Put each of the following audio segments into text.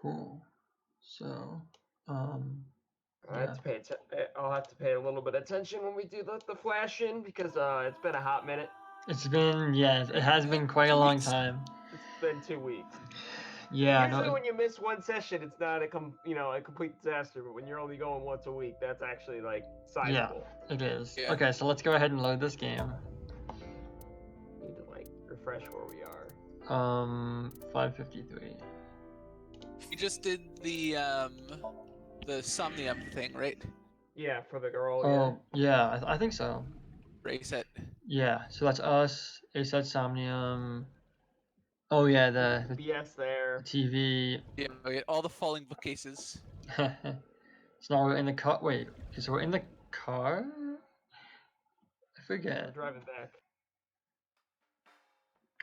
Cool. So, I yeah. have to pay. I'll have to pay a little bit of attention when we do the flash in because it's been a hot minute. It's been, yes, it has been quite a 2 long weeks. time. It's been 2 weeks. Yeah, Usually, no, when you miss one session, it's not a complete disaster. But when you're only going once a week, that's actually like yeah, sizable. it is. Yeah. Okay, so let's go ahead and load this game. Need to like refresh where we are. 553. You just did the Somnium thing, right? Yeah, for the girl. Oh, yeah, I think so. Race it. Yeah, so that's us, ASAT Somnium. Oh, yeah, the BS there. TV. Yeah, we get all the falling bookcases. So now we're in the car. Wait, okay, so we're in the car? I We're forget. driving back.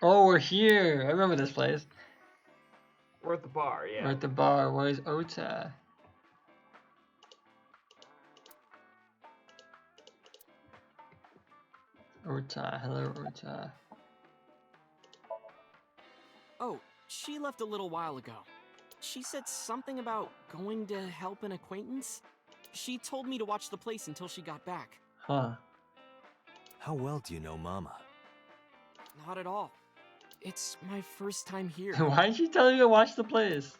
Oh, we're here. I remember this place. We're at the bar. We're Yeah. at the bar. Where's Ota? Ota, hello, Ota. Oh, she left a little while ago. She said something about going to help an acquaintance. She told me to watch the place until she got back. Huh. How well do you know Mama? Not at all. It's my first time here. Why did she tell you to watch the place?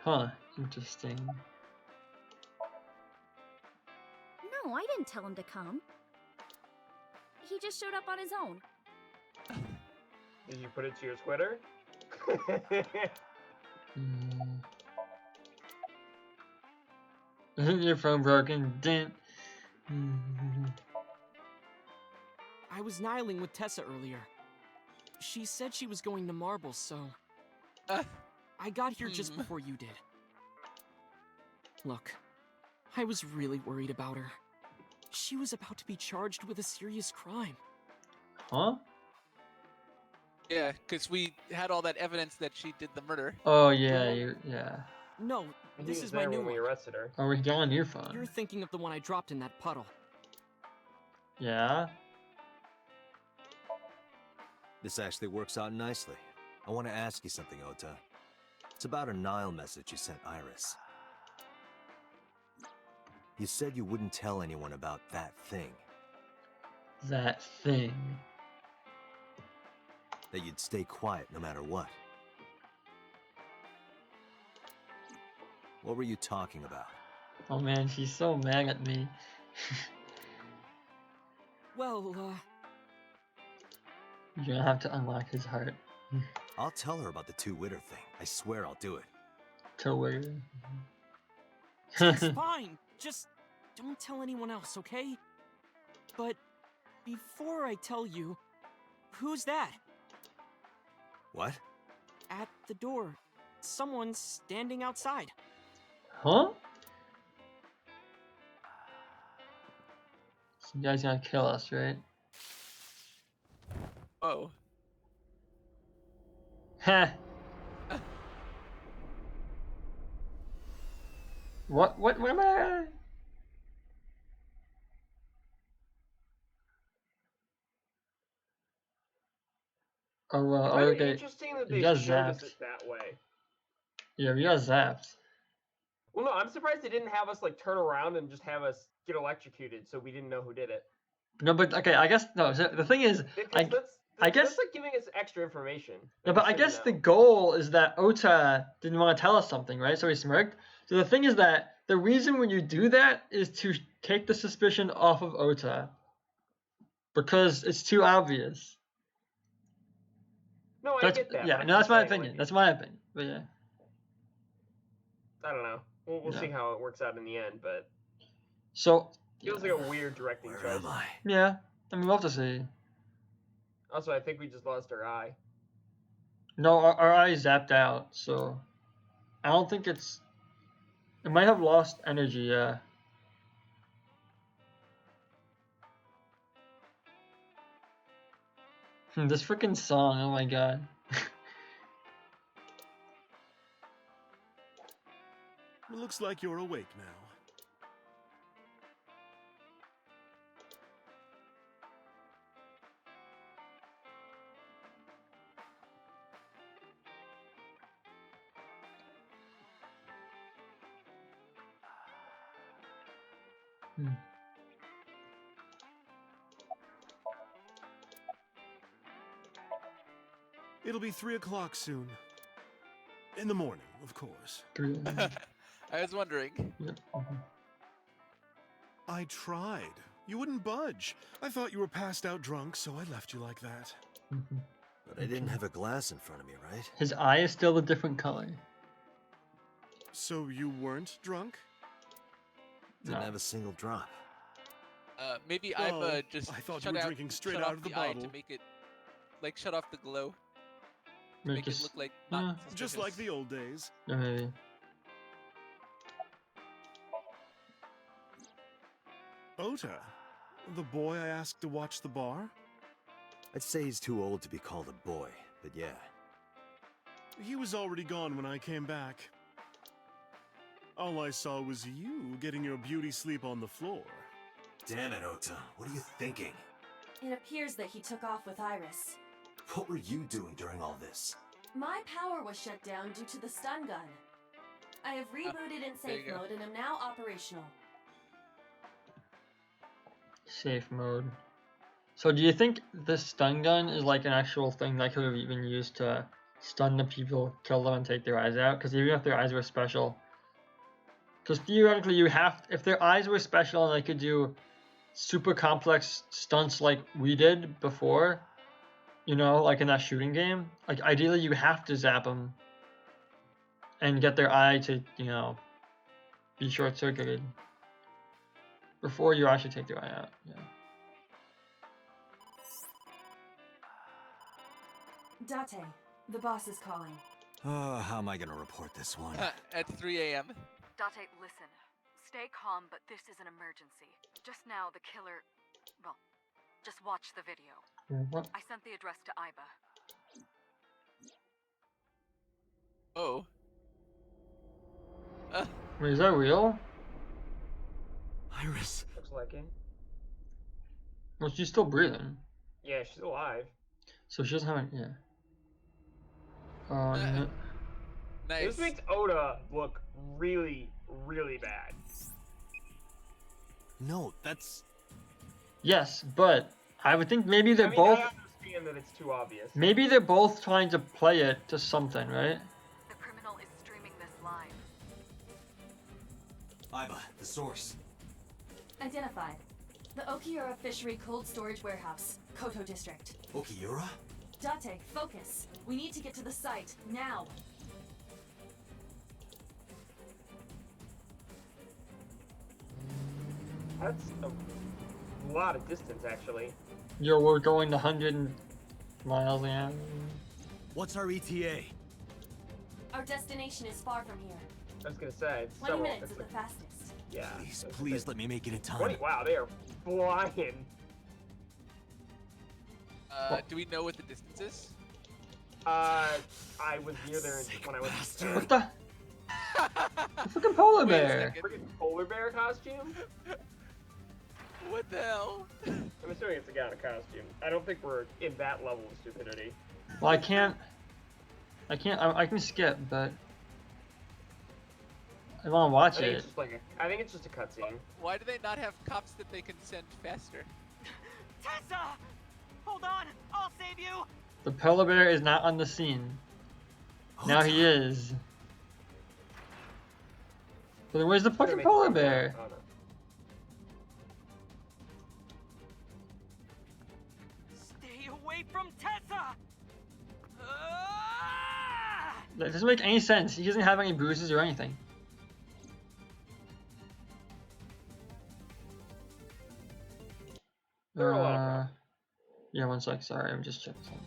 Huh, interesting. No, I didn't tell him to come. He just showed up on his own. Did you put it to your Twitter? Hmm. Isn't your phone broken? Didn't. I was nihiling with Tessa earlier. She said she was going to Marbles, so... I got here just before you did. Look, I was really worried about her. She was about to be charged with a serious crime. Huh? Yeah, because we had all that evidence that she did the murder. Oh, yeah, yeah. No, He this was is my there new when we one. arrested her. Oh, we're on your phone. You're thinking of the one I dropped in that puddle. Yeah? This actually works out nicely. I want to ask you something, Ota. It's about a Nile message you sent Iris. You said you wouldn't tell anyone about that thing. That thing. That you'd stay quiet no matter what. What were you talking about? Oh man, she's so mad at me. Well, You're gonna have to unlock his heart. I'll tell her about the two-witter thing. I swear I'll do it. Toward. it's fine. Just don't tell anyone else, okay? But before I tell you, who's that? What? At the door. Someone's standing outside. Huh? Some guy's gonna kill us, right? Oh. Heh. What am I? Oh well, Kind of okay. interesting that You they got showed us zapped. it that way. Yeah, we got zapped. Well, no, I'm surprised they didn't have us like turn around and just have us get electrocuted, so we didn't know who did it. No, but okay, I guess no. So the thing is, Because I guess that's like giving us extra information. no, but I guess the goal is that Ota didn't want to tell us something, right? So he smirked. So the thing is that the reason when you do that is to take the suspicion off of Ota, because it's too obvious. No, I That's, get that. yeah, but no, I'm that's just my saying, opinion. like, That's my opinion. But yeah. I don't know. We'll Yeah. see how it works out in the end, but So feels like a weird directing Where choice. am I? yeah, I mean we'll have to see. Also, I think we just lost our eye. No, our eye zapped out, so I don't think it's. It might have lost energy. Yeah. This freaking song. Oh my god. Looks like you're awake now. Hmm. It'll be 3 o'clock soon. In the morning, of course. 3 a.m. I was wondering. Yep. Mhm. I tried. You wouldn't budge. I thought you were passed out drunk, so I left you like that. Mhm. But I didn't have a glass in front of me, right? His eye is still a different color. So you weren't drunk? Didn't No. have a single drop. Maybe Oh, I've just I thought shut you were out, drinking straight shut out off of the eye bottle. to make it, like, shut off the glow. To Maybe make just, it look like not Just like the suspicious. old days. yeah, maybe. Ota, the boy I asked to watch the bar? I'd say he's too old to be called a boy, but yeah. He was already gone when I came back. All I saw was you getting your beauty sleep on the floor. Damn it, Ota. What are you thinking? It appears that he took off with Iris. What were you doing during all this? My power was shut down due to the stun gun. I have rebooted in there safe you go. mode and am now operational. Safe mode. So do you think this stun gun is like an actual thing that could have even used to stun the people, kill them, and take their eyes out? Because even if their eyes were special, because theoretically you have, if their eyes were special and they could do super complex stunts like we did before, you know, like in that shooting game, like ideally you have to zap them and get their eye to, you know, be short-circuited before you actually take their eye out. Yeah. Date, the boss is calling. Oh, how am I gonna report this one? At 3 a.m. Date, listen. Stay calm, but this is an emergency. Just now, the killer... Well, just watch the video. What? I sent the address to Iba. Oh. Wait, is that real? Iris. Looks like it. Well, she's still breathing, Yeah, she's alive. so she doesn't have any, yeah. Oh, no. Nice. This makes Oda look really, really bad. No, that's... Yes, but I would think maybe they're I mean, both, I understand that it's too obvious. maybe they're both trying to play it to something, right? The criminal is streaming this live. Iba, the source. Identified. The Okiura Fishery Cold Storage Warehouse, Koto District. Okiura? Date, focus. We need to get to the site, now. That's a lot of distance, actually. Yo, we're going 100 miles an hour. What's our ETA? Our destination is far from here. I was gonna say, it's 20 several. minutes It's is the like, fastest. yeah. Please, it's please like let me make it in time. 20. Wow, they are flying. Do we know what the distance is? I was near there when I was. What the? The fucking polar Wait a bear. second. Freaking polar bear costume? What the hell? I'm assuming it's a guy in a costume. I don't think we're in that level of stupidity. Well, I can skip, but I want to watch I think it. it's just like I think it's just a cutscene. Why do they not have cops that they can send faster? Tessa! Hold on! I'll save you! The polar bear is not on the scene. Now he is. So then where's the fucking polar bear? Oh, no. Stay away from Tessa! Ah! That doesn't make any sense. He doesn't have any bruises or anything. There are a lot of problems. Yeah, one sec. Sorry, I'm just checking something.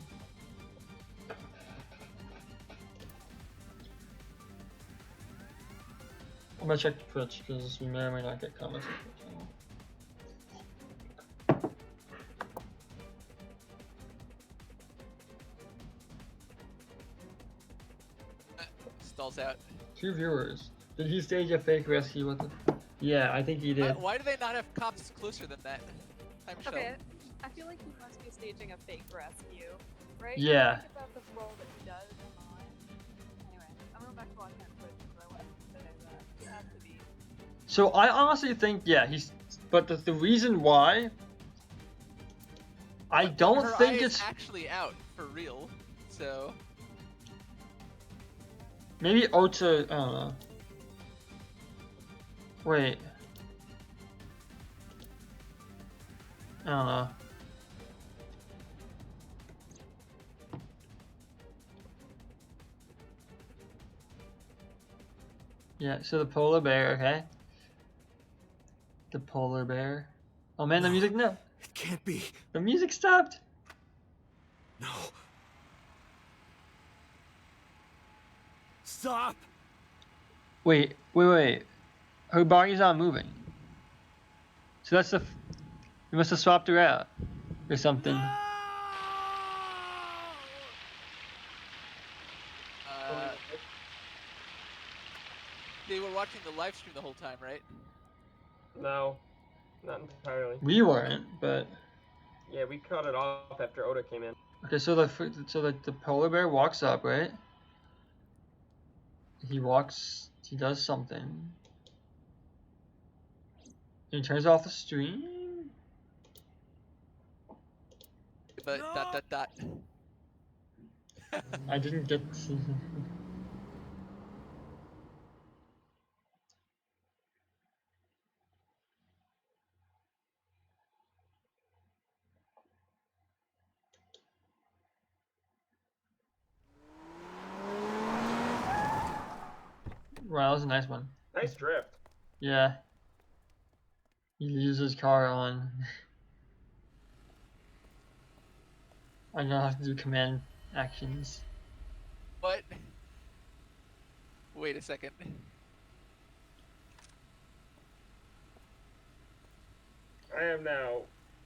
I'm gonna check Twitch because we may or may not get comments on Twitch. Stalls out. 2 viewers. Did he stage a fake rescue with it? Yeah, I think he did. Why do they not have cops closer than that? I'm sure. Okay, I feel like he must be staging a fake rescue, right? Yeah. Think about the role that he does online. Anyway, I'm going back to watching on Twitch because I want to say that it has to be. So I honestly think, yeah, he's but the reason why I don't Her think eye it's is actually out for real. So maybe Ota. I don't know. Wait. I don't know. Yeah, so the polar bear, okay? The polar bear. Oh man, the music, no. It can't be. The music stopped. No. Stop! Wait. Her body's not moving. So that's the. You must have swapped her out. Or something. they were watching the live stream the whole time, right? No, not entirely. We weren't, but. Yeah, we cut it off after Oda came in. Okay, so the polar bear walks up, right? He does something. He turns off the stream? But dot. I didn't get Wow, that was a nice one. Nice drift. Yeah. He leaves his car on. I don't have to do command actions. What? Wait a second. I am now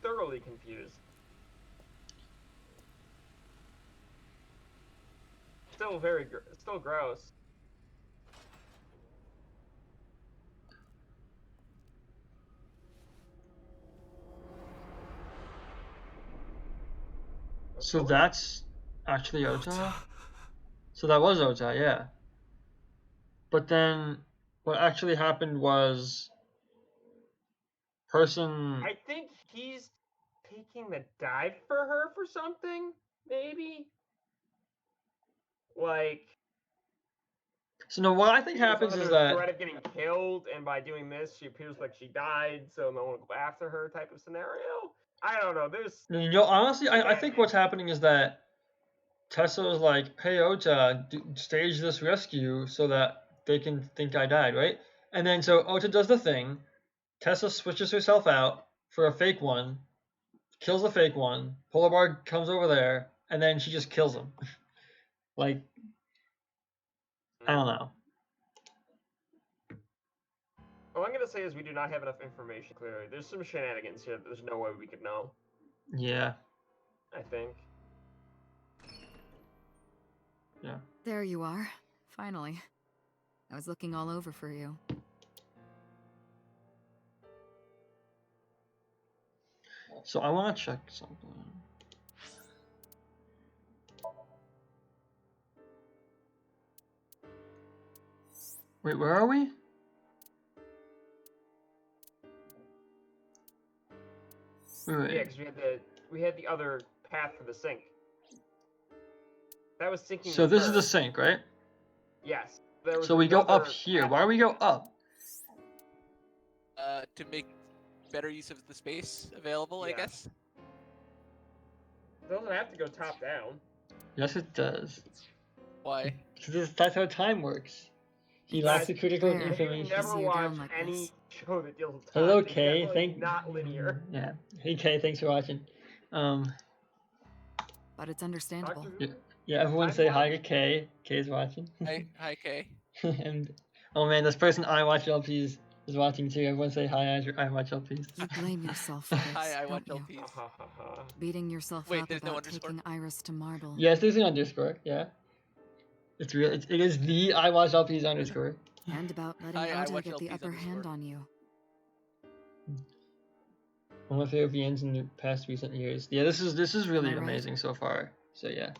thoroughly confused. Still still gross. So that's actually Ota? So that was Ota, yeah. But then what actually happened was I think he's taking the dive for her for something, maybe? Like, so no, what I think she was happens under is the that threat of getting killed, and by doing this, she appears like she died, so no one will go after her type of scenario. I don't know. There's honestly, I think what's happening is that Tessa was like, "Hey Ota, stage this rescue so that they can think I died, right?" And then so Ota does the thing. Tessa switches herself out for a fake one, kills the fake one. Polar Bear comes over there, and then she just kills him. Like, I don't know. all I'm gonna say is we do not have enough information. Clearly, there's some shenanigans here that there's no way we could know. Yeah. I think. Yeah. There you are. Finally. I was looking all over for you. So I want to check something. Wait, where are we? Wait. Yeah, because we had the other path for the sink. That was sinking. So this is the sink, right? Yes. There was So we go up another here. path. Why do we go up? To make better use of the space available, I Yeah. guess. It doesn't have to go top down. Yes, it does. Why? Because that's how time works. He lacks the critical Fair. information. You never Easier watch down like any this. show that deals with time. Hello, It's Kay. definitely not linear. Yeah. Hey, Kay. Thanks for watching. But it's understandable. Doctor Who? Yeah. Everyone Time say hi to watch? Kay. Kay's watching. Hi, Kay. And oh man, this person I watch LPs is watching too. Everyone say hi. I watch LPs. You blame yourself for this, Hi, I watch don't you? LPs. Ha ha ha. Beating yourself Wait, up there's no about underscore? taking Iris to Marble. Yes, there's an underscore. Yeah. It's real. It is the I watch LPs underscore. And about letting I Ota watch get the LPs upper hand underscore. on you. One of my favorite VNs in the past recent years. Yeah, this is really Am I right? amazing so far. So yeah.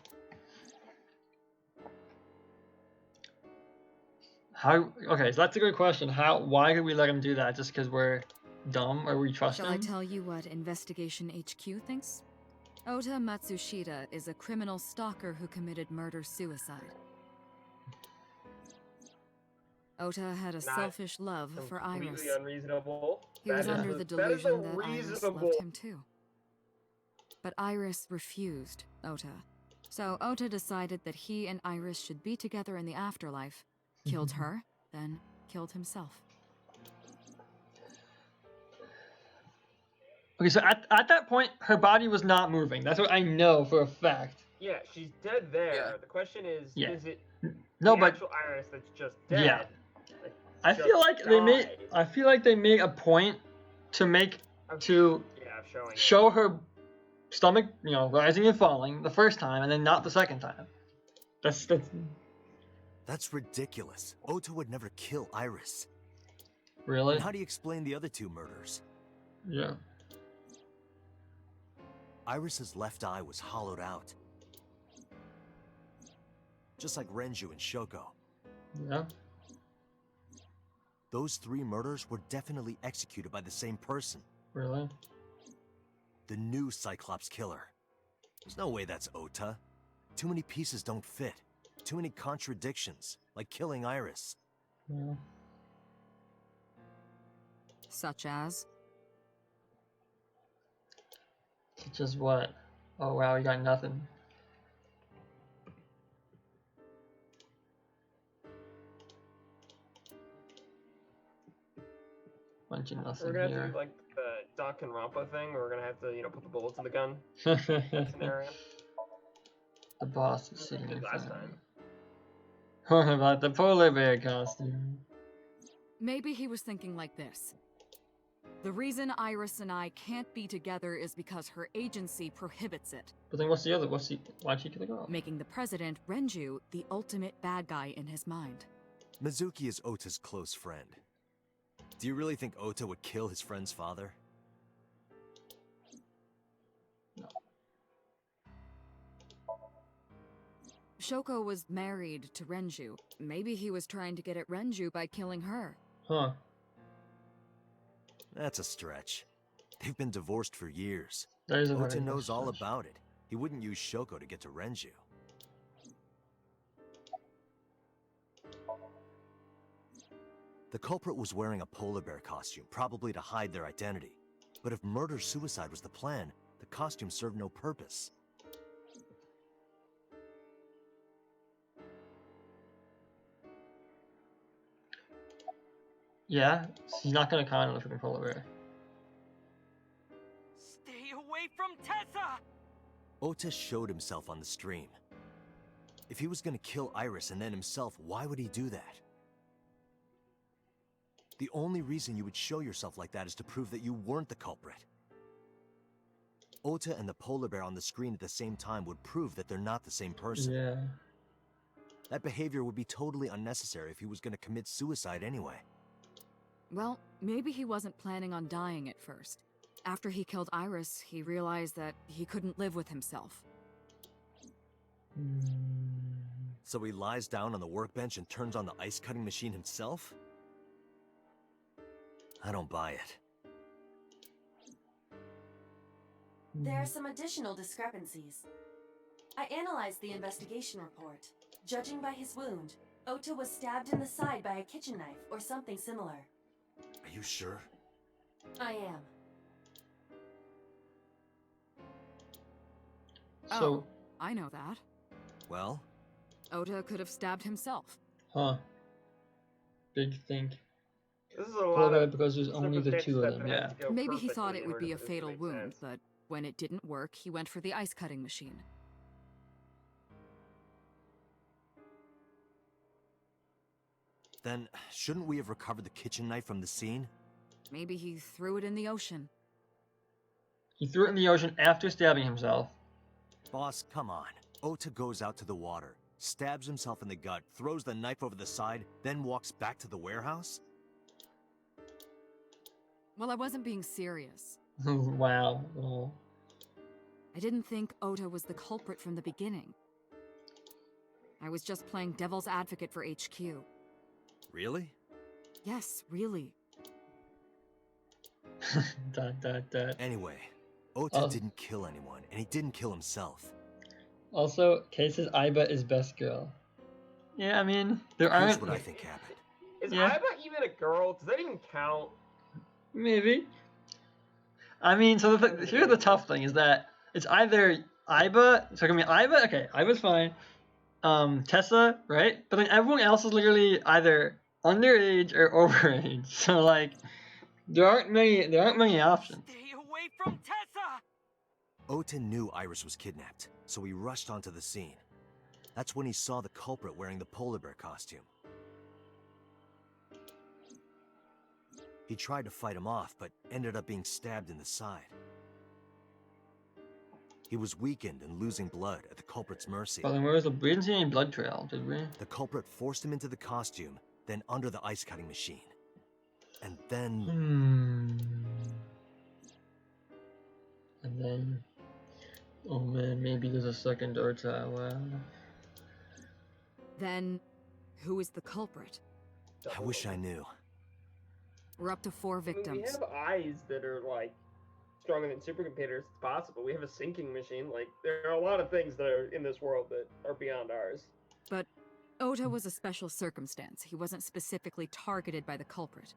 How? Okay, so that's a good question. Why did we let him do that? Just because we're dumb or we trust Shall him. I tell you what Investigation HQ thinks? Ota Matsushita is a criminal stalker who committed murder-suicide. Ota had a Not selfish love for completely Iris. unreasonable. He was That is under a- the that is a delusion that Iris reasonable. loved him too. But Iris refused Ota. So Ota decided that he and Iris should be together in the afterlife, killed her, then killed himself. Okay, so at that point, her body was not moving. That's what I know for a fact. Yeah, she's dead there. Yeah. The question is, Yeah. is it No, the but actual Iris that's just Yeah. dead? that I just feel like they made. died? I feel like they made a point to make Of- to Yeah, of showing it. show her stomach, rising and falling the first time, and then not the second time. That's That's ridiculous. Ota would never kill Iris. really. And how do you explain the other two murders? Yeah. Iris's left eye was hollowed out. Just like Renju and Shoko. Yeah. Those three murders were definitely executed by the same person. Really. The new Cyclops killer. There's no way that's Ota. Too many pieces don't fit. Too many contradictions, like killing Iris. Yeah. Such as? Such as what? Oh wow, you got nothing. Bunch of We're nothing gonna have to here. do like the Doc and Rampa thing, where we're gonna have to, put the bullets in the gun The scenario. boss is sitting Did in last front of time. me. What about the polar bear costume? Maybe he was thinking like this. The reason Iris and I can't be together is because her agency prohibits it, But then why'd she kill the girl? making the president, Renju, the ultimate bad guy in his mind. Mizuki is Ota's close friend. Do you really think Ota would kill his friend's father? Shoko was married to Renju. Maybe he was trying to get at Renju by killing her. Huh. That's a stretch. They've been divorced for years. That is a Ota very good knows all stretch. about it. He wouldn't use Shoko to get to Renju. The culprit was wearing a polar bear costume, probably to hide their identity. But if murder-suicide was the plan, the costume served no purpose. Yeah, he's not gonna con on the freaking polar bear. Stay away from Tessa! Ota showed himself on the stream. If he was gonna kill Iris and then himself, why would he do that? The only reason you would show yourself like that is to prove that you weren't the culprit. Ota and the polar bear on the screen at the same time would prove that they're not the same person. Yeah. That behavior would be totally unnecessary if he was gonna commit suicide anyway. Well, maybe he wasn't planning on dying at first. After he killed Iris, he realized that he couldn't live with himself. So he lies down on the workbench and turns on the ice cutting machine himself? I don't buy it. There are some additional discrepancies. I analyzed the investigation report. Judging by his wound, Ota was stabbed in the side by a kitchen knife or something similar. Are you sure? I am. So, I know that. Well, Ota could have stabbed himself. huh. Big think. This is a Polar lot bear of because there's only the bits two that of them, have yeah. to go Maybe he thought perfectly it in would order be a for this to fatal make wound, sense. but when it didn't work, he went for the ice cutting machine. then shouldn't we have recovered the kitchen knife from the scene? Maybe he threw it in the ocean. He threw it in the ocean after stabbing himself. Boss, come on. Ota goes out to the water, stabs himself in the gut, throws the knife over the side, then walks back to the warehouse? Well, I wasn't being serious. Wow. Oh. I didn't think Ota was the culprit from the beginning. I was just playing devil's advocate for HQ. Really? Yes, really. Dot dot dot. Anyway, Ota Oh. didn't kill anyone, and he didn't kill himself. Also, Case's Aiba is best girl. Yeah, I mean, there Here's aren't. what I think happened. Is Yeah. Aiba even a girl? Does that even count? Maybe. I mean, so here's the tough thing is that it's either Aiba, so it can be Aiba, okay, Aiba's fine. Tessa, right? But then everyone else is literally either underage or overage. So like, there aren't many options. Stay away from Tessa! Ota knew Iris was kidnapped, so he rushed onto the scene. That's when he saw the culprit wearing the polar bear costume. He tried to fight him off, but ended up being stabbed in the side. He was weakened and losing blood at the culprit's mercy. But then we didn't see any blood trail, did we? The culprit forced him into the costume, then under the ice cutting machine. And then... And then... Oh man, maybe there's a second Ota, wow. Then, who is the culprit? I wish I knew. We're up to 4 I mean, we victims. have eyes that are like stronger than supercomputers. It's possible. We have a sinking machine. Like there are a lot of things that are in this world that are beyond ours. But Ota was a special circumstance. He wasn't specifically targeted by the culprit.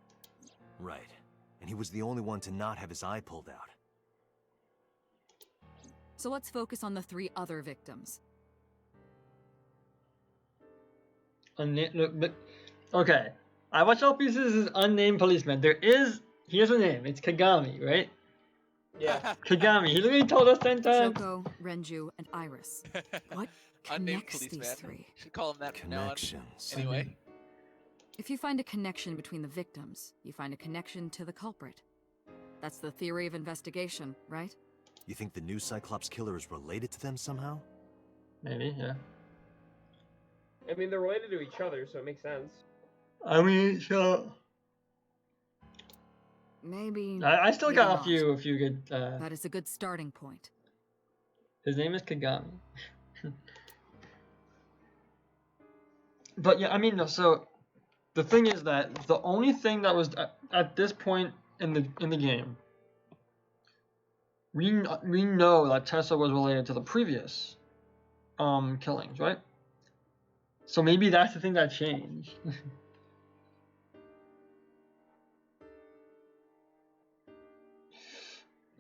Right. And he was the only one to not have his eye pulled out. So let's focus on the 3 other victims. Okay. I watch all pieces as unnamed policeman. He has a name. It's Kagami, right? Yeah. Kagami. He literally told us 10 times. Shoko, Renju, and Iris. What Unnamed connects these policeman. 3? Should call him that from now on. Connections. Anyway. If you find a connection between the victims, you find a connection to the culprit. That's the theory of investigation, right? You think the new Cyclops killer is related to them somehow? Maybe, yeah. I mean, they're related to each other, so it makes sense. I mean, so Maybe. I still maybe got not. a few good. That is a good starting point. His name is Kagami. But yeah, I mean, so the thing is that the only thing that was at this point in the game, we know that Tessa was related to the previous killings, right? So maybe that's the thing that changed.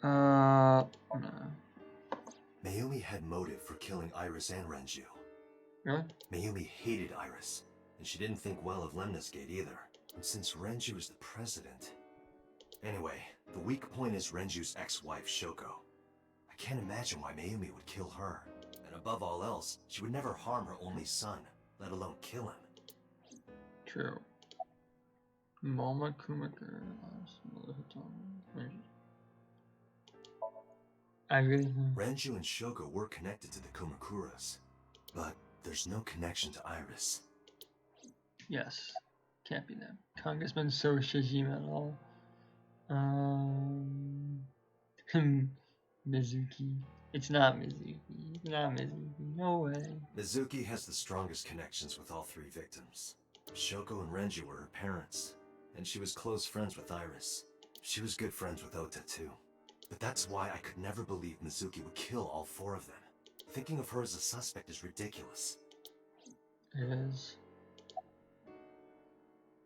No. Mayumi had motive for killing Iris and Renju. Really? Mayumi hated Iris, and she didn't think well of Lemnis Gate either. And since Renju is the president... Anyway, the weak point is Renju's ex-wife, Shoko. I can't imagine why Mayumi would kill her. And above all else, she would never harm her only son, let alone kill him. True. Mama Kumaka. I really. Renju and Shoko were connected to the Kumakuras, but there's no connection to Iris. Yes. Can't be them. Congressman So Shijima at all. Mizuki. It's not Mizuki. It's not Mizuki. No way. Mizuki has the strongest connections with all 3 victims. Shoko and Renju were her parents, and she was close friends with Iris. She was good friends with Ota too. But that's why I could never believe Mizuki would kill all 4 of them. Thinking of her as a suspect is ridiculous. It is.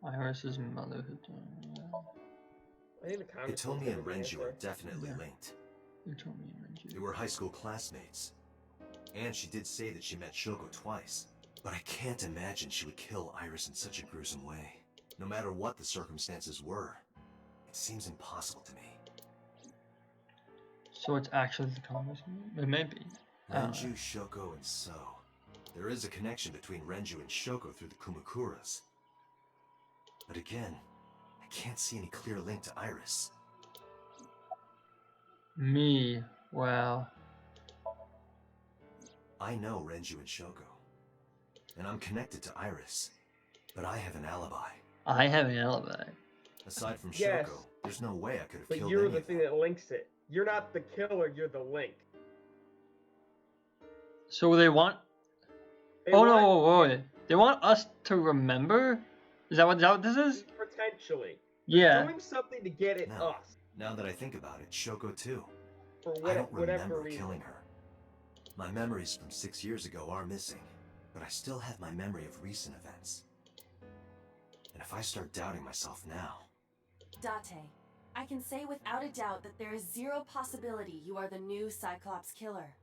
Iris's mother who died. I think the comics Hitomi and Renju are definitely Yeah. linked. Hitomi and Renju. They were high school classmates. And she did say that she met Shoko twice. But I can't imagine she would kill Iris in such a gruesome way. No matter what the circumstances were. It seems impossible to me. So it's actually the congressman? It may be. Renju, Shoko, and So. There is a connection between Renju and Shoko through the Kumakuras. But again, I can't see any clear link to Iris. Me. Wow. I know Renju and Shoko. And I'm connected to Iris. But I have an alibi. I have an alibi. Aside from Yes. Shoko, there's no way I could have But killed you're any the of thing them. that links it. You're not the killer, you're the link. So they want. They Oh want- no! Wait. They want us to remember. Is that what this is? Potentially. Yeah. Doing something to get at No. us. Now that I think about it, Shoko too. For I don't whatever remember reason. killing her. My memories from 6 years ago are missing, but I still have my memory of recent events. And if I start doubting myself now... Date, I can say without a doubt that there is zero possibility you are the new Cyclops killer.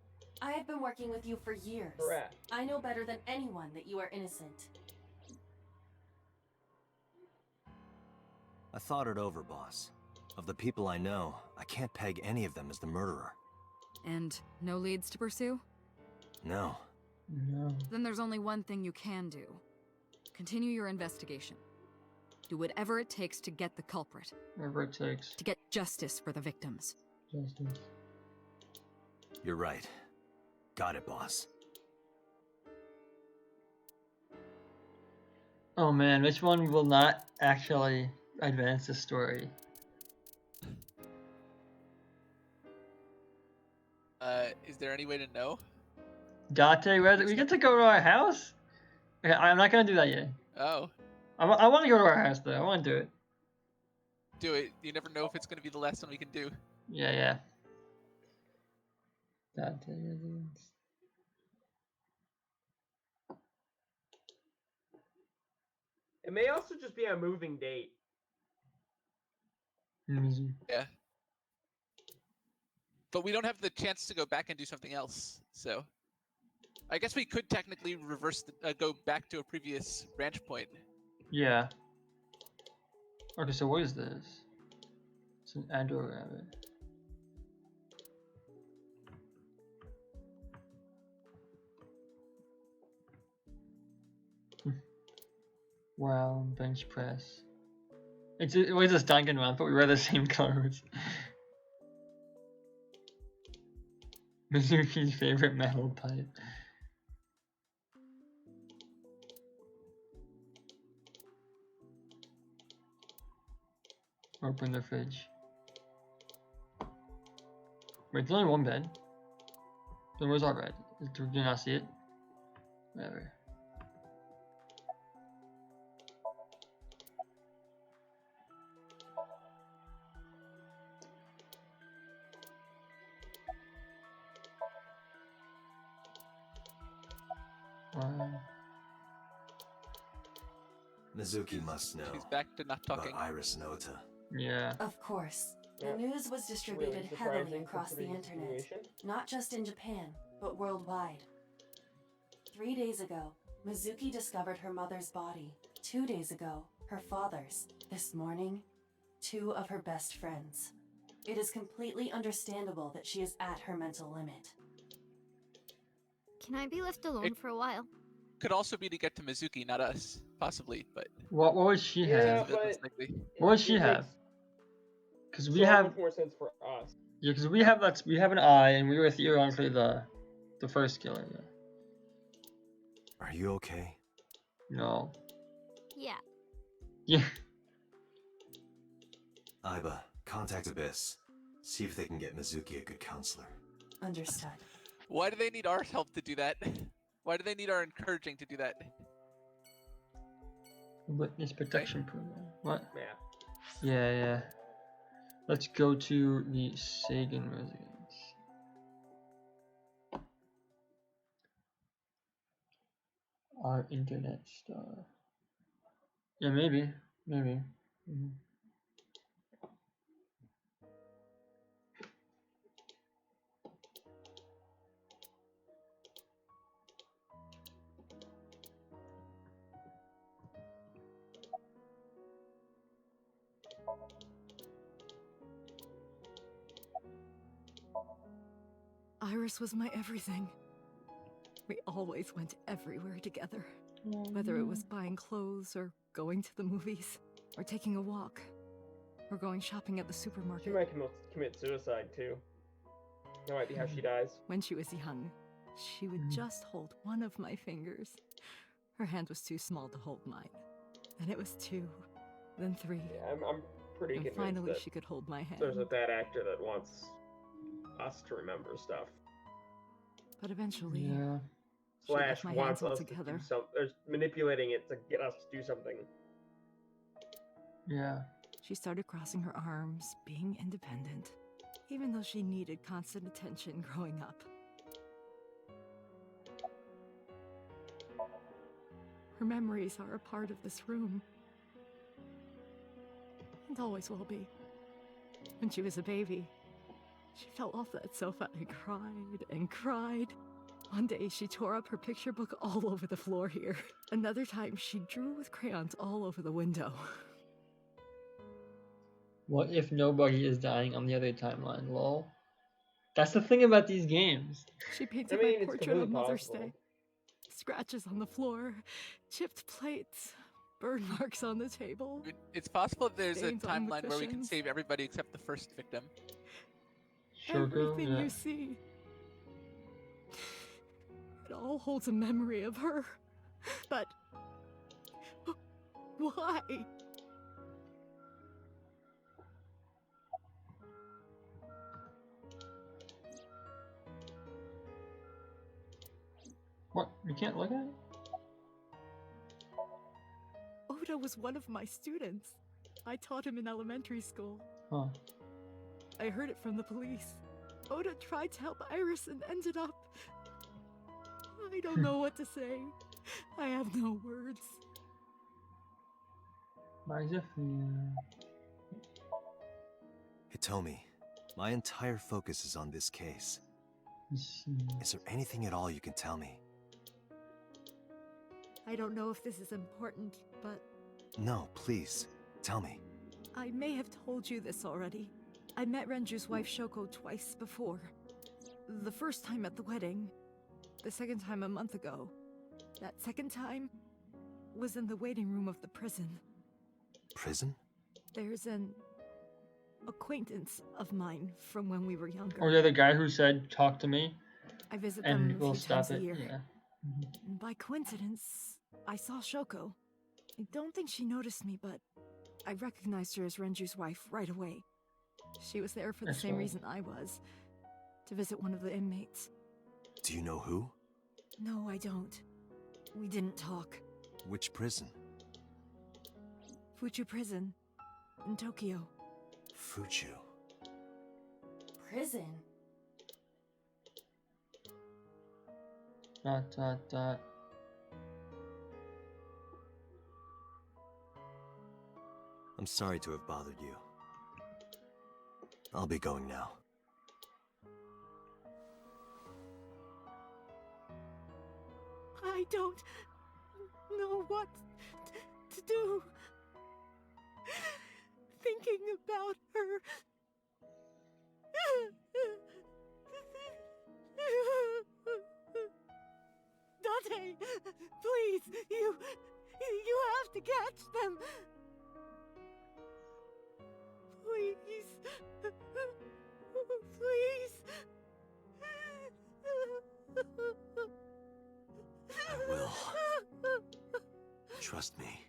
I have been working with you for years. Correct. I know better than anyone that you are innocent. I thought it over, boss. Of the people I know, I can't peg any of them as the murderer. And no leads to pursue? No. No. Then there's only one thing you can do. Continue your investigation. Do whatever it takes to get the culprit. Whatever it takes. To get justice for the victims. Justice. You're right. Got it, boss. Oh man, which one will not actually advance the story? Is there any way to know? Date, we get to go to our house? Okay, I'm not gonna do that yet. Oh, I want to go to our house though. I want to do it. do it. You never know if it's going to be the last one we can do. Yeah. Date residence. It may also just be a moving date. Yeah. But we don't have the chance to go back and do something else, so... I guess we could technically reverse go back to a previous branch point. Yeah. Okay, so what is this? It's an Andor rabbit. Wow, bench press. It was a Duncan one, but we wear the same clothes. Mizuki's favorite metal pipe. Open the fridge. Wait, there's only one bed. Then where's our bed? Do you not see it? Whatever. Wow. Mizuki must know. She's back to not talking. About Iris and Ota. Yeah. Of course. Yeah. The news was distributed Really heavily surprising across the considering internet, situation. not just in Japan, but worldwide. 3 days ago, Mizuki discovered her mother's body. 2 days ago, her father's. This morning, 2 of her best friends. It is completely understandable that she is at her mental limit. Can I be left alone for a while? Could also be to get to Mizuki, not us, possibly, but... What would she Yeah, have? But... but What would she it have? makes Because we so have, much more sense for us. yeah, because we have an eye, and we were theoretically the first killer. Yeah. Are you okay? No. Yeah. Yeah. Aiba, contact Abyss. See if they can get Mizuki a good counselor. Understood. Why do they need our help to do that? Why do they need our encouraging to do that? Witness protection program. What? Yeah. Yeah. Let's go to the Sagan residence. Our internet star. Yeah, maybe. Mhm. Iris was my everything. We always went everywhere together. Whether it was buying clothes, or going to the movies, or taking a walk, or going shopping at the She supermarket. might commit suicide too. That might be how she dies. When she was young, she would just hold one of my fingers. Her hand was too small to hold mine. Then it was 2, then 3. Yeah, I'm pretty And convinced finally that she could hold my hand. there's a bad actor that wants us to remember stuff. But eventually, Yeah. she left Slash my wants hands us to altogether. do something. There's manipulating it to get us to do something. Yeah. She started crossing her arms, being independent, even though she needed constant attention growing up. Her memories are a part of this room. And always will be. When she was a baby, she fell off that sofa and cried and cried. One day, she tore up her picture book all over the floor here. Another time, she drew with crayons all over the window. What if nobody is dying on the other timeline, lol? That's the thing about these games. She painted I mean, my it's portrait completely on Mother's possible. Day. Scratches on the floor, chipped plates, burn marks on the table. It's possible there's a Stains on the timeline where we can cushions. save everybody except the first victim. Shoko, Everything yeah. you see. It all holds a memory of her. But why? What? You can't look at it? Oda was one of my students. I taught him in elementary school. Huh. I heard it from the police. Oda tried to help Iris and ended up... I don't know what to say. I have no words. Hitomi, my entire focus is on this case. Is there anything at all you can tell me? I don't know if this is important, but No, please, tell me. I may have told you this already. I met Renju's wife Shoko twice before. The first time at the wedding, the second time a month ago. That second time was in the waiting room of the prison. Prison? There's an acquaintance of mine from when we were younger. Or the other guy who said, talk to me, I visit them and a we'll few stop times a it. year. Yeah. And by coincidence, I saw Shoko. I don't think she noticed me, but I recognized her as Renju's wife right away. She was there for the same Excellent. reason I was, to visit one of the inmates. Do you know who? No, I don't. We didn't talk. Which prison? Fuchu Prison, in Tokyo. Fuchu. Prison? Dot, dot, dot. I'm sorry to have bothered you. I'll be going now. I don't know what to do. Thinking about her. Dante, please, you have to catch them. Please. Please. I will. Trust me.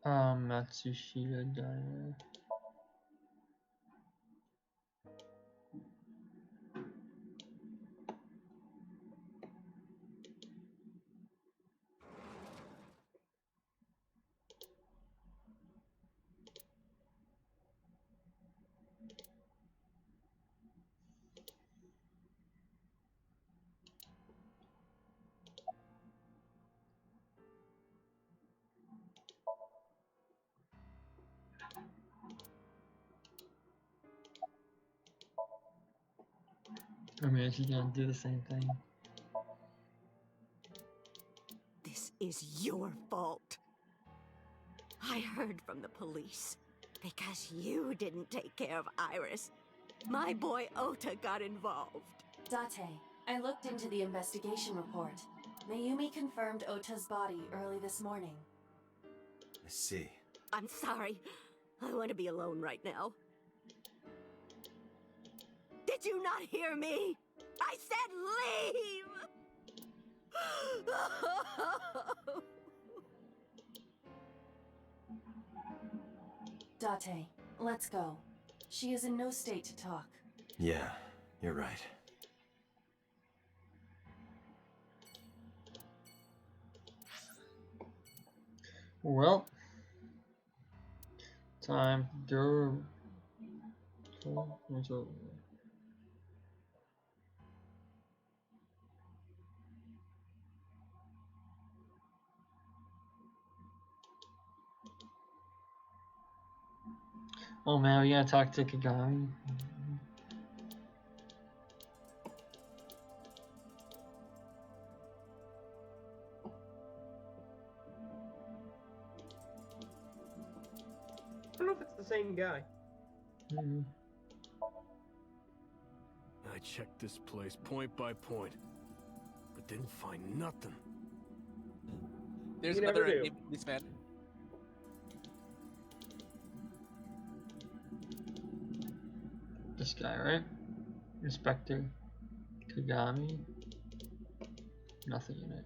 Matsushita Diner. I mean, she's gonna do the same thing. This is your fault. I heard from the police. Because you didn't take care of Iris, my boy Ota got involved. Date, I looked into the investigation report. Mayumi confirmed Ota's body early this morning. I see. I'm sorry. I want to be alone right now. Did you not hear me? I said leave! Date, let's go. She is in no state to talk. Yeah, you're right. Well, time to do. Oh man, we gotta talk to Kagami. I don't know if it's the same guy. I checked this place point by point, but didn't find nothing. There's You never another do. unnamed policeman. This guy, right? Inspector Kagami. Nothing in it.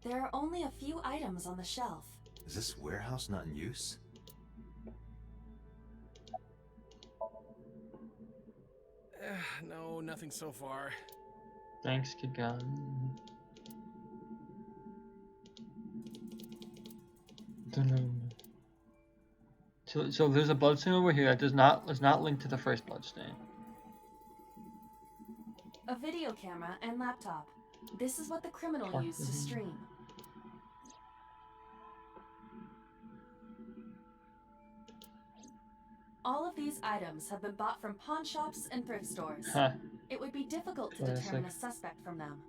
There are only a few items on the shelf. Is this warehouse not in use? No, nothing so far. Thanks, Kagami. So there's a bloodstain over here that is not linked to the first bloodstain. A video camera and laptop. This is what the criminal Talk used to to him. stream. All of these items have been bought from pawn shops and thrift stores. Huh. It would be difficult to Classic. determine a suspect from them.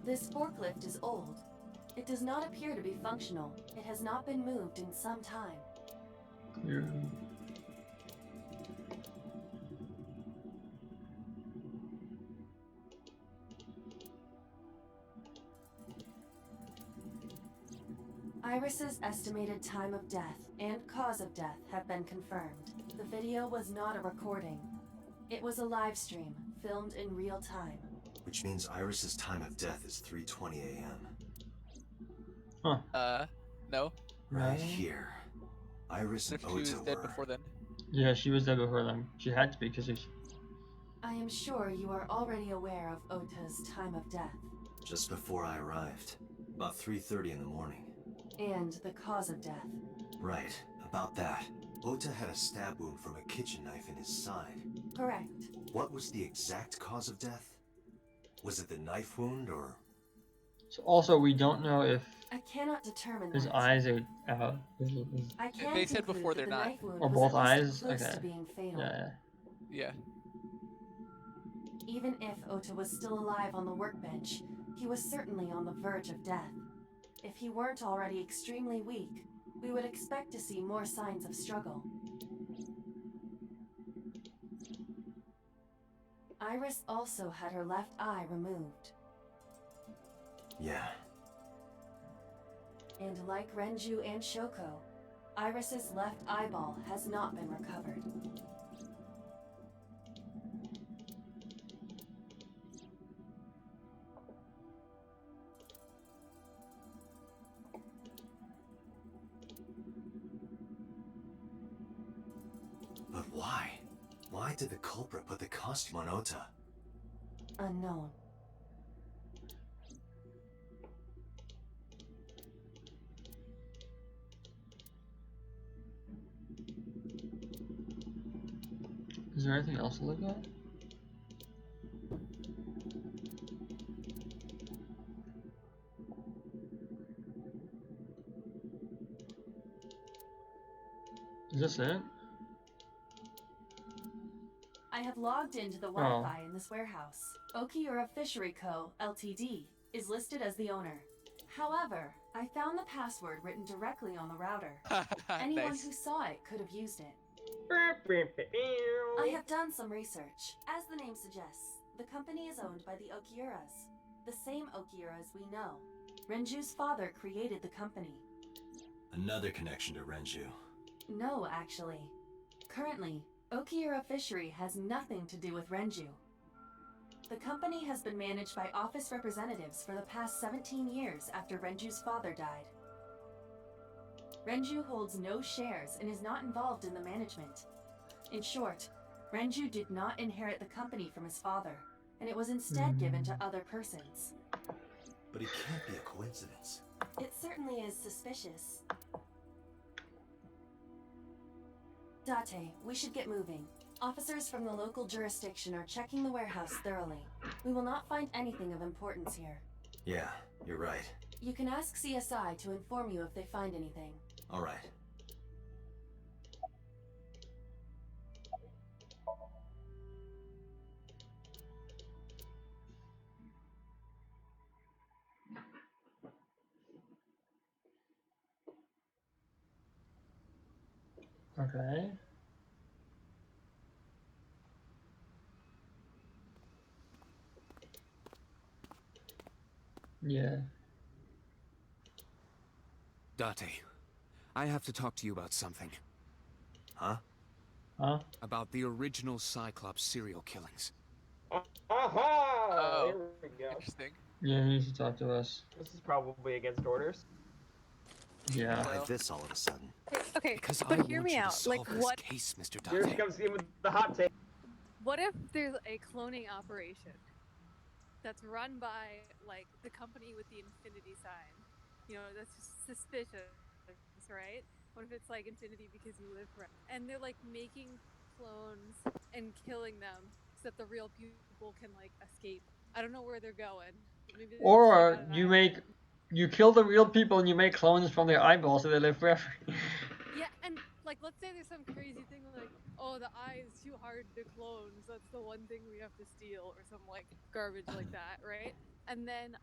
This forklift is old. It does not appear to be functional. It has not been moved in some time. Clear. Iris's estimated time of death and cause of death have been confirmed. The video was not a recording. It was a live stream, filmed in real time. Which means Iris's time of death is 3:20 a.m. No. Right No. here. Iris and If she was Ota dead were. before then. Yeah, she was dead before them. She had to be because it's I am sure you are already aware of Ota's time of death Just before I arrived. About 3:30 in the morning. and the cause of death. Right, about that. Ota had a stab wound from a kitchen knife in his side. Correct. What was the exact cause of death? Was it the knife wound or... so. Also, we don't know if I cannot determine his that. eyes are out. I can They said conclude before that they're the not. knife wound Or was both at least eyes? close Okay. to being fatal. Yeah. Yeah. Even if Ota was still alive on the workbench, he was certainly on the verge of death. If he weren't already extremely weak, we would expect to see more signs of struggle. Iris also had her left eye removed. Yeah. And like Renju and Shoko, Iris's left eyeball has not been recovered. But why? Why did the culprit put the costume on Ota? Unknown. Is there anything else to look at? Is this it? I have logged into the Wi-Fi in this warehouse. Okiura Fishery Co., Ltd. is listed as the owner. However, I found the password written directly on the router. Anyone Nice. who saw it could have used it. I have done some research. As the name suggests, the company is owned by the Okiuras, the same Okiuras we know. Renju's father created the company. Another connection to Renju. No, actually. Currently, Okiura Fishery has nothing to do with Renju. The company has been managed by office representatives for the past 17 years after Renju's father died. Renju holds no shares and is not involved in the management. In short, Renju did not inherit the company from his father, and it was instead given to other persons. But it can't be a coincidence. It certainly is suspicious. Date, we should get moving. Officers from the local jurisdiction are checking the warehouse thoroughly. We will not find anything of importance here. Yeah, you're right. You can ask CSI to inform you if they find anything. All right. Okay. Yeah. Date, I have to talk to you about something. Huh? Huh? About the original Cyclops serial killings. Aha! Oh, There we go. interesting. Yeah, he needs to talk to us. This is probably against orders. Yeah. Why this all of a sudden? Okay, Because but I hear want me you to out. solve Like, this what? case, Mr. Here Date. comes in with the hot take. What if there's a cloning operation that's run by like the company with the infinity sign? You know, that's just suspicious, right? What if it's like infinity because you live forever? And they're like making clones and killing them so that the real people can like escape. I don't know where they're going. Maybe they're just, like, Or on an you island. you kill the real people and you make clones from their eyeballs so they live forever. Yeah, and like let's say there's some crazy thing like, oh, the eye is too hard to clone, so that's the one thing we have to steal, or some like garbage like that, right? And then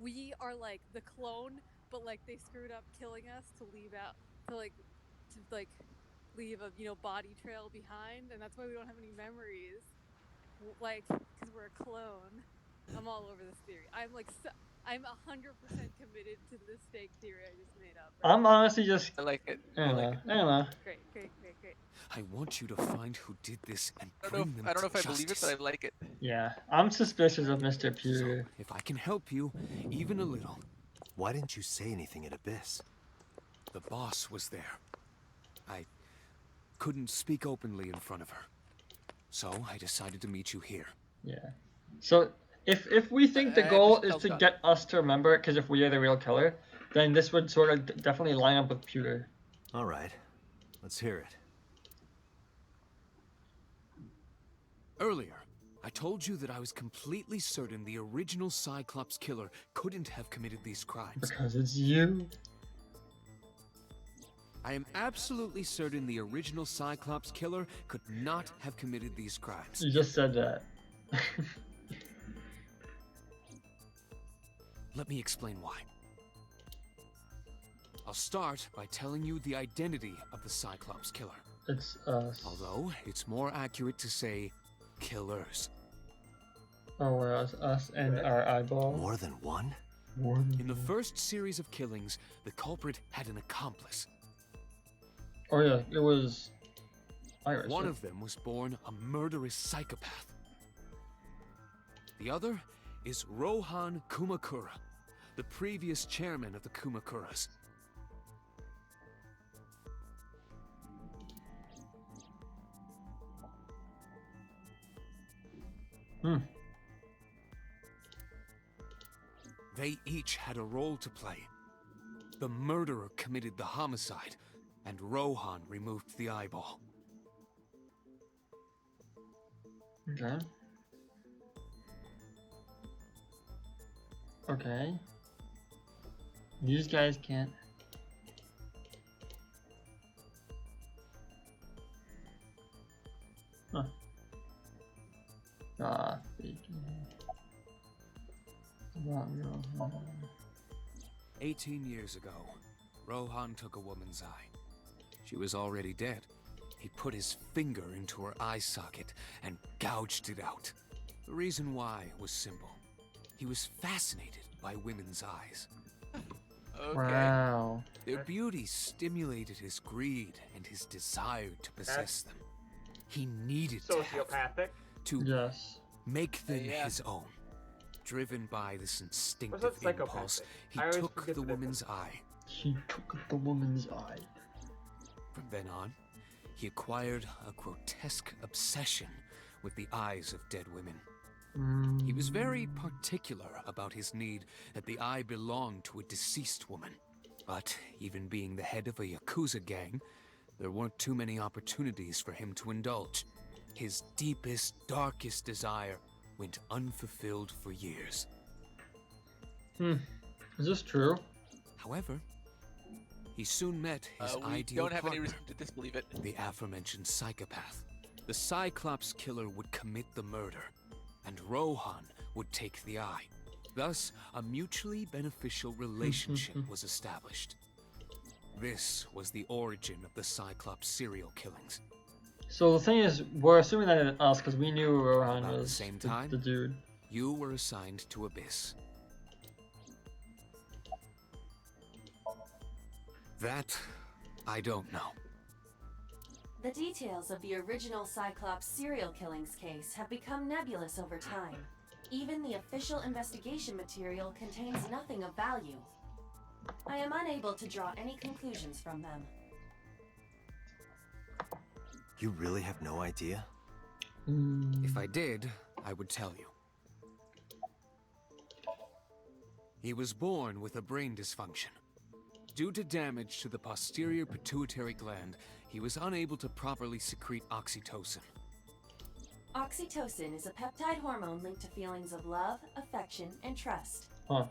we are like the clone, but like they screwed up killing us to leave leave a body trail behind, and that's why we don't have any memories, like because we're a clone. I'm all over this theory. I'm 100% committed to this fake theory I just made up. I'm honestly just. I like it. I don't know. I don't know. Great. I want you to find who did this and I bring don't them know if to I believe it, justice. but I like it. Yeah, I'm suspicious of Mr. So, Pewter. if I can help you, even a little. Why didn't you say anything at Abyss? The boss was there. I couldn't speak openly in front of her. So I decided to meet you here. Yeah. So if we think the I goal just is felt to done. get us to remember it, because if we are the real killer, then this would sort of definitely line up with Pewter. All right. Let's hear it. Earlier, I told you that I was completely certain the original Cyclops killer couldn't have committed these crimes. Because it's you. I am absolutely certain the original Cyclops killer could not have committed these crimes. You just said that. Let me explain why. I'll start by telling you the identity of the Cyclops killer. It's us. Although, it's more accurate to say killers. Oh, well, it's us and our eyeball. More than one? More than In the first series of killings, the culprit had an accomplice. Oh yeah, it was Iris. One right? of them was born a murderous psychopath. The other is Rohan Kumakura, the previous chairman of the Kumakuras. They each had a role to play. The murderer committed the homicide, and Rohan removed the eyeball. Okay. Okay. These guys can't. Huh. Ah, fake. 18 years ago, Rohan took a woman's eye. She was already dead. He put his finger into her eye socket and gouged it out. The reason why was simple. He was fascinated by women's eyes. Okay. Wow. Their beauty stimulated his greed and his desire to possess them. He needed to have Sociopathic. to Yes. make them Yeah. his own. Driven by this What's instinctive that psychopathic? impulse, he I always took forget the the woman's difference. eye. He took the woman's eye. From then on, he acquired a grotesque obsession with the eyes of dead women. He was very particular about his need that the eye belonged to a deceased woman. But even being the head of a Yakuza gang, there weren't too many opportunities for him to indulge. His deepest, darkest desire went unfulfilled for years. Is this true? However, he soon met his We ideal don't have any partner, reason to disbelieve it. the aforementioned psychopath. The Cyclops killer would commit the murder, and Rohan would take the eye. Thus, a mutually beneficial relationship was established. This was the origin of the Cyclops serial killings. So the thing is, we're assuming that it's us because we knew Rohan About the was same time, the dude. You were assigned to Abyss. That, I don't know. The details of the original Cyclops serial killings case have become nebulous over time. Even the official investigation material contains nothing of value. I am unable to draw any conclusions from them. You really have no idea? If I did, I would tell you. He was born with a brain dysfunction. Due to damage to the posterior pituitary gland, he was unable to properly secrete oxytocin. Oxytocin is a peptide hormone linked to feelings of love, affection, and trust. Huh.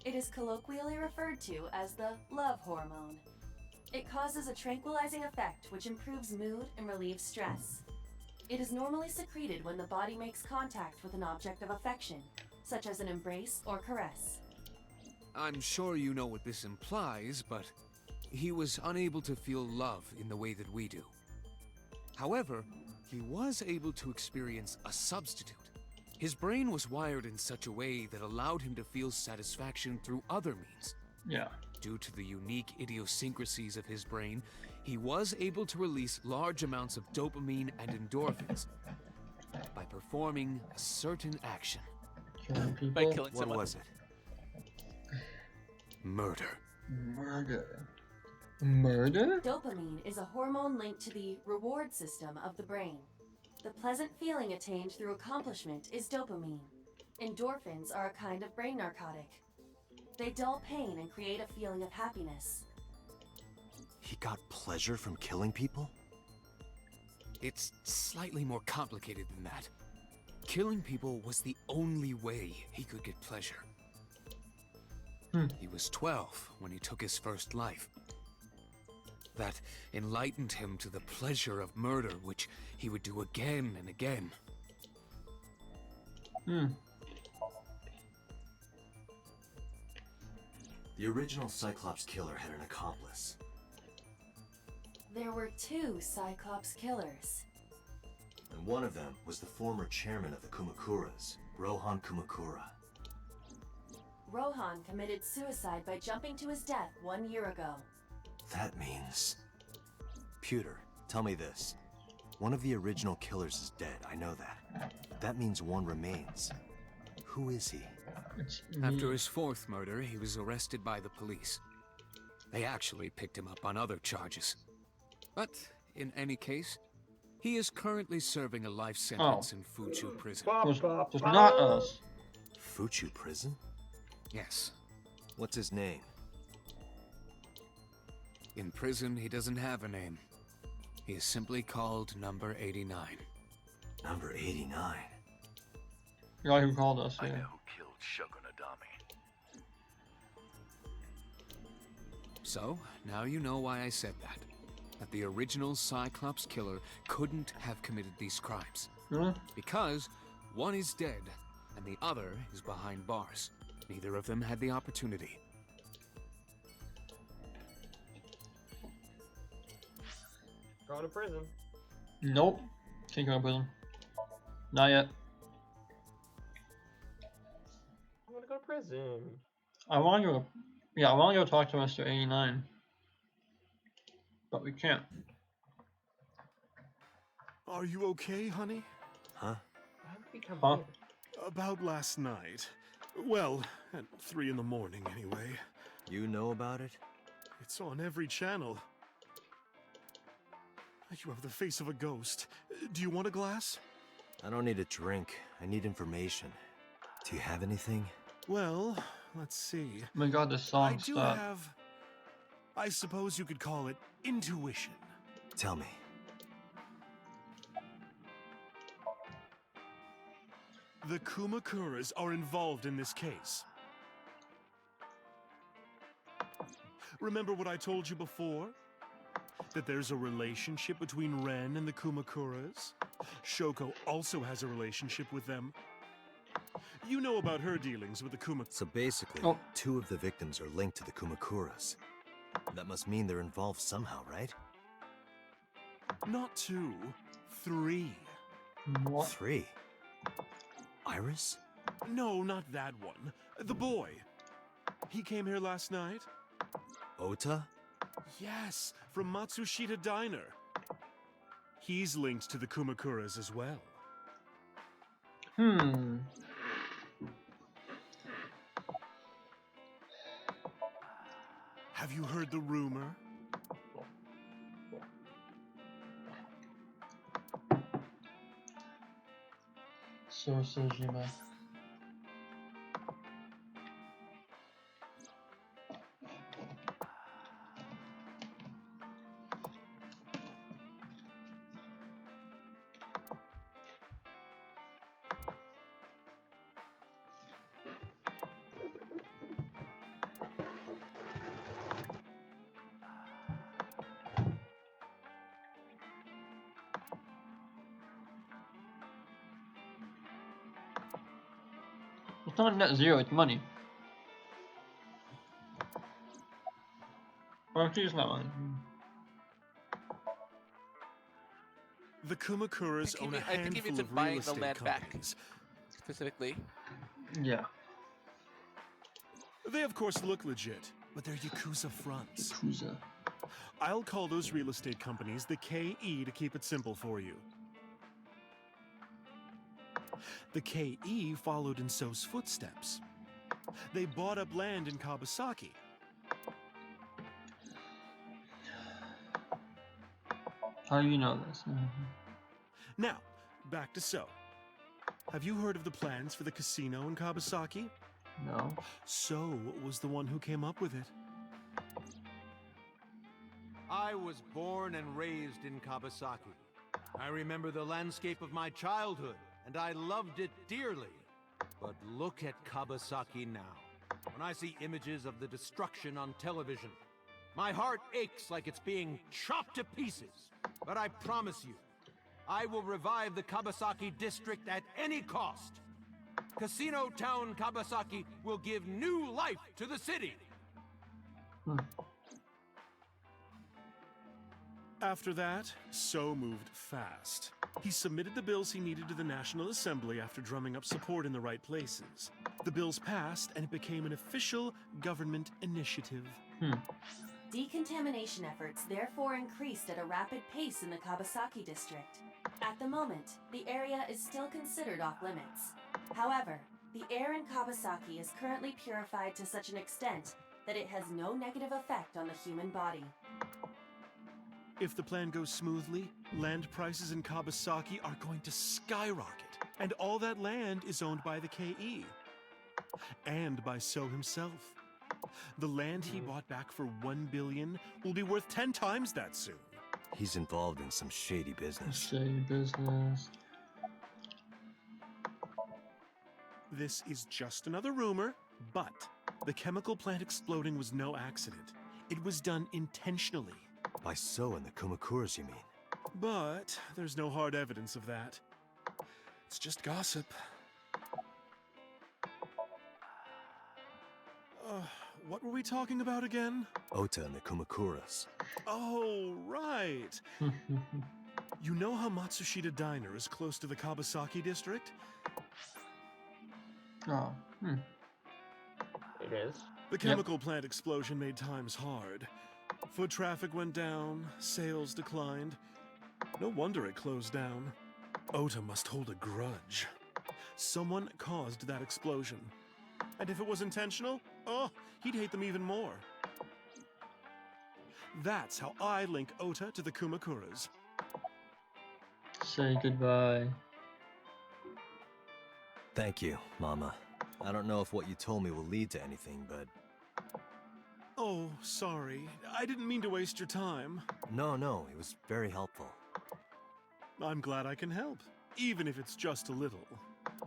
It is colloquially referred to as the love hormone. It causes a tranquilizing effect which improves mood and relieves stress. It is normally secreted when the body makes contact with an object of affection, such as an embrace or caress. I'm sure you know what this implies, but he was unable to feel love in the way that we do. However, he was able to experience a substitute. His brain was wired in such a way that allowed him to feel satisfaction through other means. Yeah. Due to the unique idiosyncrasies of his brain, he was able to release large amounts of dopamine and endorphins by performing a certain action. Killing people. By killing What someone. was it? Murder. Murder. Murder? Dopamine is a hormone linked to the reward system of the brain. The pleasant feeling attained through accomplishment is dopamine. Endorphins are a kind of brain narcotic. They dull pain and create a feeling of happiness. He got pleasure from killing people? It's slightly more complicated than that. Killing people was the only way he could get pleasure. He was 12 when he took his first life. That enlightened him to the pleasure of murder, which he would do again and again. The original Cyclops killer had an accomplice. There were 2 Cyclops killers. And one of them was the former chairman of the Kumakuras, Rohan Kumakura. Rohan committed suicide by jumping to his death 1 year ago. That means... Pewter, tell me this. One of the original killers is dead, I know that. That means one remains. Who is he? After his 4th murder, he was arrested by the police. They actually picked him up on other charges. But, in any case, he is currently serving a life sentence in Fuchu prison. Just not us. Fuchu prison? Yes. What's his name? In prison, he doesn't have a name. He is simply called Number 89. Number 89? The guy who called us, yeah. I know who killed Shogun Adami. So, now you know why I said that. That the original Cyclops killer couldn't have committed these crimes. Because one is dead, and the other is behind bars. Neither of them had the opportunity. Going to prison. Nope. Can't go to prison. Not yet. I'm gonna go to prison. I want to go. Yeah, I want to go talk to Mr. 89. But we can't. Are you okay, honey? Huh? I'm become Huh? famous? About last night. Well, at 3 in the morning, anyway. You know about it? It's on every channel. You have the face of a ghost. Do you want a glass? I don't need a drink. I need information. Do you have anything? Well, let's see. Oh my god, this song I do stuck. have... I suppose you could call it intuition. Tell me. The Kumakuras are involved in this case. Remember what I told you before? That there's a relationship between Ren and the Kumakuras? Shoko also has a relationship with them. You know about her dealings with the Kumakuras. So basically, Oh. 2 of the victims are linked to the Kumakuras. That must mean they're involved somehow, right? Not 2, 3. What? 3? Iris? No, not that one. The boy. He came here last night? Ota? Yes, from Matsushita Diner. He's linked to the Kumakuras as well. Have you heard the rumor? Sojima. It's not net zero, it's money. Or actually, it's not money. The Kumakuras own a I think he handful means of him real buying the estate land back, companies. specifically. Yeah. They of course look legit, but they're Yakuza fronts. Yakuza. I'll call those real estate companies the KE to keep it simple for you. The KE followed in So's footsteps. They bought up land in Kawasaki. How do you know this? Now, back to So. Have you heard of the plans for the casino in Kawasaki? No. So was the one who came up with it. I was born and raised in Kawasaki. I remember the landscape of my childhood, and I loved it dearly. But look at Kawasaki now. When I see images of the destruction on television, my heart aches like it's being chopped to pieces. But I promise you, I will revive the Kawasaki district at any cost. Casino Town Kawasaki will give new life to the city. After that, So moved fast. He submitted the bills he needed to the National Assembly after drumming up support in the right places. The bills passed, and it became an official government initiative. Decontamination efforts therefore increased at a rapid pace in the Kawasaki district. At the moment, the area is still considered off limits. However, the air in Kawasaki is currently purified to such an extent that it has no negative effect on the human body. If the plan goes smoothly, land prices in Kawasaki are going to skyrocket, and all that land is owned by the KE. And by So himself. The land he bought back for $1 billion will be worth 10 times that soon. He's involved in some shady business. Shady business. This is just another rumor, but the chemical plant exploding was no accident. It was done intentionally. By So and the Kumakuras, you mean? But there's no hard evidence of that. It's just gossip. What were we talking about again? Ota and the Kumakuras. Oh, right. You know how Matsushita Diner is close to the Kawasaki district? Oh. It is. The chemical plant explosion made times hard. Foot traffic went down, sales declined. No wonder it closed down. Ota must hold a grudge. Someone caused that explosion. And if it was intentional, oh, he'd hate them even more. That's how I link Ota to the Kumakuras. Say goodbye. Thank you, Mama. I don't know if what you told me will lead to anything, but... Oh, sorry. I didn't mean to waste your time. No, it was very helpful. I'm glad I can help, even if it's just a little.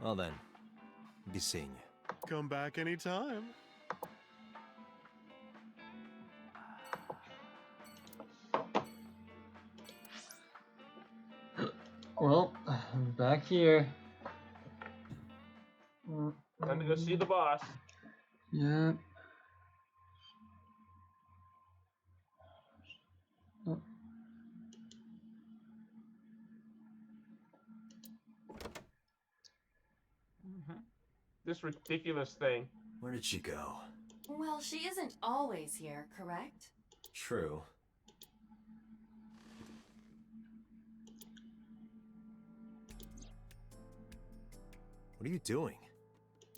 Well then, be seeing you. Come back anytime. Well, I'm back here. Time to go see the boss. Yeah. Oh. This ridiculous thing. Where did she go? Well, she isn't always here, correct? True. What are you doing?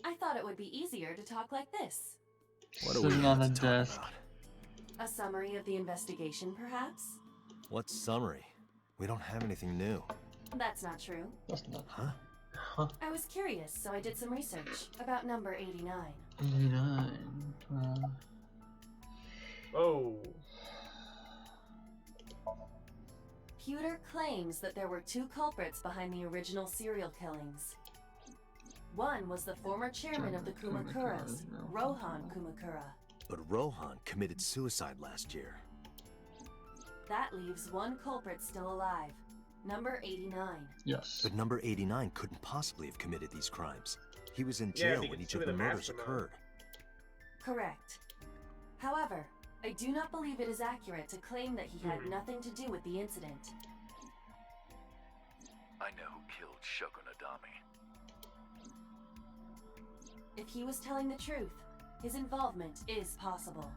I thought it would be easier to talk like this. What do we Sitting on have the to talk desk. about? A summary of the investigation, perhaps? What summary? We don't have anything new. That's not true. That's not. Huh? I was curious, so I did some research about number 89. 89. Oh. Pewter claims that there were two culprits behind the original serial killings. One was the former chairman of the Kumakuras, Rohan Kumakura. But Rohan committed suicide last year. That leaves one culprit still alive, number 89. Yes. But number 89 couldn't possibly have committed these crimes. He was in Yeah, jail because when each two of of the the murders masterminds. occurred. Correct. However, I do not believe it is accurate to claim that he had nothing to do with the incident. I know who killed Shogunadami. If he was telling the truth, his involvement is possible.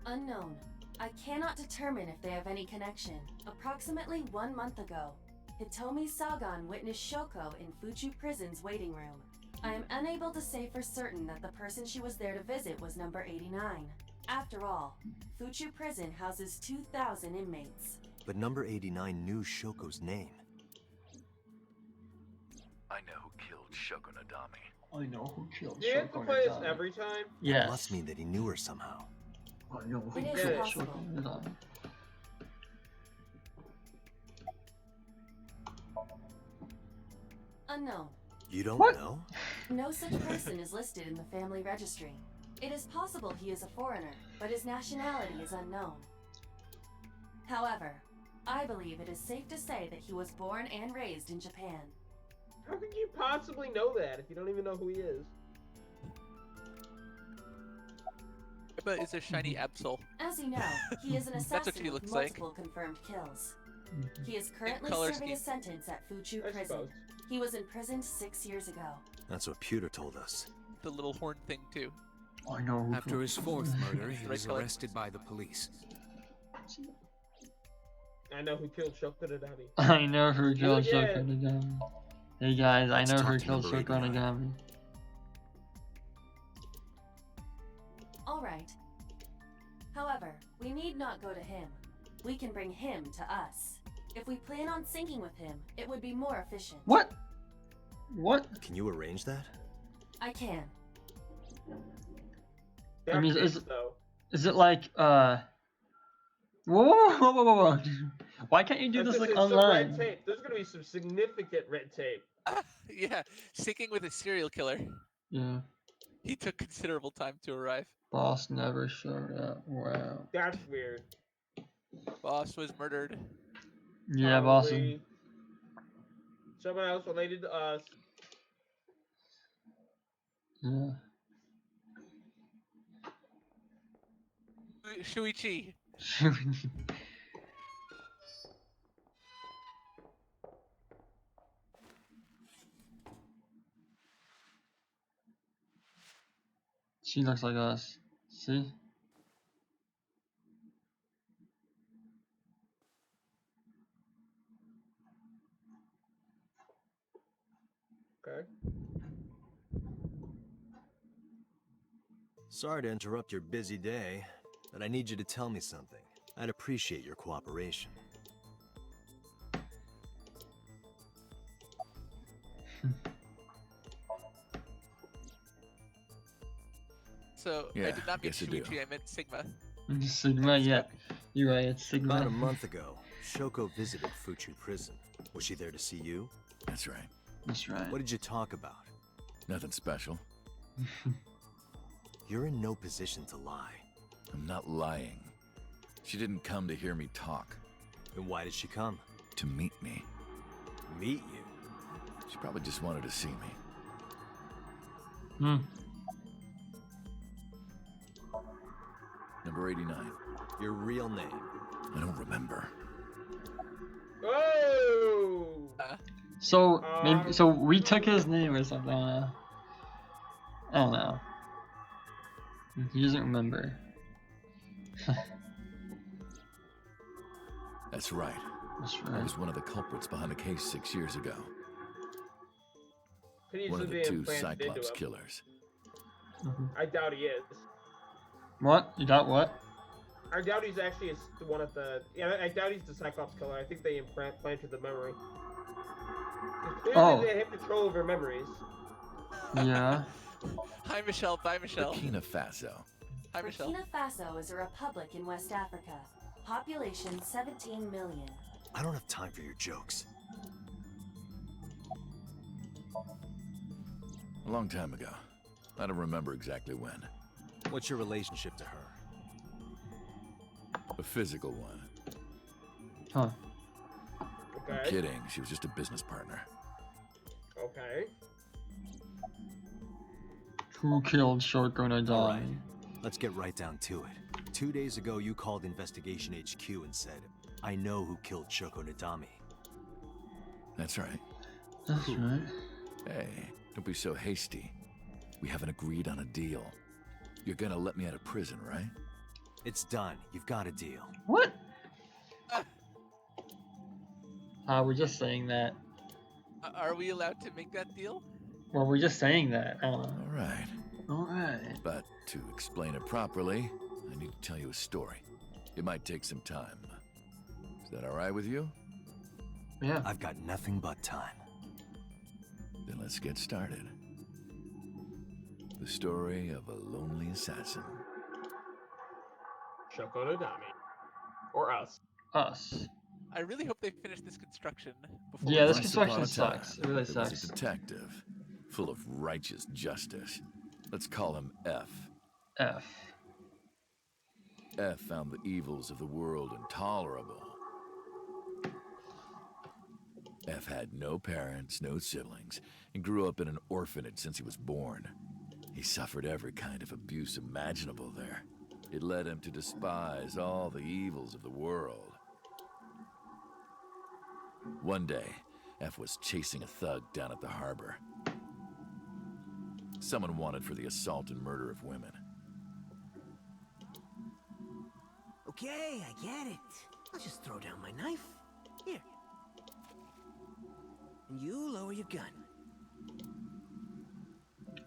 Unknown. I cannot determine if they have any connection. Approximately 1 month ago, Hitomi Sagan witnessed Shoko in Fuchu Prison's waiting room. I am unable to say for certain that the person she was there to visit was number 89. After all, Fuchu Prison houses 2,000 inmates. But number 89 knew Shoko's name. I know who killed Shogunadami. I know who killed Do you have to play this every time? Yes. That must mean that he knew her somehow. I know who It is killed possible. Shogunadami. Unknown. You don't know? No such person is listed in the family registry. It is possible he is a foreigner, but his nationality is unknown. However, I believe it is safe to say that he was born and raised in Japan. How could you possibly know that if you don't even know who he is? But it's a shiny Absol. As you know, he is an That's what assassin he with looks like. multiple confirmed kills. He is currently color serving a scheme. sentence at Fuchu I Prison. suppose. He was imprisoned 6 years ago. That's what Pewter told us. The little horn thing too. I know who After killed his fourth murder, he Right was color. arrested by the police. I know who killed Shokunadami. I know who killed Yeah. Shogunagami. Hey guys, Let's I know talk who to killed number 89. Shogunagami. Alright. However, we need not go to him. We can bring him to us. If we plan on syncing with him, it would be more efficient. What? What? Can you arrange that? I can. I mean, That's is though. it like Whoa, whoa. Why can't you do That's this like just some red online? tape. There's gonna be some significant red tape. Yeah, syncing with a serial killer. Yeah. He took considerable time to arrive. Boss never showed up. Wow. That's weird. Boss was murdered. Yeah, boss. Probably someone else related to us. Yeah. Shuichi. She looks like us. See? Okay. Sorry to interrupt your busy day, but I need you to tell me something. I'd appreciate your cooperation. So Yeah, I did not mean guess I do. Shuichi, I meant Sigma. Sigma, yeah. You're right, it's Sigma. About a month ago, Shoko visited Fuchu prison. Was she there to see you? That's right. That's right. What did you talk about? Nothing special. You're in no position to lie. I'm not lying. She didn't come to hear me talk. Then why did she come? To meet me. Meet you? She probably just wanted to see me. Number 89. Your real name? I don't remember. Whoa! So maybe we took his name or something. I don't know. He doesn't remember. That's right. That's I right. was one of the culprits behind the case 6 years ago. Could One of easily the be two implanted into Cyclops him. killers. I doubt he is. What? You got what? I doubt he's actually one of the. Yeah, I doubt he's the Cyclops killer. I think they implanted the memory. Clearly, they have control over memories. Yeah. Hi, Michelle. Bye, Michelle. Burkina Faso. Hi, Michelle. Burkina Faso is a republic in West Africa. Population 17 million. I don't have time for your jokes. A long time ago. I don't remember exactly when. What's your relationship to her? A physical one. Huh. Okay. I'm kidding. She was just a business partner. Okay. Who killed Shoko Nadami? All right. Let's get right down to it. 2 days ago, you called Investigation HQ and said, I know who killed Shoko Nadami. That's right. That's right. Hey, don't be so hasty. We haven't agreed on a deal. You're gonna let me out of prison, right? It's done. You've got a deal. What? We're just saying that. Are we allowed to make that deal? Well, we're just saying that. I don't know. All right. All right. But to explain it properly, I need to tell you a story. It might take some time. Is that all right with you? Yeah. I've got nothing but time. Then let's get started. The story of a lonely assassin. Shoko Nadami. Or us. Us. I really hope they finish this construction before. Yeah, this Once construction upon a sucks. time, It really there was sucks. a detective, full of righteous justice. Let's call him F. F. F found the evils of the world intolerable. F had no parents, no siblings, and grew up in an orphanage since he was born. He suffered every kind of abuse imaginable there. It led him to despise all the evils of the world. One day, F was chasing a thug down at the harbor. Someone wanted for the assault and murder of women. Okay, I get it. I'll just throw down my knife. Here. And you lower your gun.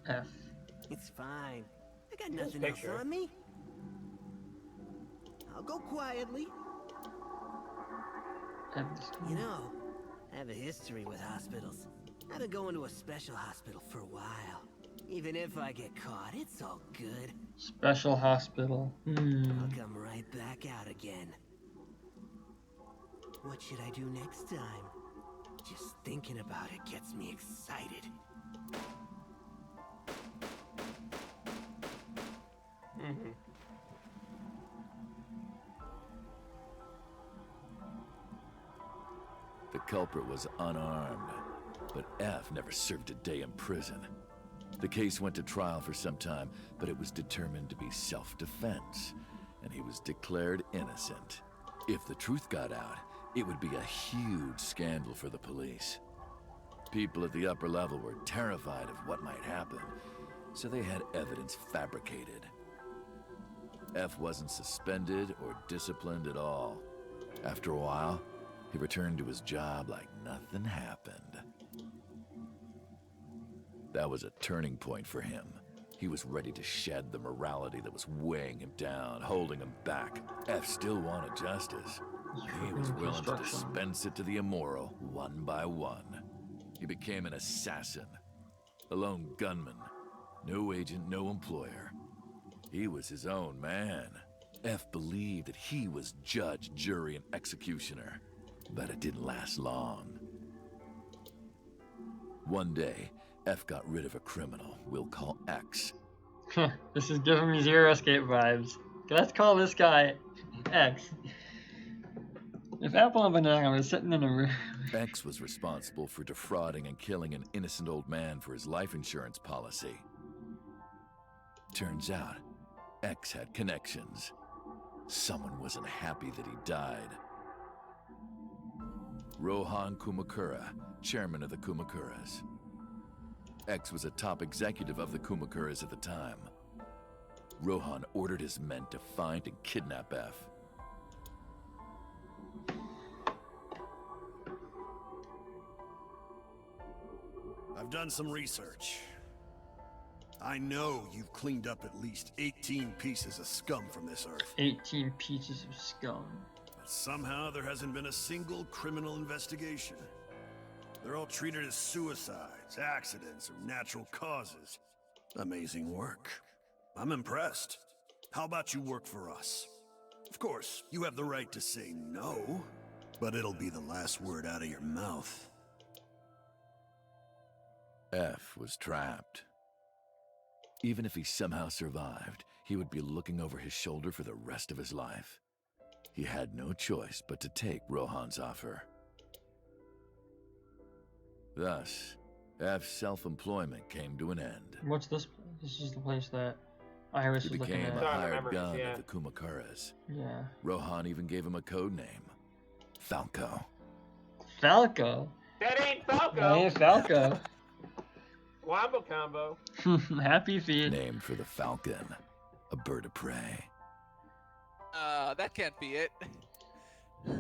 F. It's fine. I got nothing else on me. I'll go quietly. You know, I have a history with hospitals. I've been going to a special hospital for a while. Even if I get caught, it's all good. Special hospital. I'll come right back out again. What should I do next time? Just thinking about it gets me excited. The culprit was unarmed, but F never served a day in prison. The case went to trial for some time, but it was determined to be self-defense, and he was declared innocent. If the truth got out, it would be a huge scandal for the police. People at the upper level were terrified of what might happen, so they had evidence fabricated. F wasn't suspended or disciplined at all. After a while, he returned to his job like nothing happened. That was a turning point for him. He was ready to shed the morality that was weighing him down, holding him back. F still wanted justice. He was willing to dispense it to the immoral, one by one. He became an assassin, a lone gunman. No agent, no employer. He was his own man. F believed that he was judge, jury, and executioner. But it didn't last long. One day, F got rid of a criminal we'll call X. This is giving me Zero Escape vibes. Let's call this guy X. If Apple and Banana were sitting in a room... X was responsible for defrauding and killing an innocent old man for his life insurance policy. Turns out, X had connections. Someone wasn't happy that he died. Rohan Kumakura, chairman of the Kumakuras. X was a top executive of the Kumakuras at the time. Rohan ordered his men to find and kidnap F. I've done some research. I know you've cleaned up at least 18 pieces of scum from this earth. 18 pieces of scum. But somehow there hasn't been a single criminal investigation. They're all treated as suicides, accidents, or natural causes. Amazing work. I'm impressed. How about you work for us? Of course, you have the right to say no, but it'll be the last word out of your mouth. F was trapped. Even if he somehow survived, he would be looking over his shoulder for the rest of his life. He had no choice but to take Rohan's offer. Thus, F's self-employment came to an end. What's this? This is the place that Iris He was looking became at. a hired gun of the Kumakuras. Yeah. Rohan even gave him a code name, Falco. Falco? That ain't Falco! That ain't Falco. Wombo combo. Happy feet. Named for the falcon, a bird of prey. That can't be it.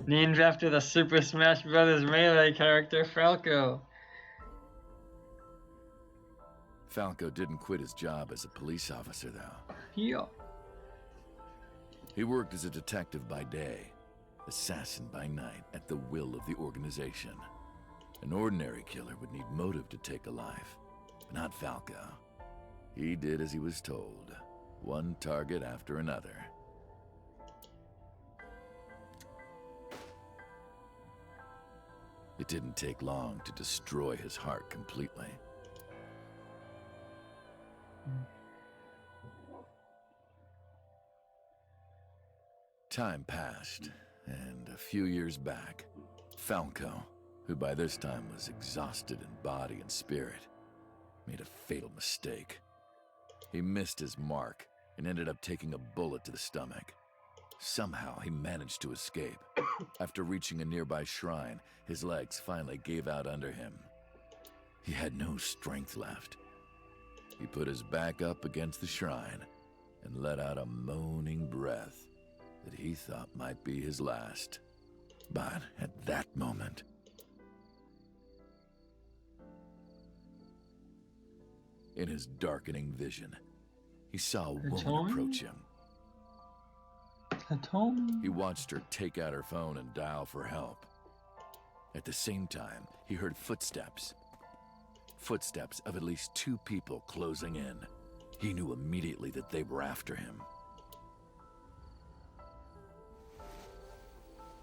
Named after the Super Smash Bros. Melee character Falco. Falco didn't quit his job as a police officer, though. Yeah. He worked as a detective by day, assassin by night, at the will of the organization. An ordinary killer would need motive to take a life, but not Falco. He did as he was told, one target after another. It didn't take long to destroy his heart completely. Time passed, and a few years back, Falco, who by this time was exhausted in body and spirit, made a fatal mistake. He missed his mark and ended up taking a bullet to the stomach. Somehow he managed to escape. After reaching a nearby shrine, his legs finally gave out under him. He had no strength left. He put his back up against the shrine and let out a moaning breath that he thought might be his last. But at that moment, in his darkening vision, he saw a woman approach him. He watched her take out her phone and dial for help. At the same time, he heard footsteps. Footsteps of at least two people closing in. He knew immediately that they were after him.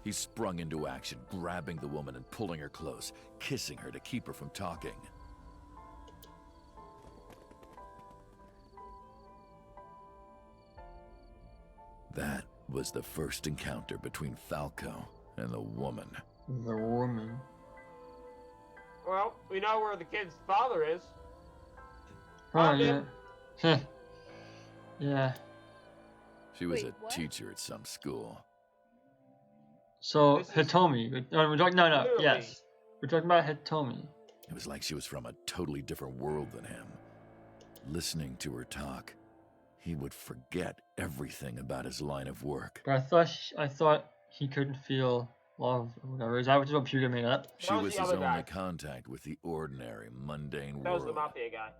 He sprung into action, grabbing the woman and pulling her close, kissing her to keep her from talking. That was the first encounter between Falco and the woman. The woman. Well, we know where the kid's father is. Oh, yeah. Yeah. She was a teacher at some school. So, Hitomi. We're talking, no, Literally. yes. We're talking about Hitomi. It was like she was from a totally different world than him. Listening to her talk, he would forget everything about his line of work. But I thought he couldn't feel Love, whatever. Is that what Pewter made up? She was his only contact with the ordinary, mundane That was the world. mafia guy.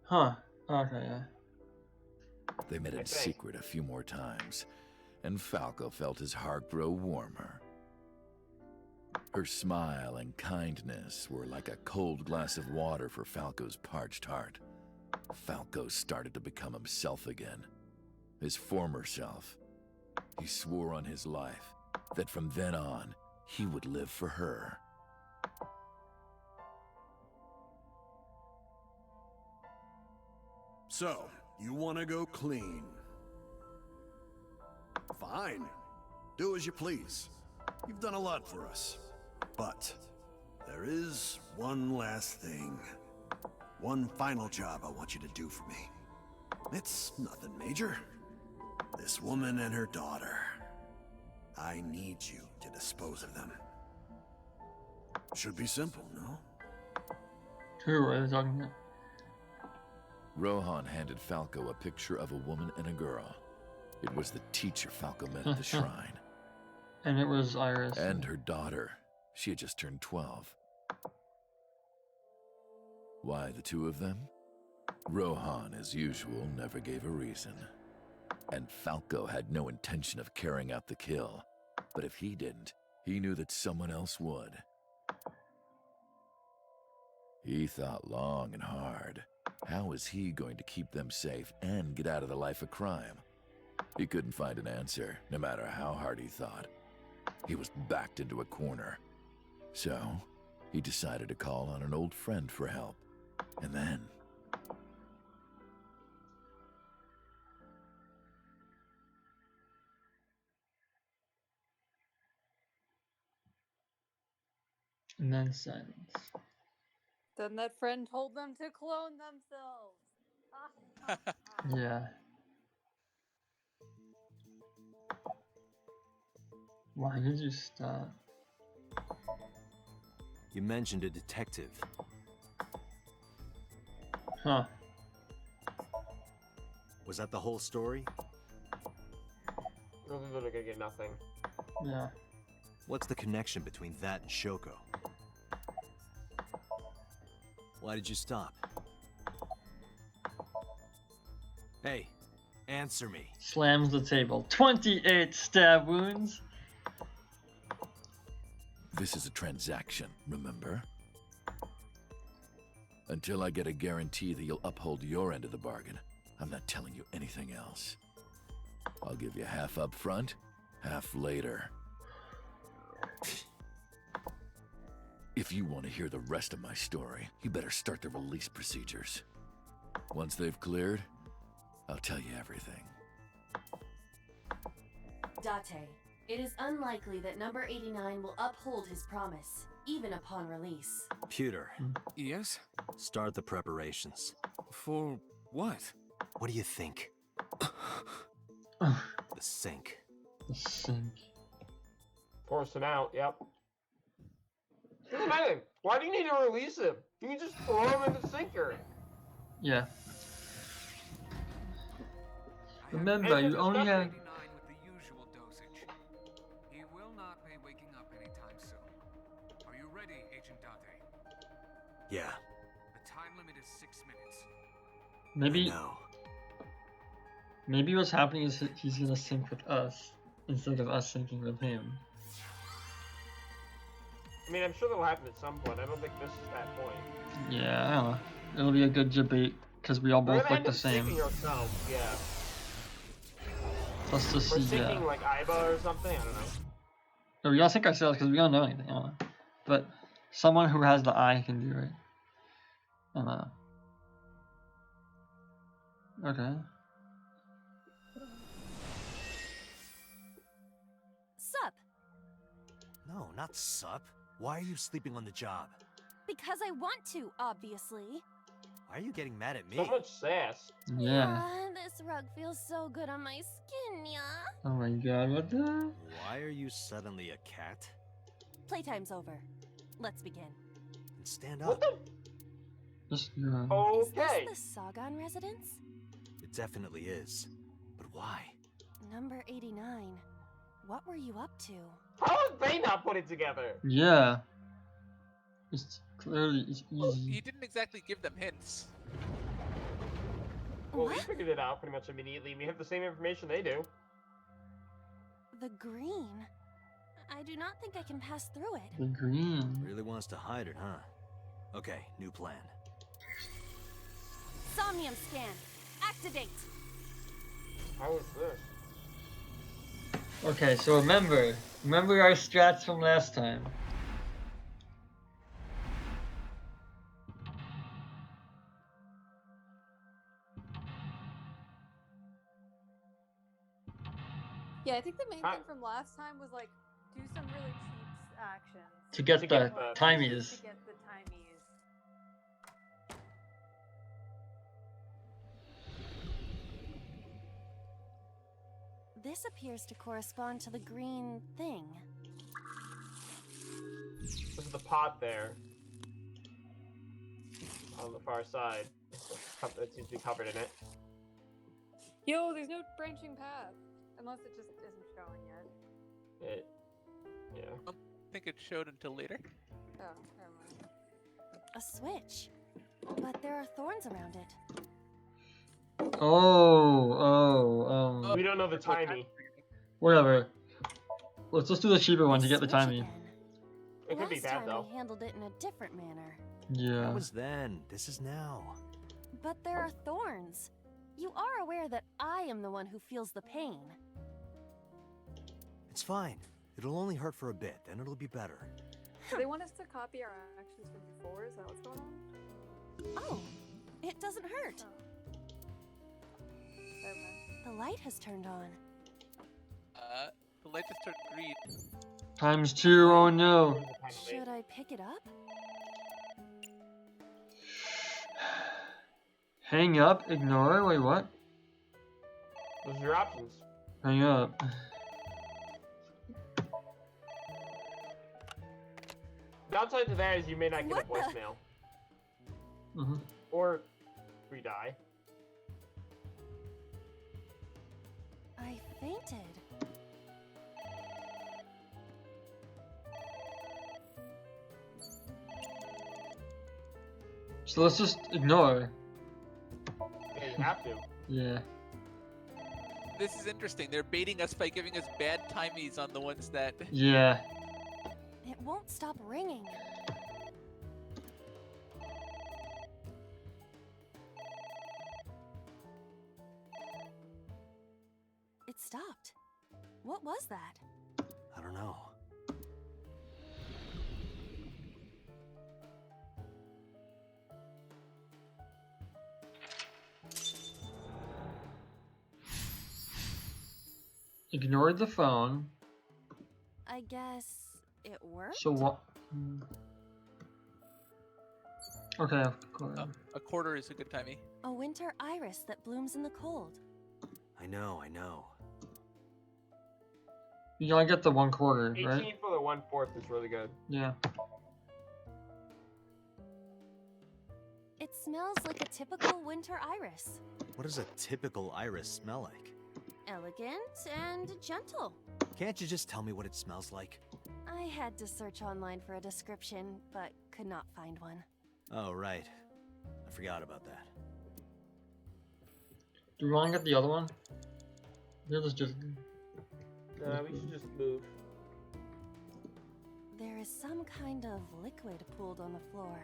Huh. Okay, yeah. They met in secret a few more times, and Falco felt his heart grow warmer. Her smile and kindness were like a cold glass of water for Falco's parched heart. Falco started to become himself again, his former self. He swore on his life that from then on, he would live for her. So, you want to go clean? Fine. Do as you please. You've done a lot for us. But there is one last thing. One final job I want you to do for me. It's nothing major. This woman and her daughter. I need you to dispose of them. Should be simple, no? Who are they talking about? Rohan handed Falco a picture of a woman and a girl. It was the teacher Falco met at the shrine. And it was Iris. And her daughter. She had just turned 12. Why the two of them? Rohan, as usual, never gave a reason. And Falco had no intention of carrying out the kill. But if he didn't, he knew that someone else would. He thought long and hard. How was he going to keep them safe and get out of the life of crime? He couldn't find an answer, no matter how hard he thought. He was backed into a corner. So, he decided to call on an old friend for help. And then... And then silence. Then that friend told them to clone themselves. Yeah. Why did you stop? You mentioned a detective. Huh. Was that the whole story? They're literally gonna get nothing. Yeah. What's the connection between that and Shoko? Why did you stop? Hey, answer me. Slams the table. 28 stab wounds. This is a transaction, remember? Until I get a guarantee that you'll uphold your end of the bargain, I'm not telling you anything else. I'll give you half up front, half later. If you want to hear the rest of my story, you better start the release procedures. Once they've cleared, I'll tell you everything. Date, it is unlikely that number 89 will uphold his promise, even upon release. Pewter. Yes? Start the preparations. For what? What do you think? The sink. The sink. Force him out, yep. Here's my thing. Why do you need to release him? You can just throw him in the sinker. Yeah. Remember, you only have... With the usual dosage. He will not be waking up anytime soon. Are you ready, Agent Date? Yeah. The time limit is 6 minutes. Maybe... No. Maybe what's happening is he's gonna sync with us, instead of us syncing with him. I mean, I'm sure that'll happen at some point. I don't think this is that point. Yeah, I don't know. It'll be a good debate, because we all We're both gonna look end the up same. syncing ourselves, yeah. Let's just We're see, syncing like Iba or something. I don't know. No, we all sync ourselves because we don't know anything. I don't know. But someone who has the eye can do it. I don't know. Okay. Sup? No, not sup. Why are you sleeping on the job? Because I want to, obviously. Why are you getting mad at me? So much sass. Yeah. This rug feels so good on my skin, yeah? Oh my god, what the? Why are you suddenly a cat? Playtime's over. Let's begin. And stand What up. the? Just, Okay. Is this the Sagan residence? It definitely is. But why? Number 89. What were you up to? How did they not put it together? Yeah. It's clearly it's Well, easy. he didn't exactly give them hints. Well, we figured it out pretty much immediately. We have the same information they do. The green? I do not think I can pass through it. The green. Really wants to hide it, huh? Okay, new plan. Somnium scan. Activate. How is this? Okay, so remember our strats from last time. Yeah, I think the main thing from last time was like do some really cheap actions To get the timies. To get the timies. This appears to correspond to the green thing. This is the pot there. On the far side. It seems to be covered in it. Yo, there's no branching path. Unless it just isn't showing yet. Yeah. I don't think it showed until later. Oh, never mind. A switch. But there are thorns around it. We don't know the timing. Whatever. Let's just do the cheaper one to get the timing. It could be Last bad time though. we handled it in a different manner. Yeah. That was then. This is now. But there are thorns. You are aware that I am the one who feels the pain. It's fine. It'll only hurt for a bit, then it'll be better. Do they want us to copy our actions from before? Is that what's going on? Oh, it doesn't hurt. Never mind. The light has turned on. The light just turned green. ×2, oh no. Should I pick it up? Hang up, ignore, wait, what? Those are your options. Hang up. Downside to that is you may not get a voicemail. Or we die. I fainted. So let's just ignore. Yeah, you have to. Yeah. This is interesting. They're baiting us by giving us bad timies on the ones that. Yeah. It won't stop ringing. It stopped. What was that? I don't know. Ignored the phone. I guess it worked? So what? Okay. A quarter is a good timie. A winter iris that blooms in the cold. I know. You gotta get the 1/4, 18 right? for the 1/4 is really good. Yeah. It smells like a typical winter iris. What does a typical iris smell like? Elegant and gentle. Can't you just tell me what it smells like? I had to search online for a description, but could not find one. Oh, right. I forgot about that. Do we want to get the other one? Yeah, let's just. We should just move. There is some kind of liquid pooled on the floor.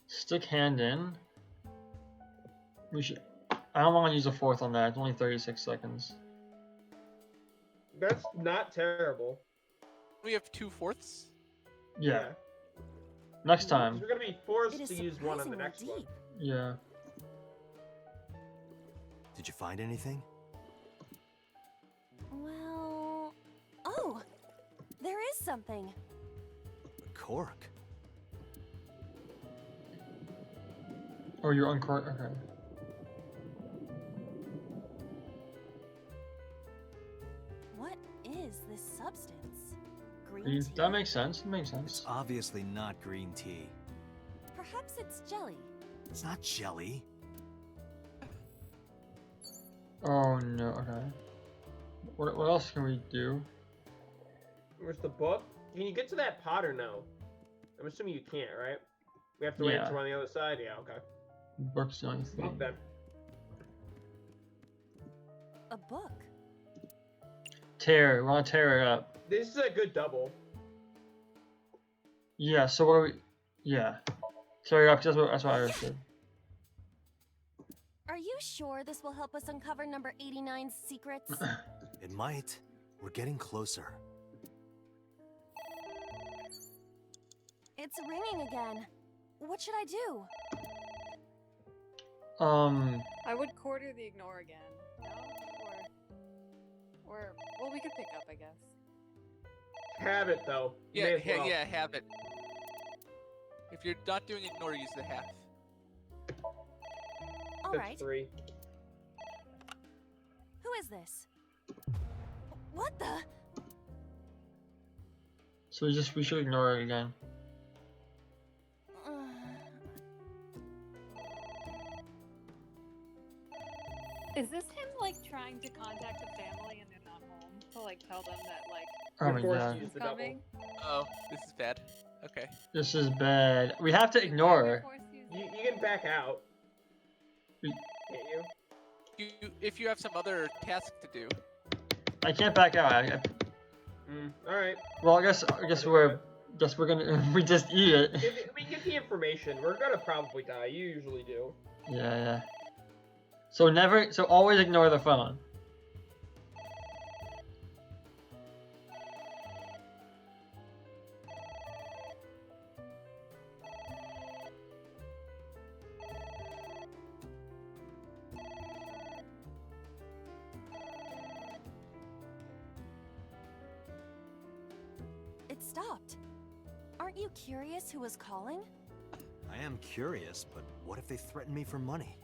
Stick hand in. We should. I don't want to use a 4th on that. It's only 36 seconds. That's not terrible. We have 2/4. Yeah. Next time. We're gonna be forced to use one on the next one. Yeah. Did you find anything? Well... Oh! There is something. A cork. Oh, you're uncorked. Okay. What is this substance? Green tea? That makes sense. It makes sense. It's obviously not green tea. Perhaps it's jelly. It's not jelly. Oh no. Okay. What else can we do? Where's the book? Can you get to that pot or no? I'm assuming you can't, right? We have to wait Yeah. until we're on the other side? Yeah, okay. Book's the only Book thing. then. A book? Tear. We want to tear it up. This is a good double. Yeah. So what are we? Yeah. Tear it up. 'Cause that's what I said. Are you sure this will help us uncover number 89's secrets? It might. We're getting closer. It's ringing again. What should I do? I would quarter the ignore again. No? Or well, we could pick up, I guess. Have it though. Yeah, May as well. yeah, have it. If you're not doing ignore, use the half. All That's right. 3. Who is this? What the? So we should ignore it again. Is this him like trying to contact the family and they're not home to like tell them that like Oh my god. he's coming? Oh, this is bad. Okay. This is bad. We have to ignore her. You can back out. Can't you? If you have some other task to do. I can't back out. All right. Well, I guess we're gonna we just eat it. We get the information. We're gonna probably die. You usually do. Yeah. So always ignore the phone. It stopped. Aren't you curious who was calling? I am curious, but what if they threaten me for money?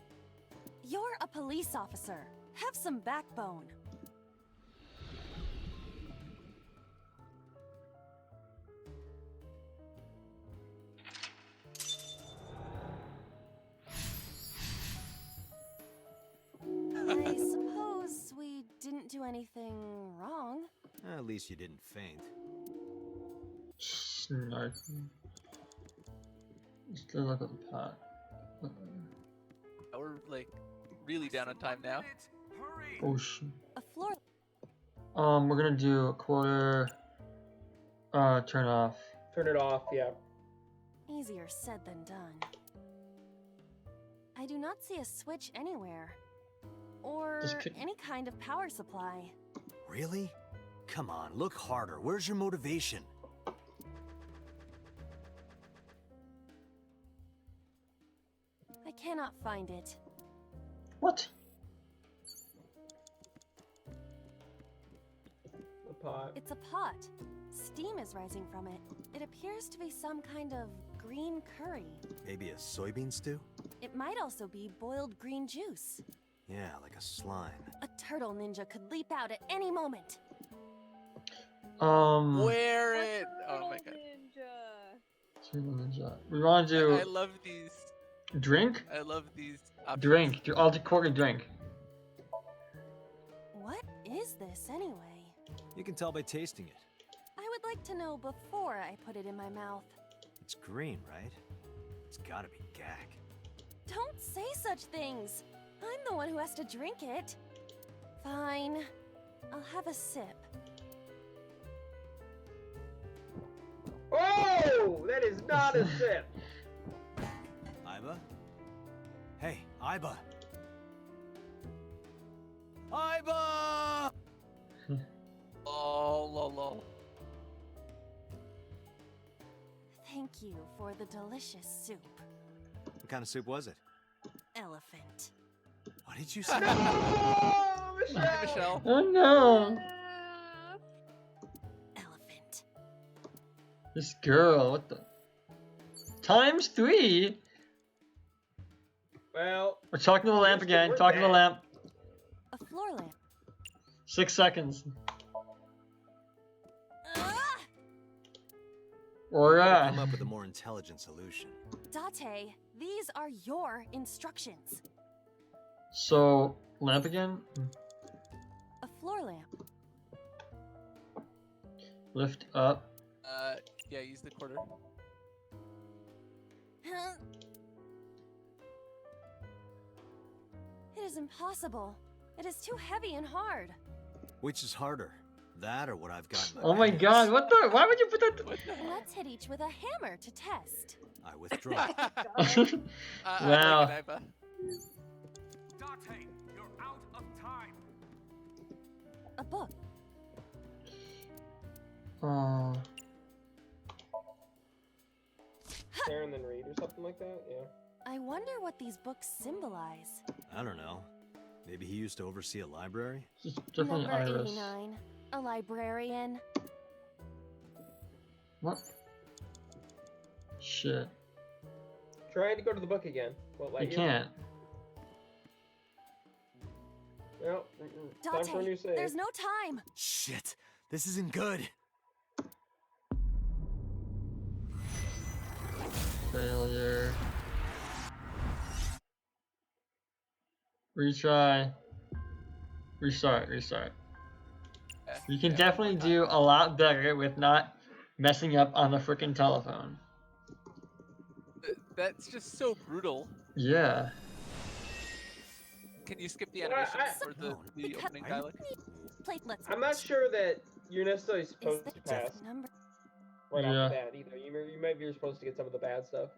You're a police officer. Have some backbone. I suppose we didn't do anything wrong. At least you didn't faint. Snark. Still look at the pot. We're like really down on time now. Oh shit. A floor. We're gonna do a quarter. Turn off. Turn it off. Yeah. Easier said than done. I do not see a switch anywhere. Or Just kick- any kind of power supply. Really? Come on, look harder. Where's your motivation? I cannot find it. What? The pot. It's a pot. Steam is rising from it. It appears to be some kind of green curry. Maybe a soybean stew? It might also be boiled green juice. Yeah, like a slime. A turtle ninja could leap out at any moment. Wear it. Oh my god. We want to do I love these. drink. I love these. Options. Drink. I'll do quarter drink. What is this anyway? You can tell by tasting it. I would like to know before I put it in my mouth. It's green, right? It's gotta be gag. Don't say such things. I'm the one who has to drink it. Fine. I'll have a sip. Oh, that is not a sip. Iba? Hey, Iba! Iba! Oh, lol. Thank you for the delicious soup. What kind of soup was it? Elephant. What did you say? No, Michelle. Oh no! Elephant. This girl. What the? Times 3. Well. We're talking to the lamp again. we're Talking to the back. lamp. A floor lamp. 6 seconds. Come up with a more intelligent solution. Date, these are your instructions. So lamp again. A floor lamp. Lift up. Yeah, use the quarter. It is impossible. It is too heavy and hard. Which is harder? That or what I've got in my Oh my pants? god, what the? Why would you put that? Let's hit each with a hammer to test. I withdraw. Wow. I like it, Date, you're out of time. A book. Oh. Stare and then read or something like that. Yeah. I wonder what these books symbolize. I don't know. Maybe he used to oversee a library? It's definitely Number Iris. 89. A librarian. What? Shit. Trying to go to the book again. Won't let You you. can't. Well, time for a new Date, save. there's no time. Shit, this isn't good. Failure. Retry. Restart. You can definitely do a lot better with not messing up on the freaking telephone. That's just so brutal. Yeah. Can you skip the Well, animation I- for the opening dialogue? Platelets. I'm not sure that you're necessarily supposed to pass Number. right Yeah. off the bat either. You maybe you're supposed to get some of the bad stuff.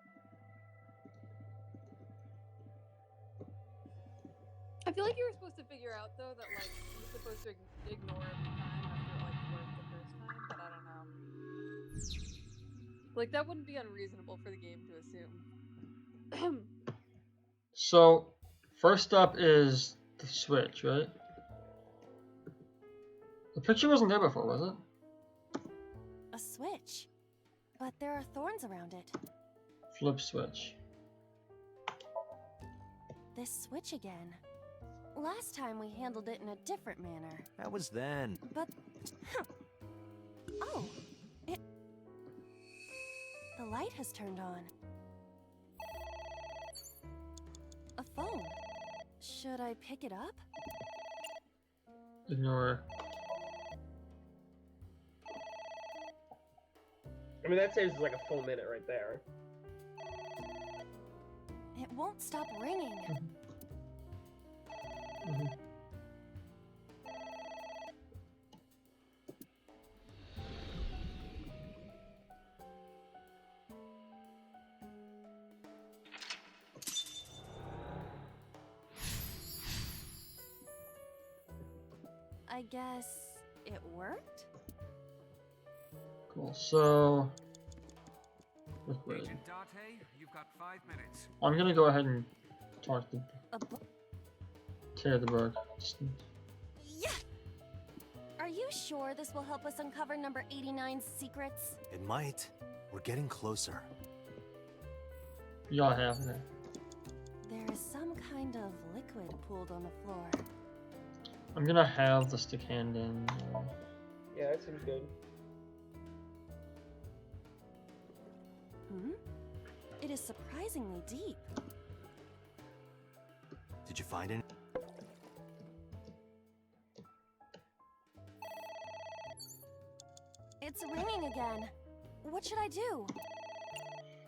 I feel like you were supposed to figure out though that like you're supposed to ignore every time after like you worked the first time, but I don't know. Like that wouldn't be unreasonable for the game to assume. So, first up is the switch, right? The picture wasn't there before, was it? A switch. But there are thorns around it. Flip switch. This switch again. Last time we handled it in a different manner. That was then. But... Oh! It... The light has turned on. A phone. Should I pick it up? Ignore. I mean, that saves like a full minute right there. It won't stop ringing. I guess it worked? Cool. So, wait. Agent Date, you've got 5 minutes. I'm gonna go ahead and talk to A book? tear the book. Yeah! Are you sure this will help us uncover number 89's secrets? It might. We're getting closer. Y'all have that. There is some kind of liquid pooled on the floor. I'm gonna have the stick hand in. Yeah, that seems good. Hmm? It is surprisingly deep. Did you find it? It's ringing again. What should I do?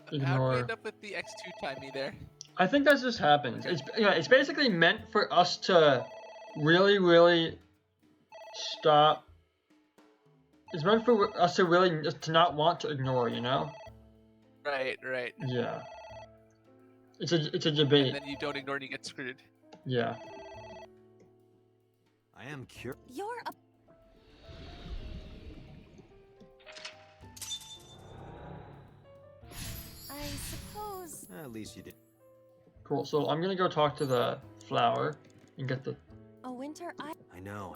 How did we Ignore. end up with the X2 timey there? I think that just happens. It's basically meant for us to really stop. It's meant for us to really to not want to ignore, you know? Right. Yeah. It's a debate. And then you don't ignore and you get screwed. Yeah. I am curious. You're a... I suppose... At least you did. Cool. So I'm gonna go talk to the flower and get the A winter I know.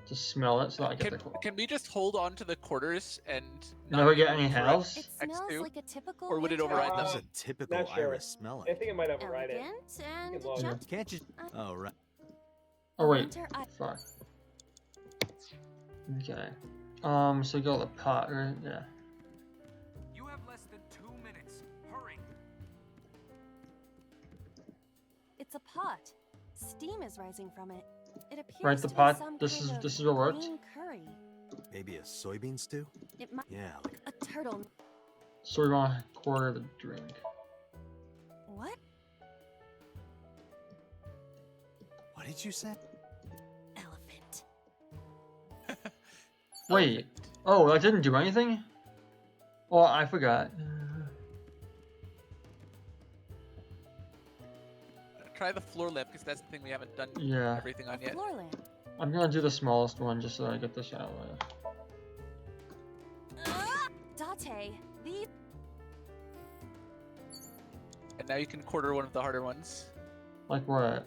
to smell it so that I get Can we just hold on to the quarters and Never get move any for house? It smells X2? like a typical Or would it winter override That's them? a typical Not sure. Iris smell. I think it might override it. Elegant and You can love just... Can't you? Oh right. Oh wait. winter Fuck. Okay. So go to the pot, right? Yeah. You have less than 2 minutes. Hurry. It's a pot. Steam is rising from it. It appears Right, the to be pot. some This kind is of this is what worked. green curry. Maybe a soybean stew? It might. Yeah, like A turtle. So we're gonna quarter the drink. What? What did you say? Elephant. Wait. Oh, I didn't do anything? Oh, I forgot. Try the floor lamp, because that's the thing we haven't done Yeah. everything on yet. Floor lamp. I'm gonna do the smallest one just so I get this out of the way. Date, the. And now you can quarter one of the harder ones. Like what?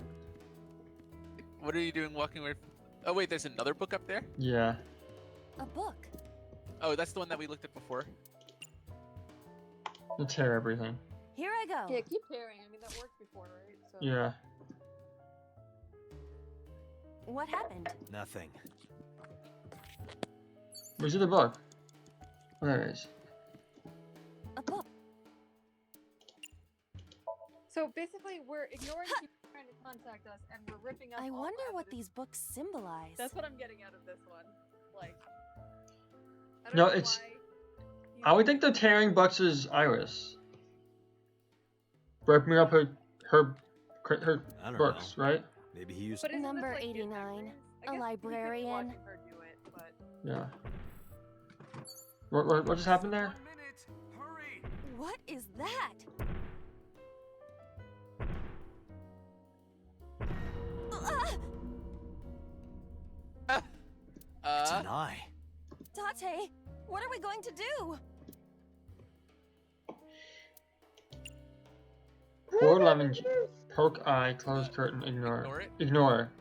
What are you doing walking away from... Oh wait, there's another book up there? Yeah. A book. Oh, that's the one that we looked at before. To tear everything. Here I go. Yeah, keep tearing. I mean, that worked before, right? So. Yeah. What happened? Nothing. Where's the book? Oh, there it is. A book. So basically, we're ignoring people trying to contact us, and we're ripping up. I all wonder the what evidence. these books symbolize. That's what I'm getting out of this one. Like, I don't No, know it's. why. I would think the tearing books is Iris. Breaking up her I don't books, know. right? Maybe he used. But isn't Number this, like, his 89. memories? I A guess librarian. We could be watching her do it, but... Yeah. What just happened there? What is that? It's an eye. Date, what are we going to do? Pour lemon juice. Poke eye. Close curtain. Ignore. Ignore it? Ignore.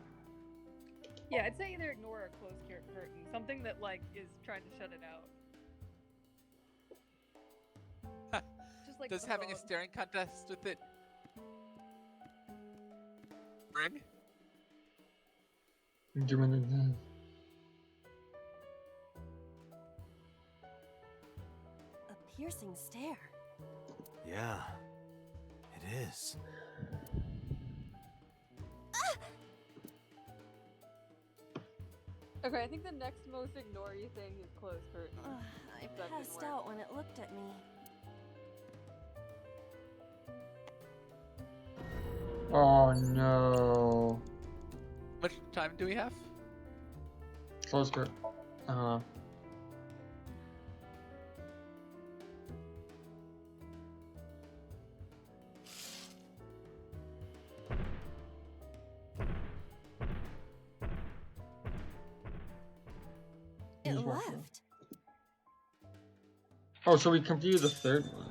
Yeah, I'd say either ignore or close curtain. Something that, like, is trying to shut it out. Just like Does the having a phone. staring contest with it ring? Doing it. A piercing stare. Yeah, it is. Okay, I think the next most ignore-y thing is close curtain. I That didn't passed work. out when it looked at me. Oh no. How much time do we have? Close curtain. It Who's left. walking? Oh, so we completed the third one.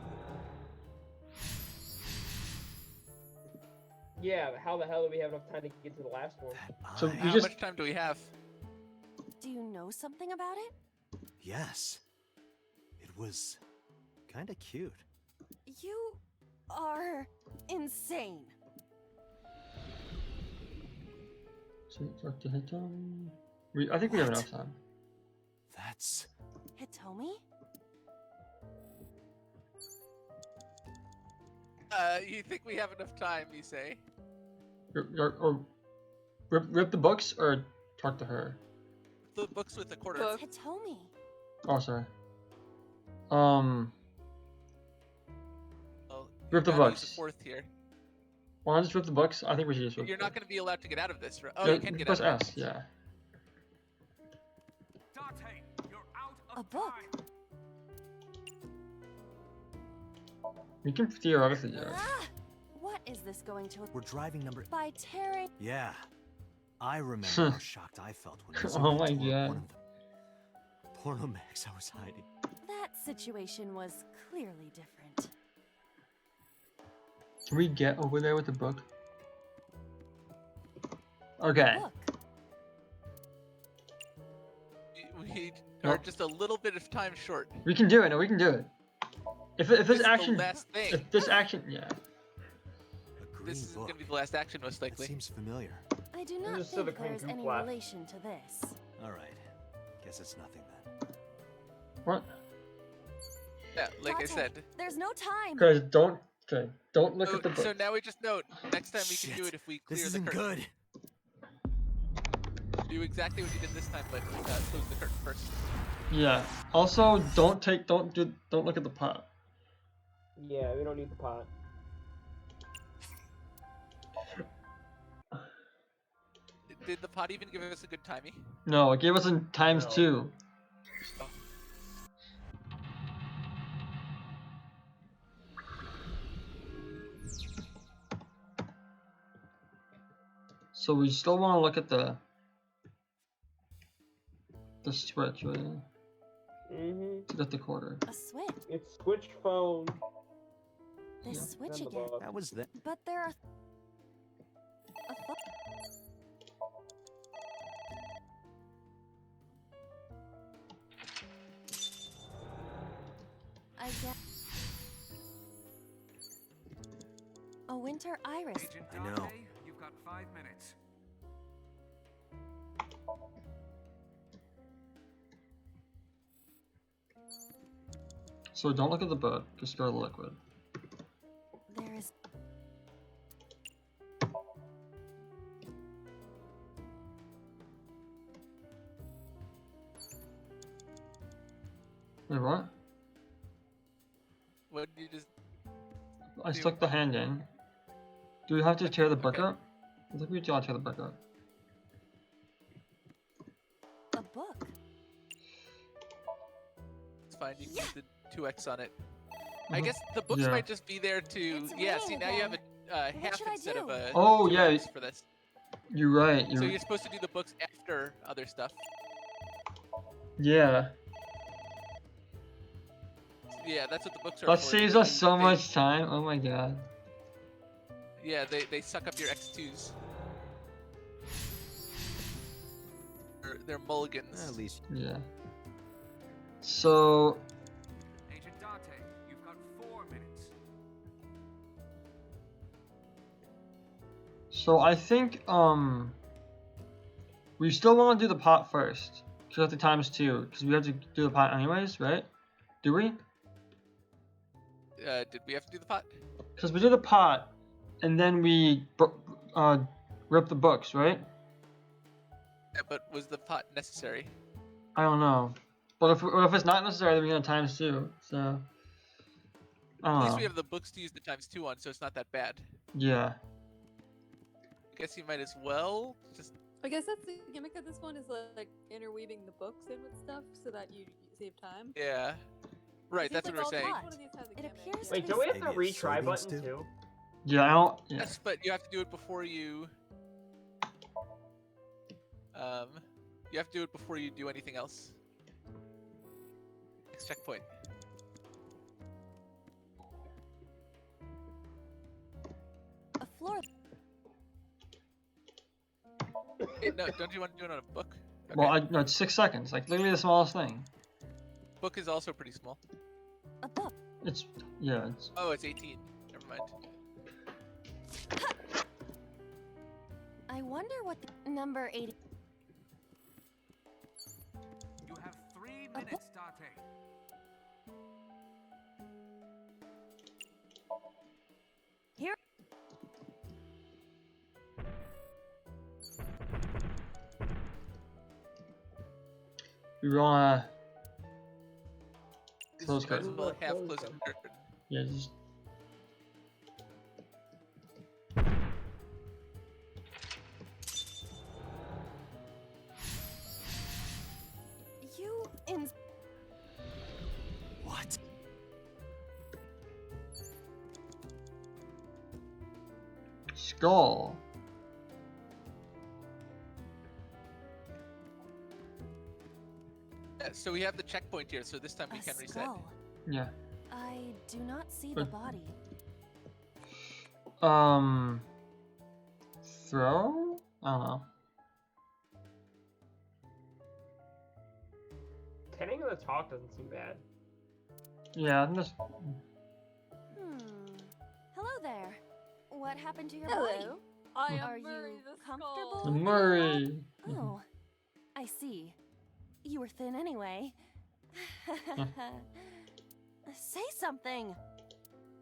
Yeah, but how the hell do we have enough time to get to the last one? So Eye. we How just much time do we have? Do you know something about it? Yes. It was kind of cute. You are insane. talk to Hitomi. I think we have What? enough time. That's. Hitomi? You think we have enough time, you say? Or rip the books or talk to her. The books with the quarter. Hitomi. Oh, sorry. Well, Rip the you gotta use books. The fourth here. Why not just rip the books? I think we should just rip You're the not going to be allowed to get out of this, right? Oh, Yeah, you can get press out. S, yeah. A book. We can theoretically do it. Ah! What is this going to We're driving number. by tearing? Yeah. I remember how shocked I felt when I was Oh my able to load God. one of the porno mags I was hiding. That situation was clearly different. Can we get over there with the book? Okay. Book. We are just a little bit of time short. We can do it. No, we can do it. If This this is the action, last thing. if this action, yeah. This is book. going to be the last action, most likely. Seems familiar. I do There's not just sort think of kung there's fu any plot. relation to this. All right. Guess it's nothing then. What? Yeah, like I Date, said. There's no time. Guys, don't look So, at the book. so now we just note next time we can do Shit. it if we clear This the isn't curtain. good. Do exactly what you did this time, but close the curtain first. Yeah. Also, don't look at the pot. Yeah, we don't need the pot. Did the pot even give us a good timing? No, it gave us in times 2. Oh. So we still want to look at the switch, right? Mm-hmm. To get the quarter. A switch. It's switch phone. This Yeah. switch again. That was that. But there are. I guess. A winter iris. Agent I know. Dante, you've got 5 minutes. So don't look at the book, just go to the liquid. There is. Wait, what? What did you just? I stuck the hand in. Do we have to tear the book up? I think we gotta tear the book up. A book. It's fine. You can use the 2x on it. I guess the books Yeah. might just be there to. It's Yeah. raining See, now you have again. a What half should I instead of do? a. Oh, 2x yeah. For this. You're right. So you're supposed to do the books after other stuff. Yeah. Yeah, that's what the books are That for. saves us so much time. Oh my god. Yeah, they suck up your X2s. They're mulligans. At least. Yeah. So. Agent Dante, you've got 4 minutes. So I think we still want to do the pot first, because at the times 2, because we have to do the pot anyways, right? Do we? Did we have to do the pot? Because we did the pot, and then we ripped the books, right? Yeah, but was the pot necessary? I don't know, but if it's not necessary, then we're gonna times 2. So. At least we have the books to use the times 2 on, so it's not that bad. Yeah. I guess you might as well just. I guess that's the gimmick of this one is like interweaving the books in with stuff so that you save time. Yeah. Right, that's what we're saying. It appears. Wait, don't we have the retry button too? Yeah, I don't. Yeah. Yes, but you have to do it before you. You have to do it before you do anything else. Next checkpoint. A floor. Hey, no, don't you want to do it on a book? Okay. Well, no, it's 6 seconds. Like literally the smallest thing. Book is also pretty small. A book. It's yeah. It's. Oh, it's 18. Never mind. I wonder what the number 80. You have 3 minutes, Dante. Here. We wanna. Close Might as curtain. well half close the curtain. Yeah, just. You in. What? Skull. Yeah, so we have the checkpoint here, so this time we A can reset. skull. Yeah. I do not see the But- body. Throw? I don't know. Tending the talk doesn't seem bad. Yeah, I'm just. Hello there. What happened to your Hello. body? I am Are Murray you the comfortable? Skull. Murray. Oh, I see. You were thin anyway. Say something.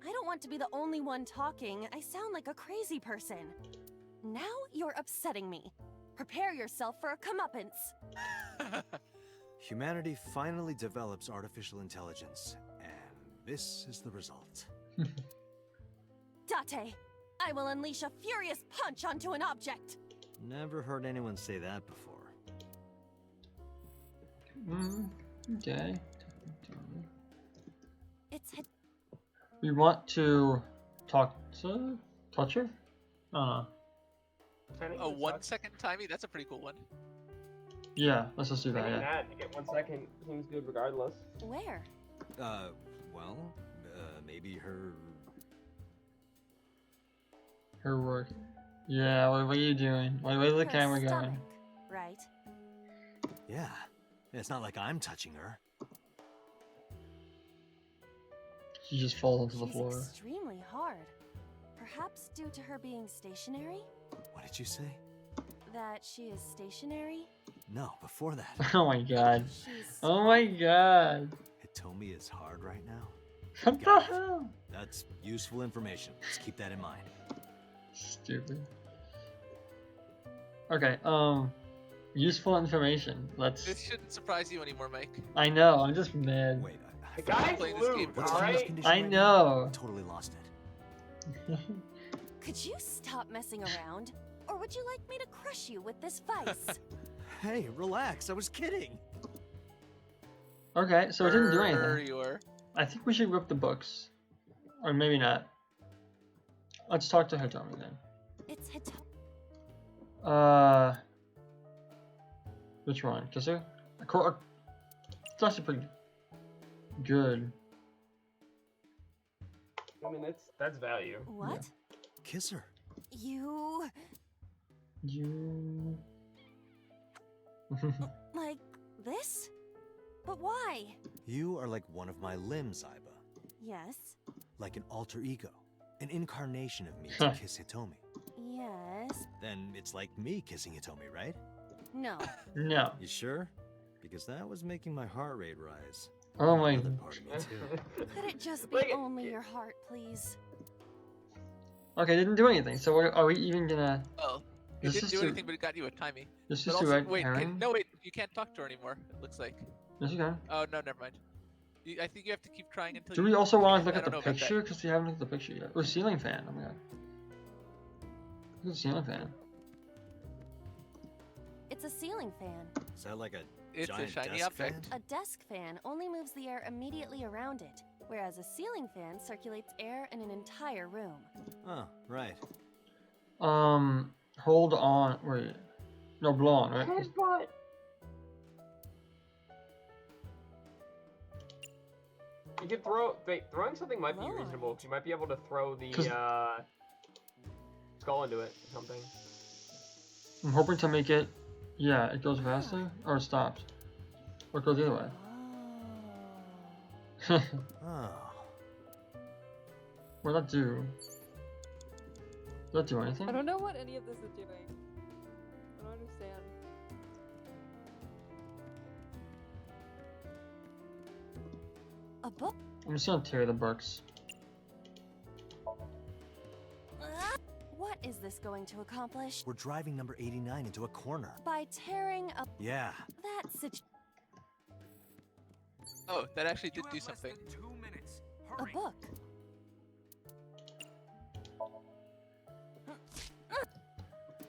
I don't want to be the only one talking. I sound like a crazy person. Now you're upsetting me. Prepare yourself for a comeuppance. Humanity finally develops artificial intelligence, and this is the result. Date, I will unleash a furious punch onto an object. Never heard anyone say that before. Okay. It's hit. We want to talk to Toucher? I think A it's 1 second timey? That's a pretty cool one. Yeah, let's just do I that, think yeah. that to get 1 second seems good regardless. Where? Well, maybe her... Her work. Yeah, what are you doing? Where's the Her camera stomach, going? right? Yeah, it's not like I'm touching her. She just falls onto the She's floor. extremely hard. Perhaps due to her being stationary? What did you say? That she is stationary? No, before that. Oh my god. She's... Oh my god. Hitomi is hard right now. What the hell? That's useful information. Let's keep that in mind. Stupid. Okay, useful information. Let's... This shouldn't surprise you anymore, Mike. I know, I'm just mad. Wait, The guy's playing this game lubed, for what's alright? Tommy's condition I right now? know. Totally lost it. Could you stop messing around? Or would you like me to crush you with this vice? Hey, relax. I was kidding. Okay, so it didn't do Sure anything. you are. I think we should rip the books. Or maybe not. Let's talk to Hitomi then. It's Hito. Which one? Kisu? It's actually pretty good. I mean, that's value. What? Kiss her. You... You... like this? But why? You are like one of my limbs, Aiba. Yes. Like an alter ego. An incarnation of me to kiss Hitomi. Yes. Then it's like me kissing Hitomi, right? No. No. You sure? Because that was making my heart rate rise. Oh my... Another part of me too. Could it just be Like, only your heart, please? Okay, it didn't do anything, so are we even gonna... Well, it This didn't is do to- anything, but it got you a timey. This But is to also, red wait, herring? no, wait, you can't talk to her anymore. It looks like. Yes, you can. Oh no, never mind. I think you have to keep trying until. Do you we also want to look I at don't the know about that. picture? Because we haven't looked at the picture yet. Or ceiling fan, oh my god. Look at the ceiling fan. It's a ceiling fan. Is that like a It's a giant shiny desk object. fan? A desk fan only moves the air immediately around it, whereas a ceiling fan circulates air in an entire room. Oh, right. Hold on. Wait. No, blow on, right? You could throw. Wait, throwing something might be Lord. reasonable. You might be able to throw the 'Cause- skull into it or something. I'm hoping to make it... Yeah, it goes faster? Or it stops. Or it goes the other way. Oh. What does that do? Does that do anything? I don't know what any of this is doing. I don't understand. A book? I'm just gonna tear the books. What is this going to accomplish? We're driving number 89 into a corner. By tearing up Yeah. that situation. Oh, that actually did do something. A book.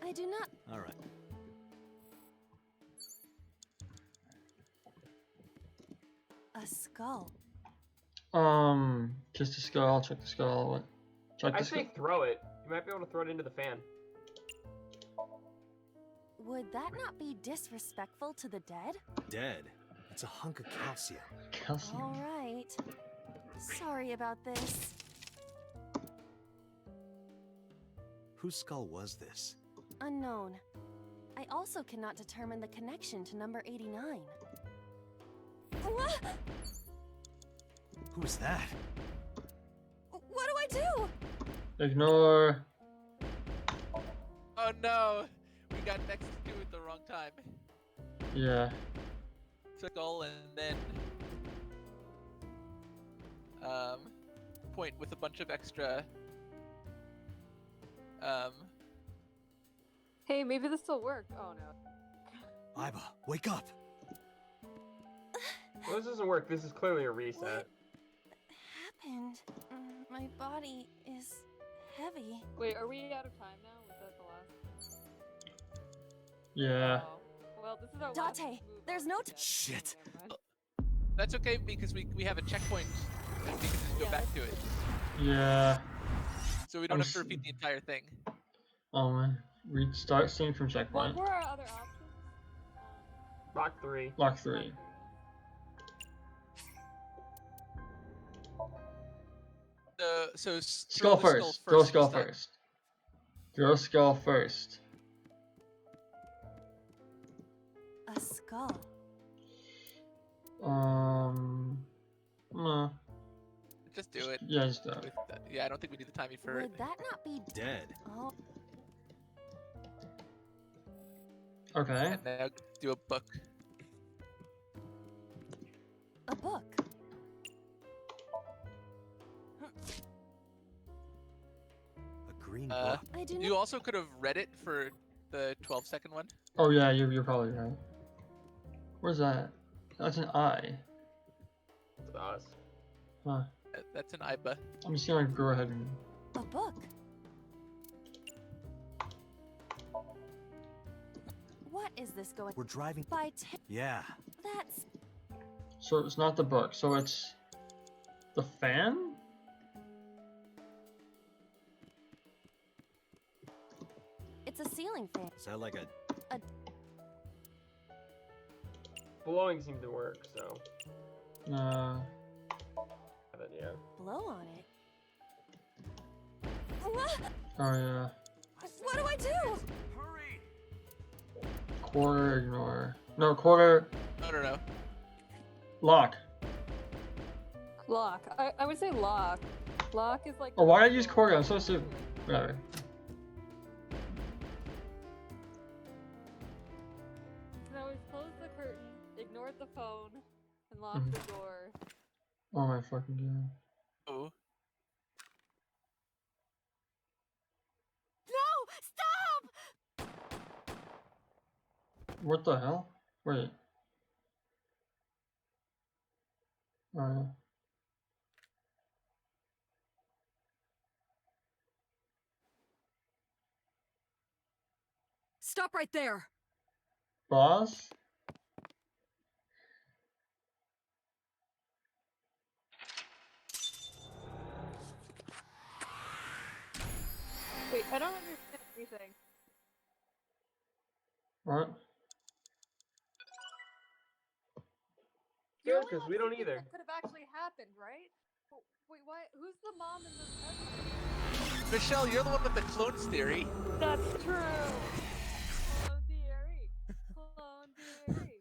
I do not. All right. A skull. Kiss the skull, check the skull, what? Check I the skull. say throw it. You might be able to throw it into the fan. Would that not be disrespectful to the dead? Dead. It's a hunk of calcium. Calcium. All right. Sorry about this. Whose skull was this? Unknown. I also cannot determine the connection to number 89. What? Who was that? What do I do? Ignore. Oh no, we got next to it the wrong time. Yeah. Skull and then point with a bunch of extra Hey, maybe this will work. Oh no. Iba, wake up! Well, this doesn't work. This is clearly a reset. Happened. My body is heavy. Wait, are we out of time now? Was that the last? Yeah. Oh. Well, this is our last Date, move. there's no Shit! That's okay because we have a checkpoint and we can just go back to it. Yeah. So we don't have to repeat the entire thing. Oh man. Restart scene from What checkpoint. were our other options? Lock 3. Lock 3. So Skull throw the first. Throw this skull time. first. Throw skull first. A skull. No. Just do it. Yeah, just do it. Yeah, I don't think we need the timing for it. Would that not be Dead. Oh. Okay. And now do a book. A book. A green book. I do You also could have read it for the 12-second one. Oh yeah, you're probably right. Where's that? That's an eye. It's us. Huh. That's an Iba. I'm just gonna go ahead and. A book. What is this going? We're driving. By Yeah. That's. So it's not the book. So it's the fan. It's a ceiling fan. Is that like a? Blowing seemed to work, so. Yeah. Blow on it. What? Oh yeah. What do I do? Quarter ignore. No, quarter No. lock. Lock. I would say lock. Lock is like. Oh, why did I use quarter? I'm so stupid. Whatever. No, we closed the curtain, ignored the phone, and locked Mhm. the door. Oh my fucking god. Oh. No! Stop! What the hell? Wait. Stop right there! Boss? Wait, I don't understand anything. What? Good, because we don't either. That could have actually happened, right? Wait, why? Who's the mom in this episode? Michelle, you're the one with the clones theory. That's true. Clone theory. Clone theory.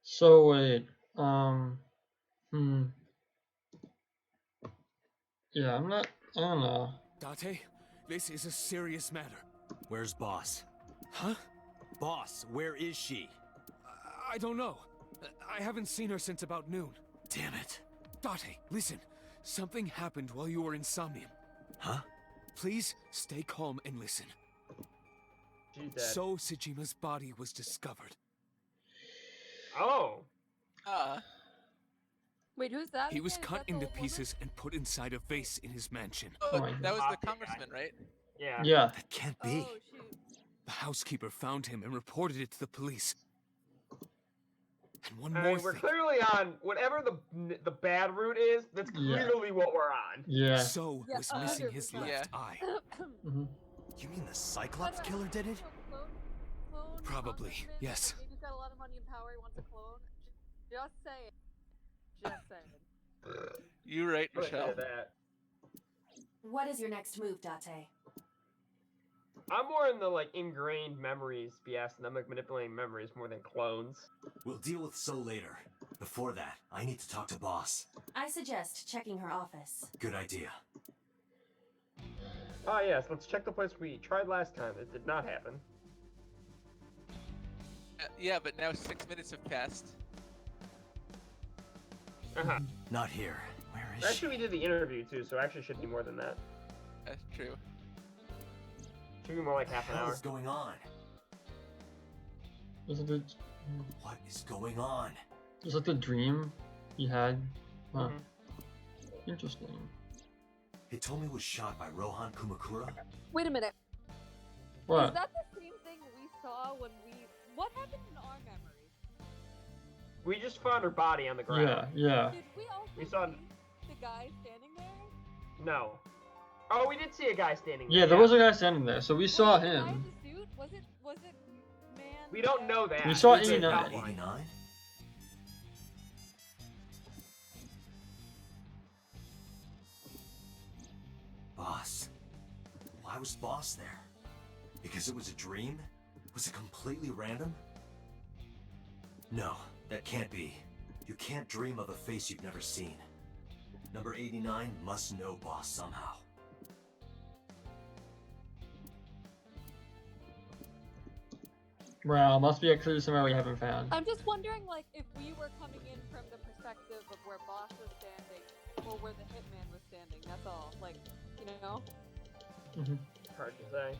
So wait, yeah, I don't know. Date, this is a serious matter. Where's Boss? Huh? Boss, where is she? I don't know. I haven't seen her since about noon. Damn it. Date, listen. Something happened while you were in Somnium. Huh? Please stay calm and listen. She's dead. So Sejima's body was discovered. Oh. Wait, who's that? He was again? Is cut that the into old woman? pieces and put inside a vase in his mansion. Oh, my that was God. the congressman, right? Yeah. Yeah. That can't be. Oh, shoot. The housekeeper found him and reported it to the police. And one I more mean, we're thing. clearly on whatever the bad route is. That's Yeah. clearly what we're on. Yeah. So Yeah, was missing his 100%. left eye. hmm You mean the Cyclops killer did it? Clone Probably, congressman? yes. Maybe he's got a lot of money and power. He wants a clone. Just saying. Just saying. You're right, I Michelle. hear that. What is your next move, Date? I'm more in the like ingrained memories BS, and I'm like manipulating memories more than clones. We'll deal with So later. Before that, I need to talk to Boss. I suggest checking her office. Good idea. Ah yes, let's check the place we tried last time. It did not happen. Yeah, but now 6 minutes have passed. Uh-huh. Not here. Where is she? Actually, we did the interview too, so actually should be more than that. That's true. Should be more like half an What hour. is going on? Was it the, What is going on? was it the dream he had? Huh. Mhm. Interesting. Hitomi was shot by Rohan Kumakura? Wait a minute. What? Is that the same thing we saw when we? What happened in our memory? We just found her body on the ground. Yeah, yeah. Did we also We saw. see the guy standing there? No. Oh, we did see a guy standing there. Yeah, there was a guy standing there, so we saw The guy in him. the suit? Was it man? We don't know that. We saw It's an 89. outline. 89? Boss. Why was Boss there? Because it was a dream? Was it completely random? No, that can't be. You can't dream of a face you've never seen. Number 89 must know Boss somehow. Well, must be a clue somewhere we haven't found. I'm just wondering, like, if we were coming in from the perspective of where Boss was standing, or where the hitman was standing. That's all. Like, you know. Mhm. Hard to say.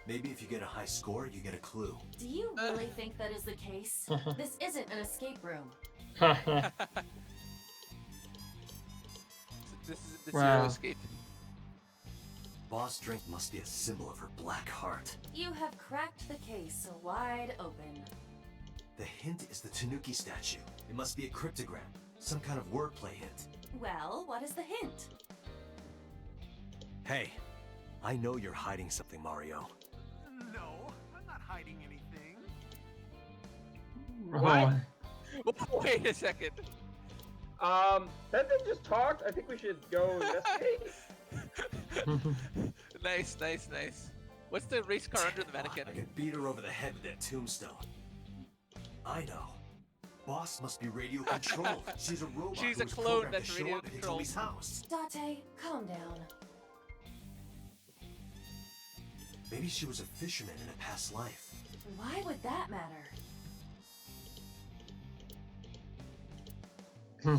Maybe if you get a high score, you get a clue. Do you really think that is the case? This isn't an escape room. This is the Wow. zero escape. Boss drink must be a symbol of her black heart. You have cracked the case wide open. The hint is the Tanuki statue. It must be a cryptogram, some kind of wordplay hint. Well, what is the hint? Hey, I know you're hiding something, Mario. No, I'm not hiding anything. Oh, Wait a second. That thing just talked. I think we should go investigate. Nice, nice, nice. What's the race car under the mannequin? I could beat her over the head with that tombstone. I know. Boss must be radio controlled. She's a robot. She's who a was clone programmed that's to show radio up at controlled. Hitomi's house. Date, calm down. Maybe she was a fisherman in a past life. Why would that matter?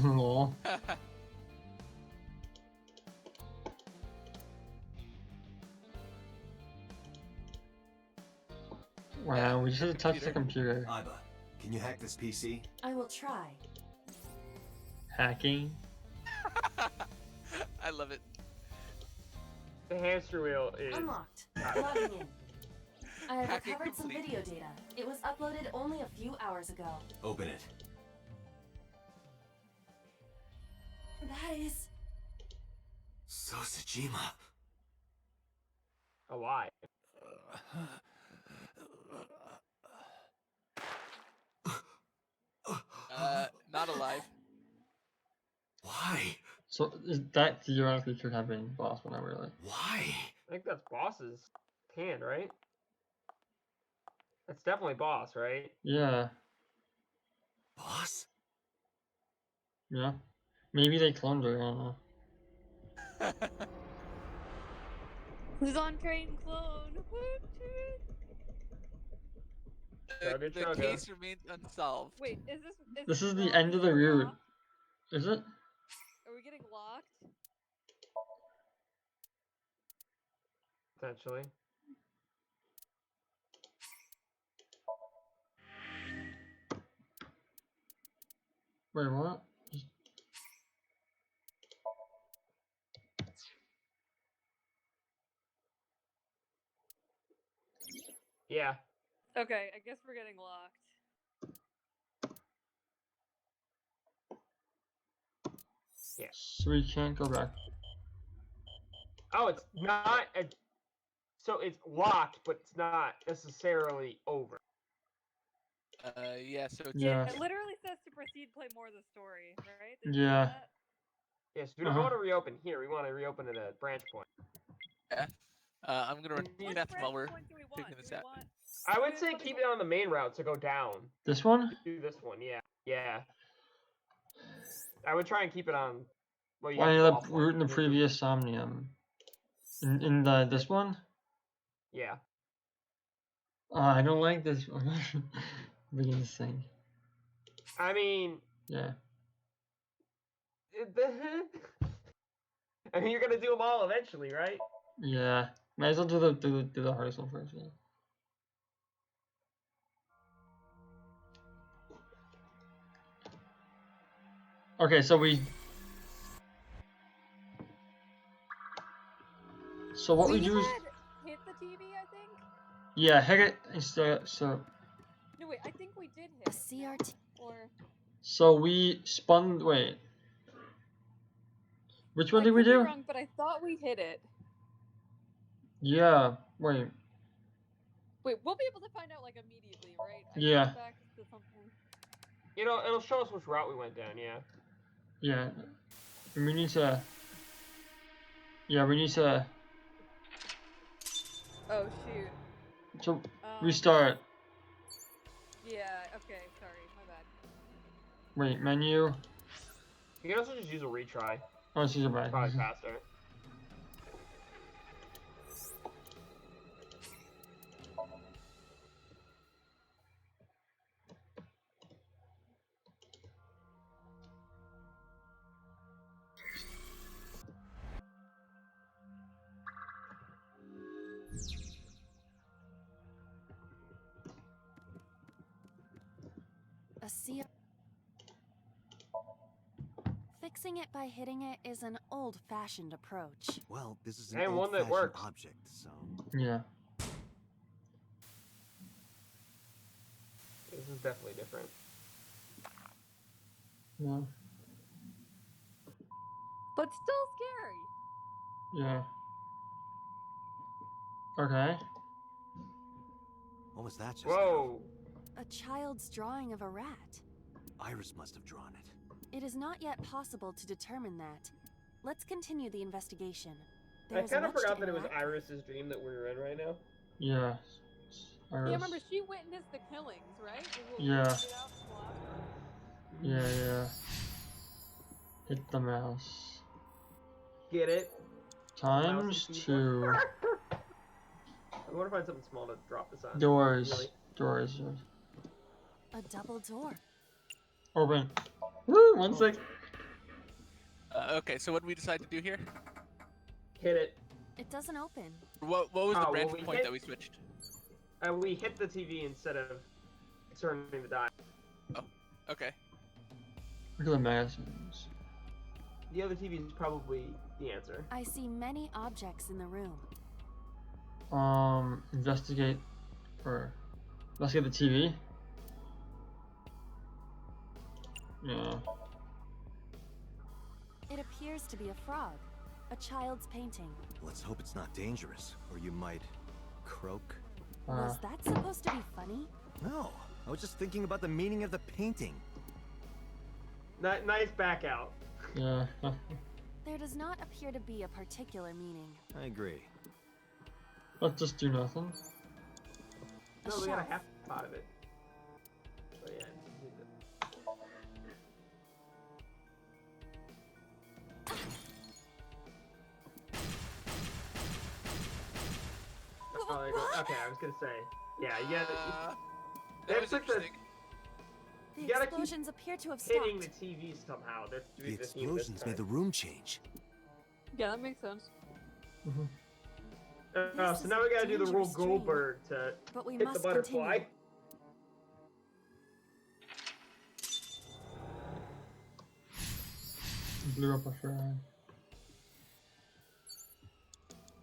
Lol. Wow, we should have touched the computer. Iba, can you hack this PC? I will try. Hacking? I love it. The hamster wheel is Unlocked. Logging in. I have Hacking recovered some complete. video data. It was uploaded only a few hours ago. Open it. That is... Sosajima. alive. Not alive. Why? So that theoretically could have been Boss, but not really. Why? I think that's Boss's hand, right? That's definitely Boss, right? Yeah. Boss? Yeah. Maybe they cloned her, I don't know. Who's on train clone? Chugga, The chugga. case remains unsolved. Wait, is This is the end of the route. Is it? Are we getting locked? Potentially. Wait, what? Yeah. Okay, I guess we're getting locked. Yeah. So we can't go back. Oh, it's not a. So it's locked, but it's not necessarily over. Yeah, so it's Yeah. It literally says to proceed, play more of the story, right? Did you see Yeah. that? Yes, we don't want to reopen here. We want to reopen at a branch point. Yeah. I'm gonna run Which math branch while we're point do we want? figuring this Do we out. want- I would say keep it on the main route to go down. This one? Do this one, yeah. Yeah. I would try and keep it on. Well, you Why have the to go off route in the one. previous Somnium? In the this one? Yeah. I don't like this one. Begin to sing. I mean, Yeah. I mean, you're gonna do them all eventually, right? Yeah. Might as well do the hardest one first. Yeah. Okay, so we. So what we do is. Hit the TV, I think. Yeah, hit it instead. So. No, wait. I think we did hit. A CRT. Or. So we spun. Wait. Which one did we I could do? be wrong, but I thought we hit it. Yeah. Wait. Wait, we'll be able to find out like immediately, right? I Yeah. Go back to something. You know, it'll show us which route we went down. Yeah. Yeah. We need to. Yeah, we need to. Oh shoot. So restart. Yeah. Okay. Sorry. My bad. Wait, menu. You can also just use a retry. Oh, she's right. Probably faster. A CRT. Fixing it by hitting it is an old-fashioned approach. Well, this is an And one that old-fashioned works. object, so... Yeah. This is definitely different. Yeah. But still scary. Yeah. Okay. What was that just Whoa! A child's drawing of a rat. now? Iris must have drawn it. It is not yet possible to determine that. Let's continue the investigation. I There's kind of much to forgot that it was interact- Iris's dream that we're in right now. Yeah. Yeah, Iris. remember she witnessed the killings, right? Yeah. Yeah. Hit the mouse. Get it? Times Mouse and 2. keyboard. I want to find something small to drop this on. Doors. Really? Doors. A double door. Open. Woo! 1 sec. Okay, so what did we decide to do here? Hit it. It doesn't open. What was the well, branch we point hit- that we switched? We hit the TV instead of turning the dial. Oh, okay. Look at the magazines. The other TV is probably the answer. I see many objects in the room. Investigate the TV. Yeah. It appears to be a frog. A child's painting. Let's hope it's not dangerous, or you might... croak? Was that supposed to be funny? No, I was just thinking about the meaning of the painting. Nice back out. Yeah. There does not appear to be a particular meaning. I agree. Let's just do nothing. No, we got a half pot of it. So yeah. Okay, I was gonna say. Yeah, yeah. That was interesting. The You gotta keep explosions appear to have stopped. hitting the TV somehow. That's The explosions made the room change. Yeah, that makes sense. So now we gotta do the Rule dangerous dream, Goldberg to but we hit the must butterfly. continue. Blew up a frog.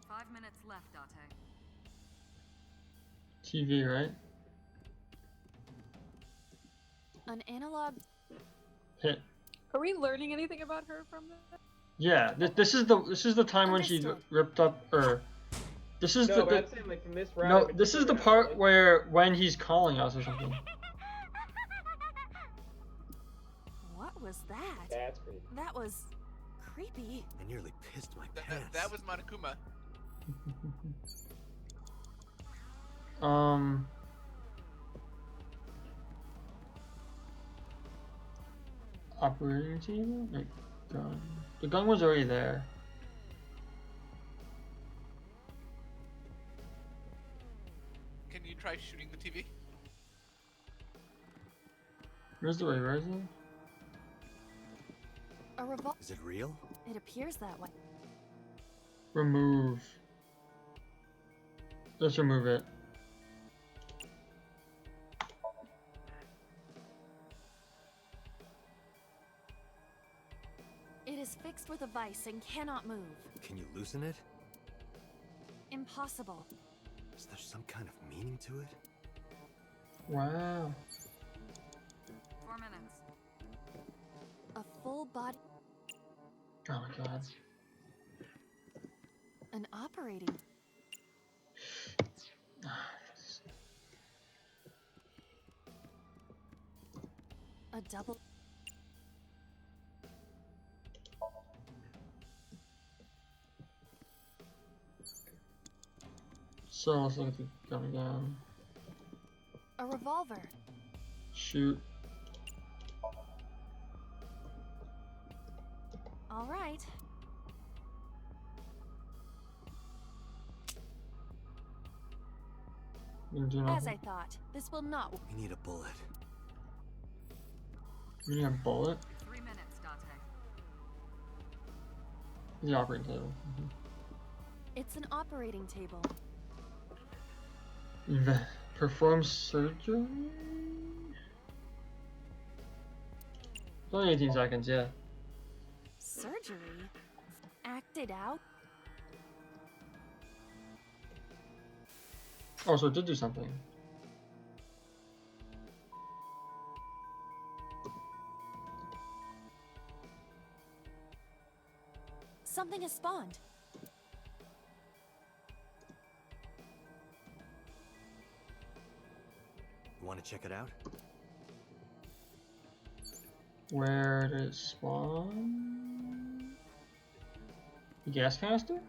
5 minutes left, Date. TV, right? An analog. Hit. Are we learning anything about her from this? Yeah. This is the time when she Understood. ripped up This is No, the but I'm saying like from this route. no. in This is the particular, part where when he's calling us or something. What was that? That's creepy. That was creepy. I nearly pissed my pants. That was Monokuma. Operating table? Like gun. The gun was already there. Can you try shooting the TV? Where's the way? Where is it? A revolver. Is it real? It appears that way. Remove. Let's remove it. It is fixed with a vice and cannot move. Can you loosen it? Impossible. Is there some kind of meaning to it? Wow. 4 minutes. A full body. Oh my god. An operating. A double. So let's look at the gun again. A revolver. Shoot. All right. As I thought, this will not. We need a bullet. You need a bullet? 3 minutes, Dante. The operating table. It's an operating table. Perform surgery? It's only 18 seconds, yeah. Surgery? Acted out? Oh, so it did do something. Something has spawned. You want to check it out? Where did it spawn? The gas canister?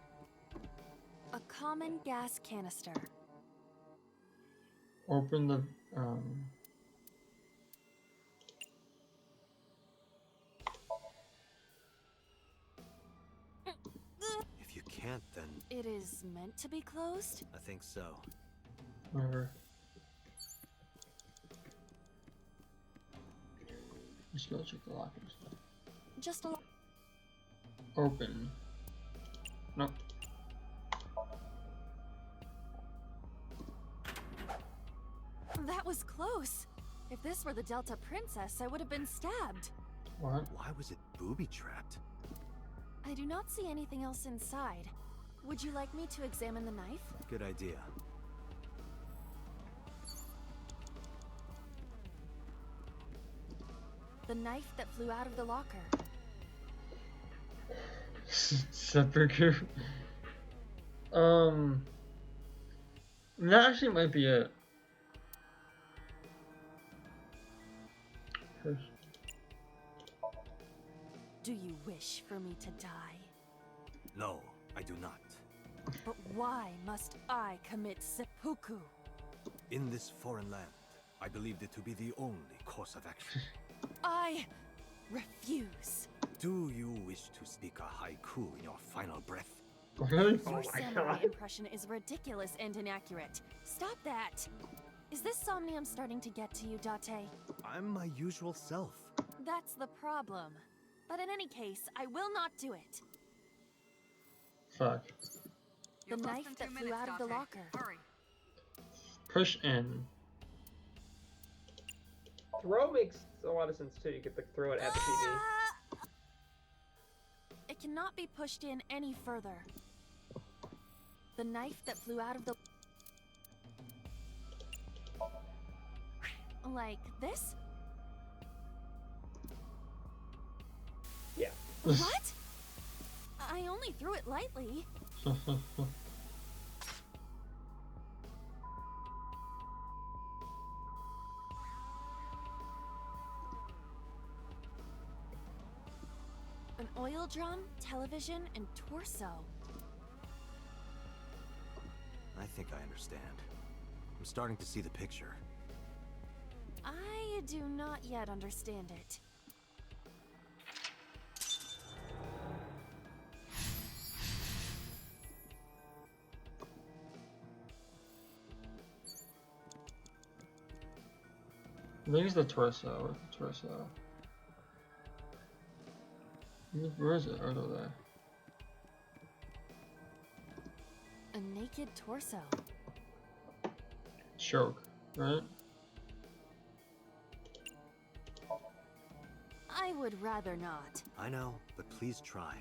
A common gas canister. Open the If you can't, then It is meant to be closed? I think so. whatever. Just go check the lockers. Just a. Open. Nope. That was close. If this were the Delta Princess, I would have been stabbed. What? Why was it booby-trapped? I do not see anything else inside. Would you like me to examine the knife? Good idea. The knife that flew out of the locker. Seppuku. That actually might be it. Do you wish for me to die? No, I do not. But why must I commit seppuku? In this foreign land, I believed it to be the only course of action. I refuse. Do you wish to speak a haiku in your final breath? Your samurai impression is ridiculous and inaccurate. Stop that. Is this Somnium starting to get to you, Date? I'm my usual self. That's the problem. But in any case, I will not do it. Fuck. The knife that flew out of the locker. Hurry. Push in. Throw makes a lot of sense too. You could throw it at the TV. It cannot be pushed in any further. The knife that flew out of the... Like this? Yeah. What? I only threw it lightly. An oil drum, television, and torso. I think I understand. I'm starting to see the picture. I do not yet understand it. I think it's the torso. The torso. Where is it? Over there. A naked torso. Choke, right? I would rather not. I know, but please try.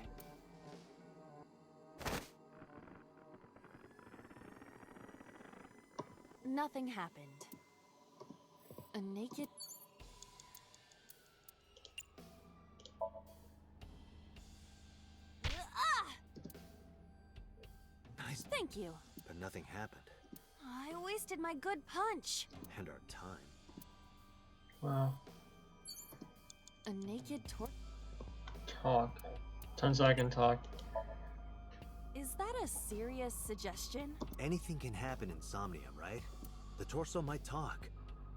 Nothing happened. A naked... Nice. Thank you. But nothing happened. I wasted my good punch. And our time. Wow. A naked Talk. 10-second talk. Is that a serious suggestion? Anything can happen in Somnium, right? The torso might talk.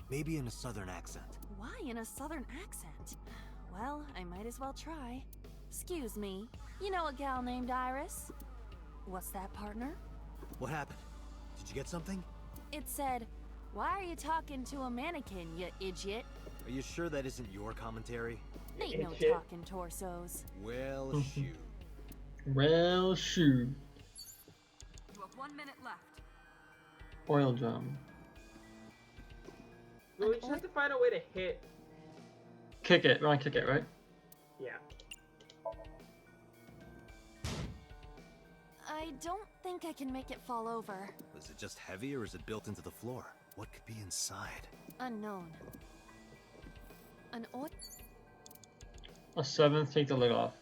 Maybe in a southern accent. Why in a southern accent? Well, I might as well try. Excuse me, you know a gal named Iris? What's that, partner? What happened? Did you get something? It said, "Why are you talking to a mannequin, you idiot?" Are you sure that isn't your commentary? Ain't no talking torsos. Well, shoot. Well, shoot. You have 1 minute left. Oil drum. Well, we just have to find a way to hit. Kick it. We want to kick it, right? Yeah. I don't think I can make it fall over. Is it just heavy or is it built into the floor? What could be inside? Unknown. An oil... A 7th, take the lid off.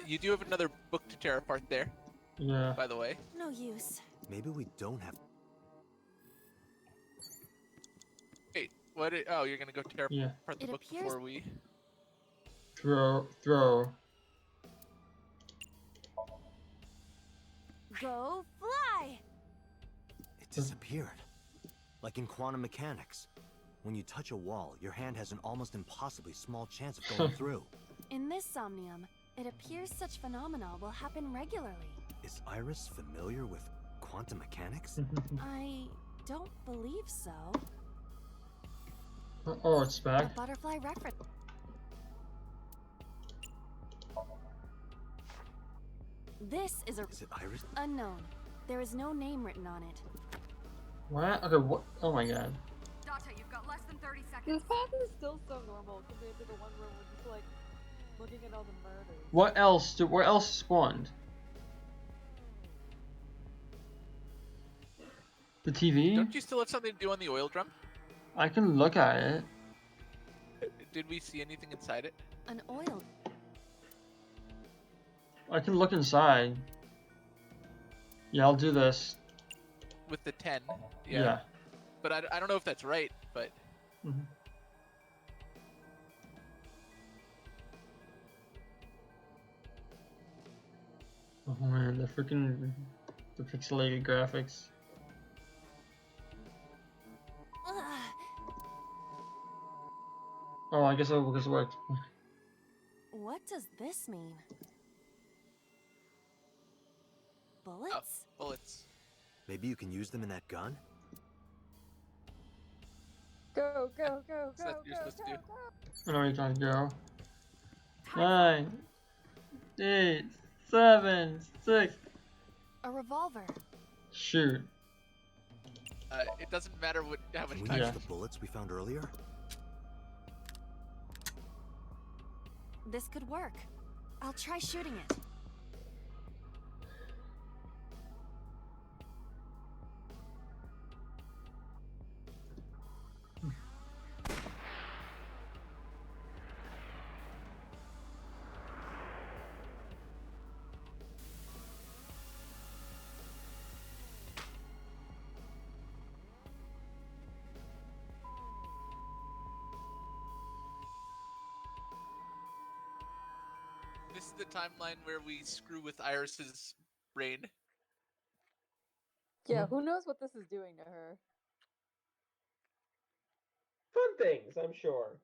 You do have another book to tear apart there. Yeah. By the way. No use. Maybe we don't have... Wait, what? Oh, you're gonna go tear Yeah. apart the book before we... Throw. Go fly! It disappeared. Like in quantum mechanics. When you touch a wall, your hand has an almost impossibly small chance of going through. In this Somnium, it appears such phenomena will happen regularly. Is Iris familiar with quantum mechanics? I don't believe so. Oh, it's back. A butterfly reference. This is Is it Iris? unknown. There is no name written on it. What? Okay, what? Oh my god. Data, you've got less than 30 seconds. This path is still so normal compared to the one where we're just like looking at all the murders. What else? Where else spawned? The TV? Don't you still have something to do on the oil drum? I can look at it. Did we see anything inside it? An oil. I can look inside. Yeah, I'll do this. With the 10. Yeah. But I don't know if that's right, but... Oh man, the freaking... The pixelated graphics. Oh, I guess it worked. What does this mean? Bullets? Oh, bullets. Maybe you can use them in that gun? Go, go, go, What's that you're supposed to do? I know where you're trying to go. 9, 8, 7, 6. A revolver. Shoot. It doesn't matter how much Can we time. use the bullets we found earlier? This could work. I'll try shooting it. This is the timeline where we screw with Iris's brain. Yeah, who knows what this is doing to her? Fun things, I'm sure.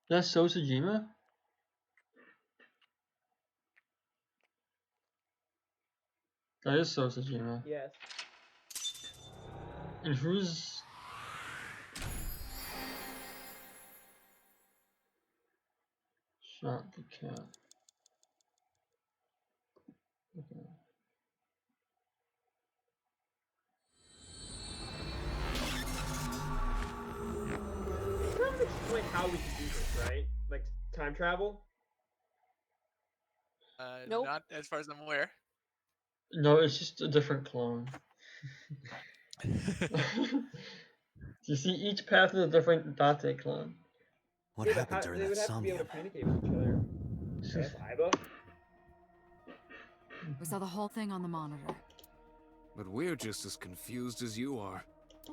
That's Sosajima? That is Sosajima. Yes. And who's... Shot the cat. Okay. You haven't explained how we can do this, right? Like time travel? Nope. Not as far as I'm aware. No, it's just a different clone. You see, each path is a different Date clone. What Yeah, but happened during they that would have to be able Somnium? to communicate with each other. Yes, Iba? We saw the whole thing on the monitor. But we're just as confused as you are.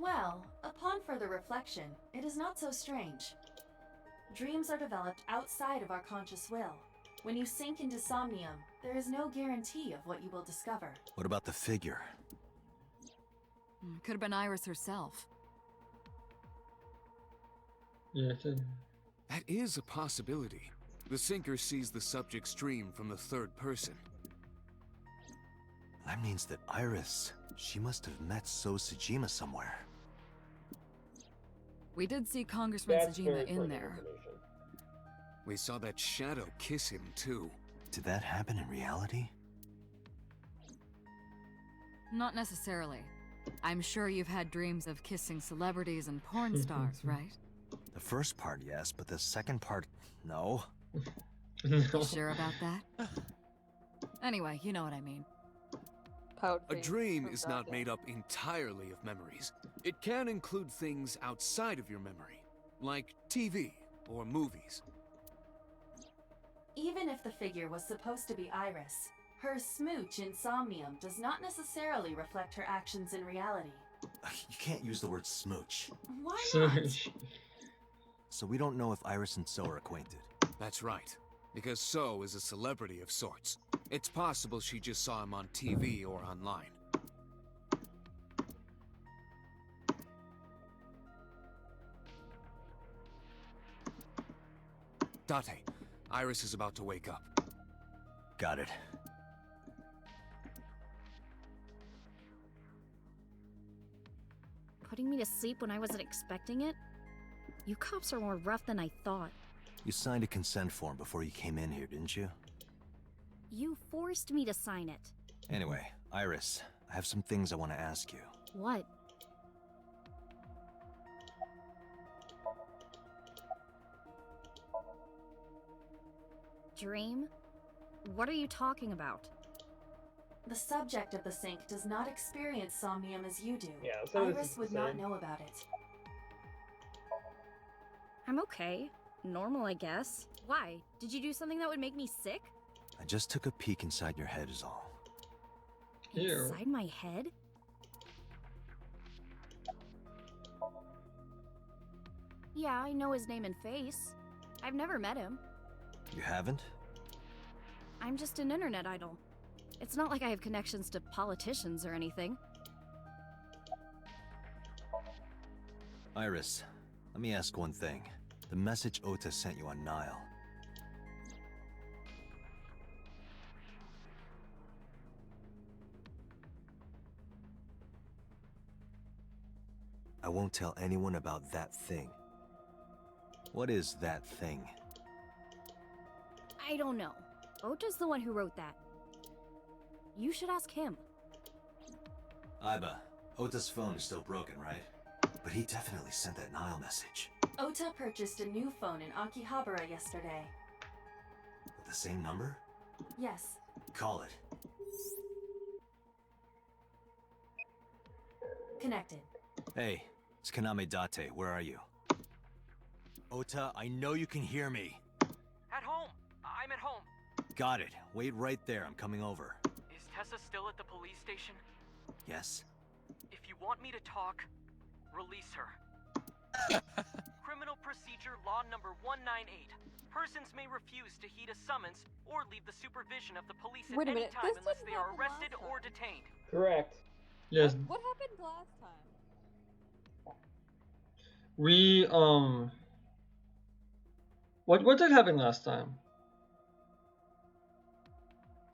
Well, upon further reflection, it is not so strange. Dreams are developed outside of our conscious will. When you sink into Somnium, there is no guarantee of what you will discover. What about the figure? Could have been Iris herself. Yeah, That is a possibility. The sinker sees the subject's dream from the third person. That means that Iris, she must have met So Sejima somewhere. We did see Congressman That's very Sejima in pertinent there. information. We saw that shadow kiss him, too. Did that happen in reality? Not necessarily. I'm sure you've had dreams of kissing celebrities and porn stars, right? The first part, yes, but the second part, no. You sure about that? Anyway, you know what I mean. A dream is not made up entirely of memories. It can include things outside of your memory, like TV or movies. Even if the figure was supposed to be Iris, her smooch in Somnium does not necessarily reflect her actions in reality. You can't use the word smooch. Why not? So we don't know if Iris and So are acquainted. That's right, because So is a celebrity of sorts. It's possible she just saw him on TV or online. Date, Iris is about to wake up. Got it. Putting me to sleep when I wasn't expecting it? You cops are more rough than I thought. You signed a consent form before you came in here, didn't you? You forced me to sign it. Anyway, Iris, I have some things I want to ask you. What? Dream? What are you talking about? The subject of the sink does not experience Somnium as you do. Yeah, some of this Iris is would the not same. know about it. I'm okay. Normal, I guess. Why? Did you do something that would make me sick? I just took a peek inside your head is all. Inside my head? Yeah, I know his name and face. I've never met him. You haven't? I'm just an internet idol. It's not like I have connections to politicians or anything. Iris, let me ask one thing. The message Ota sent you on Nile. I won't tell anyone about that thing. What is that thing? I don't know. Ota's the one who wrote that. You should ask him. Iba, Ota's phone is still broken, right? But he definitely sent that Nile message. Ota purchased a new phone in Akihabara yesterday. With the same number? Yes. Call it. Connected. Hey, it's Kaname Date. Where are you? Ota, I know you can hear me. At home. I'm at home. Got it. Wait right there. I'm coming over. Is Tessa still at the police station? Yes? If you want me to talk, release her. Criminal Procedure Law number 198. Persons may refuse to heed a summons or leave the supervision of the police at Wait a any minute, time this unless didn't they are happen arrested last or time. detained. Correct. Yes. What happened last time? We what did happen last time?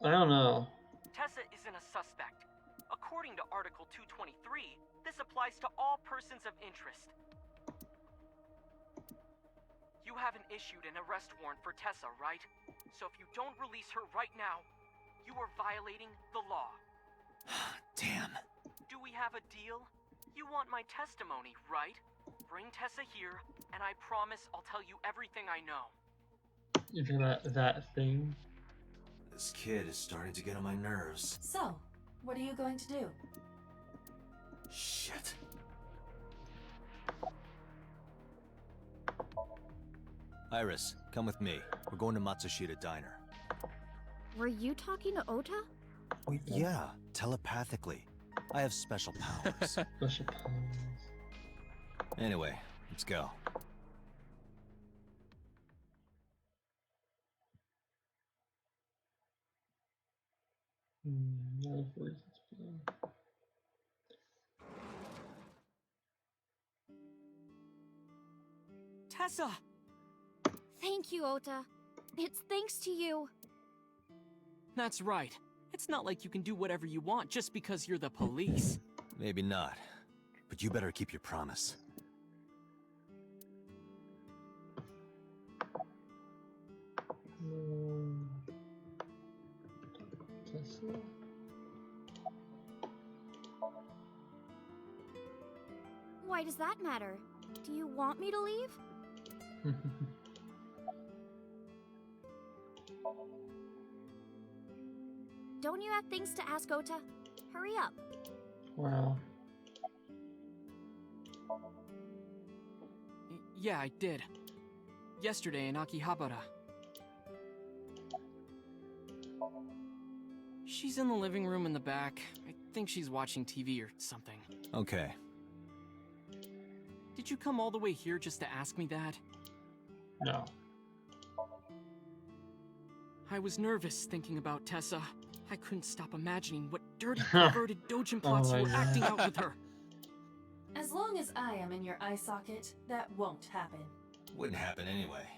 I don't know. Tessa isn't a suspect. According to Article 223, this applies to all persons of interest. You haven't issued an arrest warrant for Tessa, right? So if you don't release her right now, you are violating the law. Damn. Do we have a deal? You want my testimony, right? Bring Tessa here, and I promise I'll tell you everything I know. You think about that thing? This kid is starting to get on my nerves. So, what are you going to do? Shit. Iris, come with me. We're going to Matsushita Diner. Were you talking to Ota? Yeah, telepathically. I have special powers. Special powers. Anyway, let's go. Tessa! Thank you, Ota. It's thanks to you. That's right. It's not like you can do whatever you want just because you're the police. Maybe not, but you better keep your promise. Why does that matter? Do you want me to leave? Don't you have things to ask Ota? Hurry up. Wow. Yeah, I did. Yesterday in Akihabara. She's in the living room in the back. I think she's watching TV or something. Okay. Did you come all the way here just to ask me that? No. I was nervous thinking about Tessa. I couldn't stop imagining what dirty, perverted dojin plots you were acting out with her. As long as I am in your eye socket, that won't happen. Wouldn't happen anyway.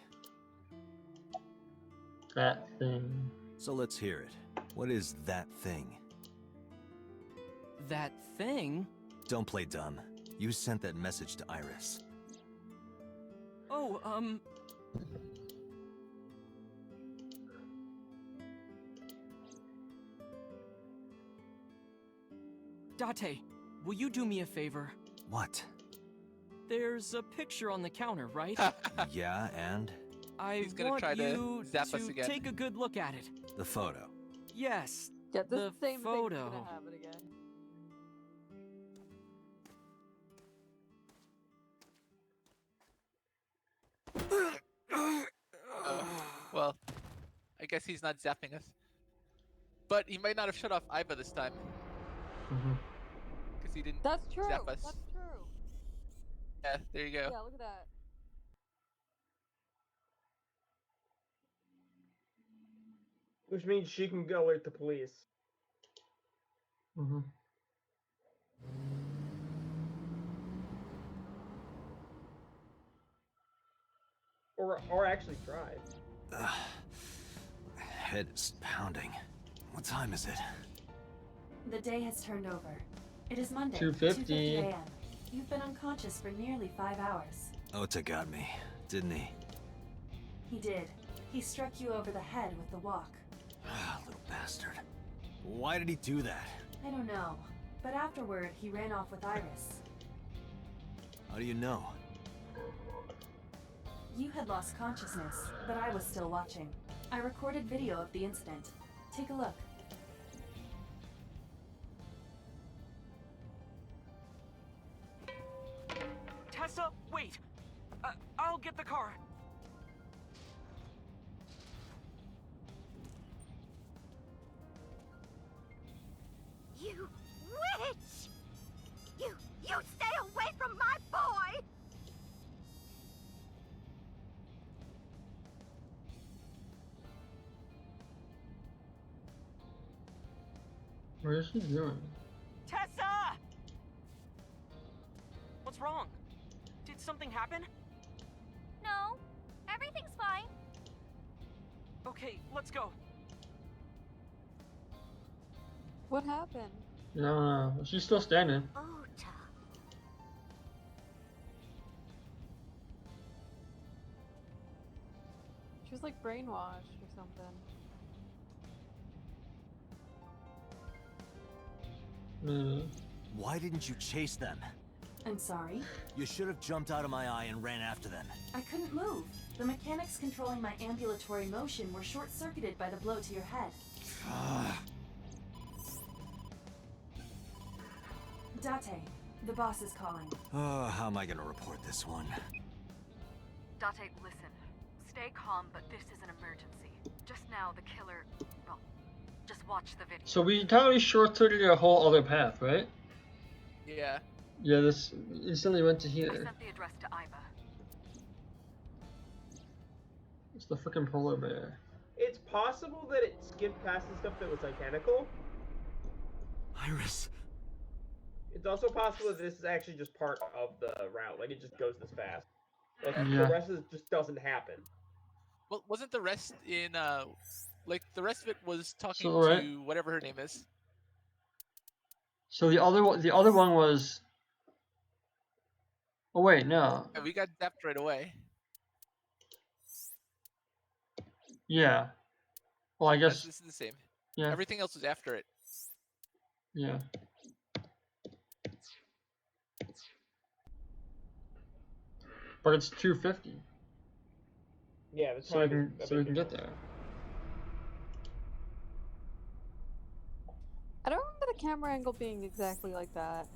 That thing. So let's hear it. What is that thing? That thing? Don't play dumb. You sent that message to Iris. Oh, Date, will you do me a favor? What? There's a picture on the counter, right? Yeah, and? I want you to take a good look at it. The photo. Yes, Get the same photo. thing's gonna happen again. Well, I guess he's not zapping us. But he might not have shut off Iva this time. Because he didn't That's true. zap us. That's true. Yeah, there you go. Yeah, look at that. Which means she can go alert the police. Or actually drive. My head is pounding. What time is it? The day has turned over. It is Monday, 2:50 a.m. You've been unconscious for nearly 5 hours. Ota got me, didn't he? He did. He struck you over the head with the walk. Little bastard. Why did he do that? I don't know, but afterward he ran off with Iris. How do you know? You had lost consciousness, but I was still watching. I recorded video of the incident. Take a look. Tessa, wait! I'll get the car. You witch! You stay away from my boy! What is she doing? Tessa! What's wrong? Did something happen? No, everything's fine. Okay, let's go. What happened? No, she's still standing. Ota. She was like brainwashed or something. Why didn't you chase them? I'm sorry. You should have jumped out of my eye and ran after them. I couldn't move. The mechanics controlling my ambulatory motion were short-circuited by the blow to your head. Date, the boss is calling. Oh, how am I gonna report this one? Date, listen. Stay calm, but this is an emergency. Just now, the killer... Well, just watch the video. So we totally short-circuited a whole other path, right? Yeah. Yeah, this instantly went to I here. sent the address to Iva. It's the freaking polar bear. It's possible that it skipped past the stuff that was identical. Iris. It's also possible that this is actually just part of the route. Like, it just goes this fast. Like, Yeah. the rest of it just doesn't happen. Well, wasn't the rest in like the rest of it was talking So, right. to whatever her name is? So the other one was. Oh wait, no. Yeah, we got zapped right away. Yeah. Well, I guess. This is the same. Yeah. Everything else was after it. Yeah. But it's 250. Yeah, the So we time can is a so we big can get difference. there. I don't remember the camera angle being exactly like that.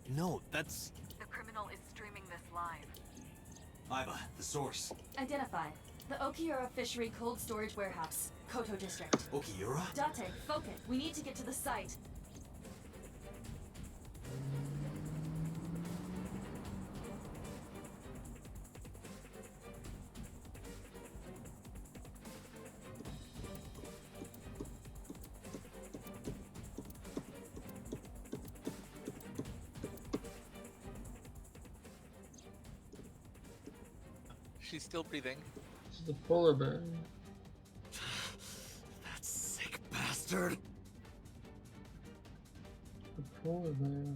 No, that's... The criminal is streaming this live. Iva, the source. Identified. The Okiura Fishery Cold Storage Warehouse, Koto District. Okiura? Date, focus. We need to get to the site. She's still breathing. This is the polar bear. That sick bastard. The polar bear.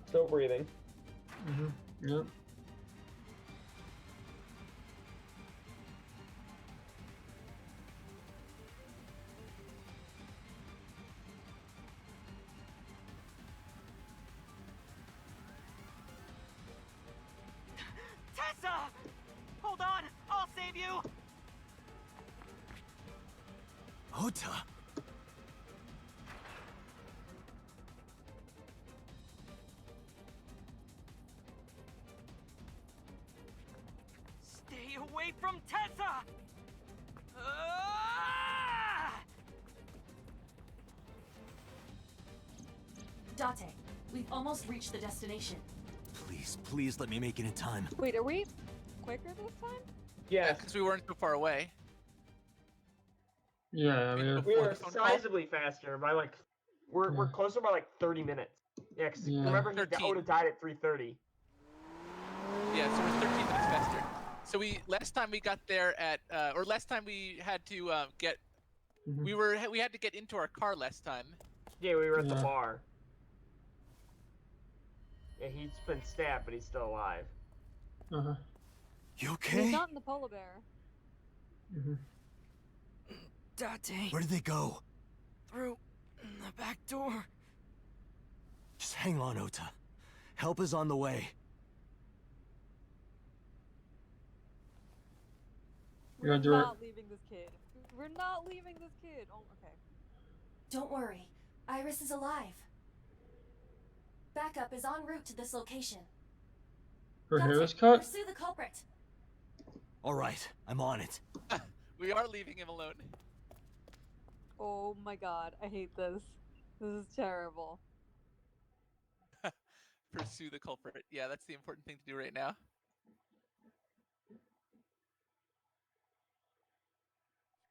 Still breathing. Yep. Tessa! Hold on! I'll save you! Ota. Stay away from Tessa! Ah! Date, we've almost reached the destination. Please, please let me make it in time. Wait, are we quicker this time? Yeah, because we weren't so far away. Yeah, I mean, we are sizably faster by like we're closer by like 30 minutes. Yeah, 'cause Yeah. remember he 13. Oda died at 3:30. Yeah, so we're 13 minutes faster. So last time we got there at or last time we had to get we had to get into our car last time. Yeah, we were at the Yeah. bar. Yeah, he's been stabbed, but he's still alive. Uh-huh. You He's okay? not in the polar bear. Date. Where did they go? Through the back door. Just hang on, Ota. Help is on the way. You We're gonna do it? not leaving this kid. We're not leaving this kid. Oh, okay. Don't worry. Iris is alive. Backup is en route to this location. Her hair Date, is cut? pursue the culprit. All right, I'm on it. We are leaving him alone. Oh my god, I hate this. This is terrible. Pursue the culprit. Yeah, that's the important thing to do right now.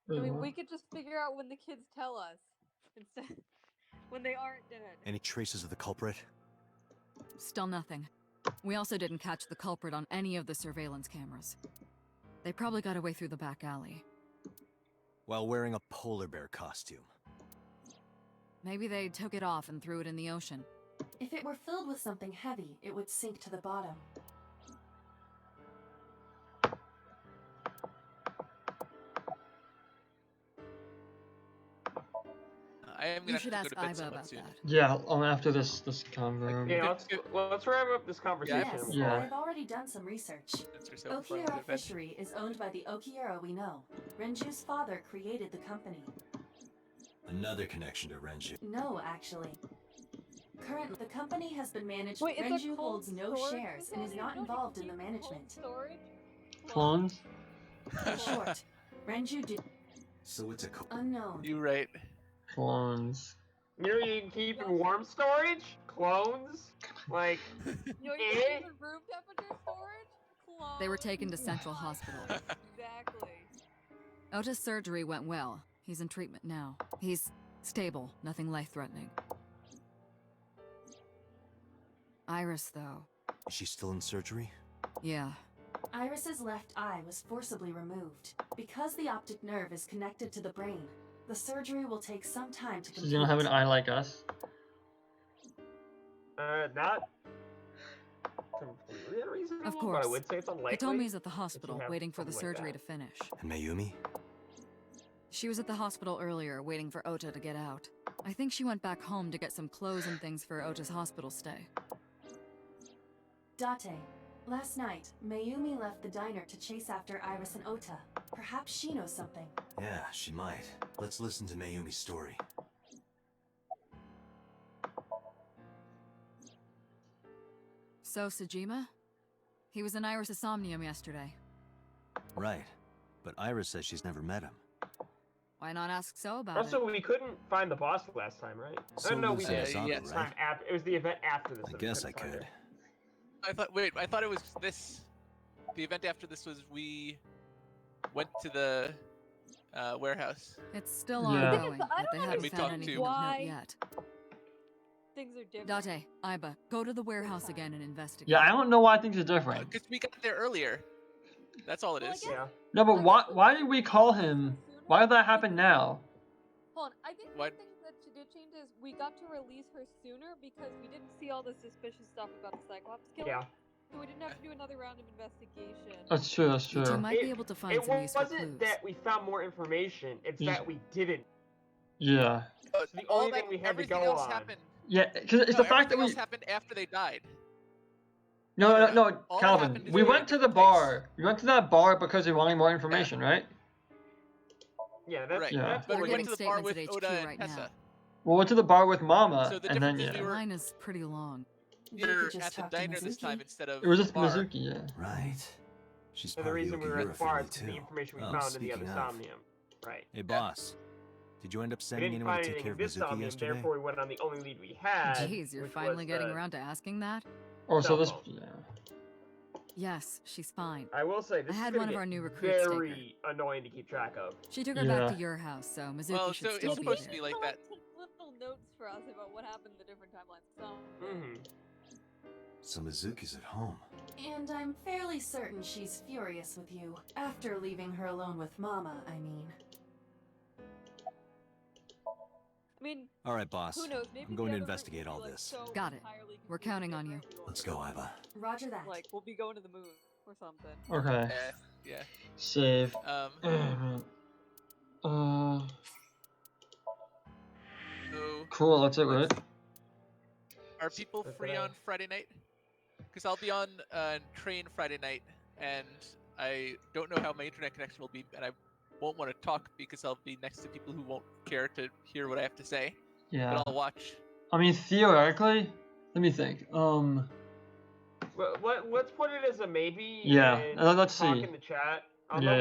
I mean, we could just figure out when the kids tell us instead when they aren't dead. Any traces of the culprit? Still nothing. We also didn't catch the culprit on any of the surveillance cameras. They probably got away through the back alley. While wearing a polar bear costume. Maybe they took it off and threw it in the ocean. If it were filled with something heavy, it would sink to the bottom. I am gonna You should have ask to go to bed Iva somewhat about soon. that. Yeah, after this convo. Yeah, let's wrap up this conversation. Yes, Yeah. I've already done some research. before I go Okiura to bed. Fishery is owned by the Okiura we know. Renju's father created the company. Another connection to Renju. No, actually. Currently, the company has been managed. Wait, it's a Renju cold holds no storage shares and is facility? not Don't you involved in keep the cold management. storage? Clones? In short, Renju did So it's a unknown. You right. Clones. You know you can keep in warm storage? Clones? Like, You know, you can keep in room temperature storage? Clone. They were taken to Central Hospital. Exactly. Ota's surgery went well. He's in treatment now. He's stable, nothing life-threatening. Iris, though. Is she still in surgery? Yeah. Iris's left eye was forcibly removed. Because the optic nerve is connected to the brain, the surgery will take some time to complete. She's gonna have an eye like us. Not completely unreasonable, Of but I course. would say it's unlikely. Hitomi's at the that hospital, she'd have waiting for the something like surgery that. to finish. And Mayumi? She was at the hospital earlier, waiting for Ota to get out. I think she went back home to get some clothes and things for Ota's hospital stay. Date, last night, Mayumi left the diner to chase after Iris and Ota. Perhaps she knows something. Yeah, she might. Let's listen to Mayumi's story. So, Sejima? He was in Iris' Somnium yesterday. Right. But Iris says she's never met him. Why not ask So about Also, it? we couldn't find the boss last time, right? So no, we was in did. Asabu, Yes. right? It was the event after this. I that we guess I couldn't find could. her. I thought it was this. The event after this was we went to the warehouse. It's still Yeah. ongoing, I but they don't haven't We found talked anything to- of note Why? yet. Things are different. Date, Iba, go to the warehouse again and investigate. Yeah, I don't know why things are different. Because we got there earlier. That's all it is. Yeah. No, but why did we call him? Why did that happen now? Hold on, I think What? one thing that she did change is we got to release her sooner because we didn't see all the suspicious stuff about the Cyclops killer. Yeah. So we didn't have to do another round of investigation. That's true, that's You two true. might be able to find It some useful wasn't clues. that we found more information, it's Yeah. that we didn't. Yeah. It's the only thing we had to everything go else on. happened. Yeah, because it's No, the fact that everything else we... happened after they died. No, All Calvin, that happened is we we went went to to the the bar. We went to that bar because we wanted more information, right? Yeah, that's, Right. Yeah. that's But what we we went getting to the bar with statements at Oda HQ and right Tessa. now. We went to the bar with Mama, So the and then, difference is yeah. we The were- line is pretty long. You We're could just at the talk to diner this Mizuki. time instead of It was just the bar. Mizuki, yeah. Right. She's And part the of reason we were at the Okiura bar family is the too. information we Oh, found in the other speaking of. Somnium. Right. Hey, boss. Did you end up We sending didn't anyone find to take anything care in of this Mizuki Somnium, yesterday? therefore we went on the only lead we had. Jeez, you're which finally was getting the around to asking that? Oh, so cell this... phone. Yeah. Yes, she's fine. I will say, this I had is one gonna of our get new recruits take her. very annoying to keep track of. She took her Yeah. back to your house, so Mizuki Well, should so still it's be supposed to there. be like that. Little notes for us about what happened in the different timelines. So, Mm-hmm. So Mizuki's at home. And I'm fairly certain she's furious with you. After leaving her alone with Mama, I mean. I mean, All right, boss. who knows? Maybe I'm going the to other investigate route all will be, like, this. so Got it. entirely We're completely counting on you. different, we won't Let's go, Iva. Roger that. Like, we'll be going to the moon or something. Okay. Yeah. Save. So Cool, that's it, right? are people free on Friday night? Because I'll be on train Friday night, and I don't know how my internet connection will be, and I won't want to talk because I'll be next to people who won't care to hear what I have to say. Yeah. But I'll watch. I mean, theoretically, let me think. Well, let's put it as a maybe. Yeah, and let's talk see. in the chat. I'll Yeah.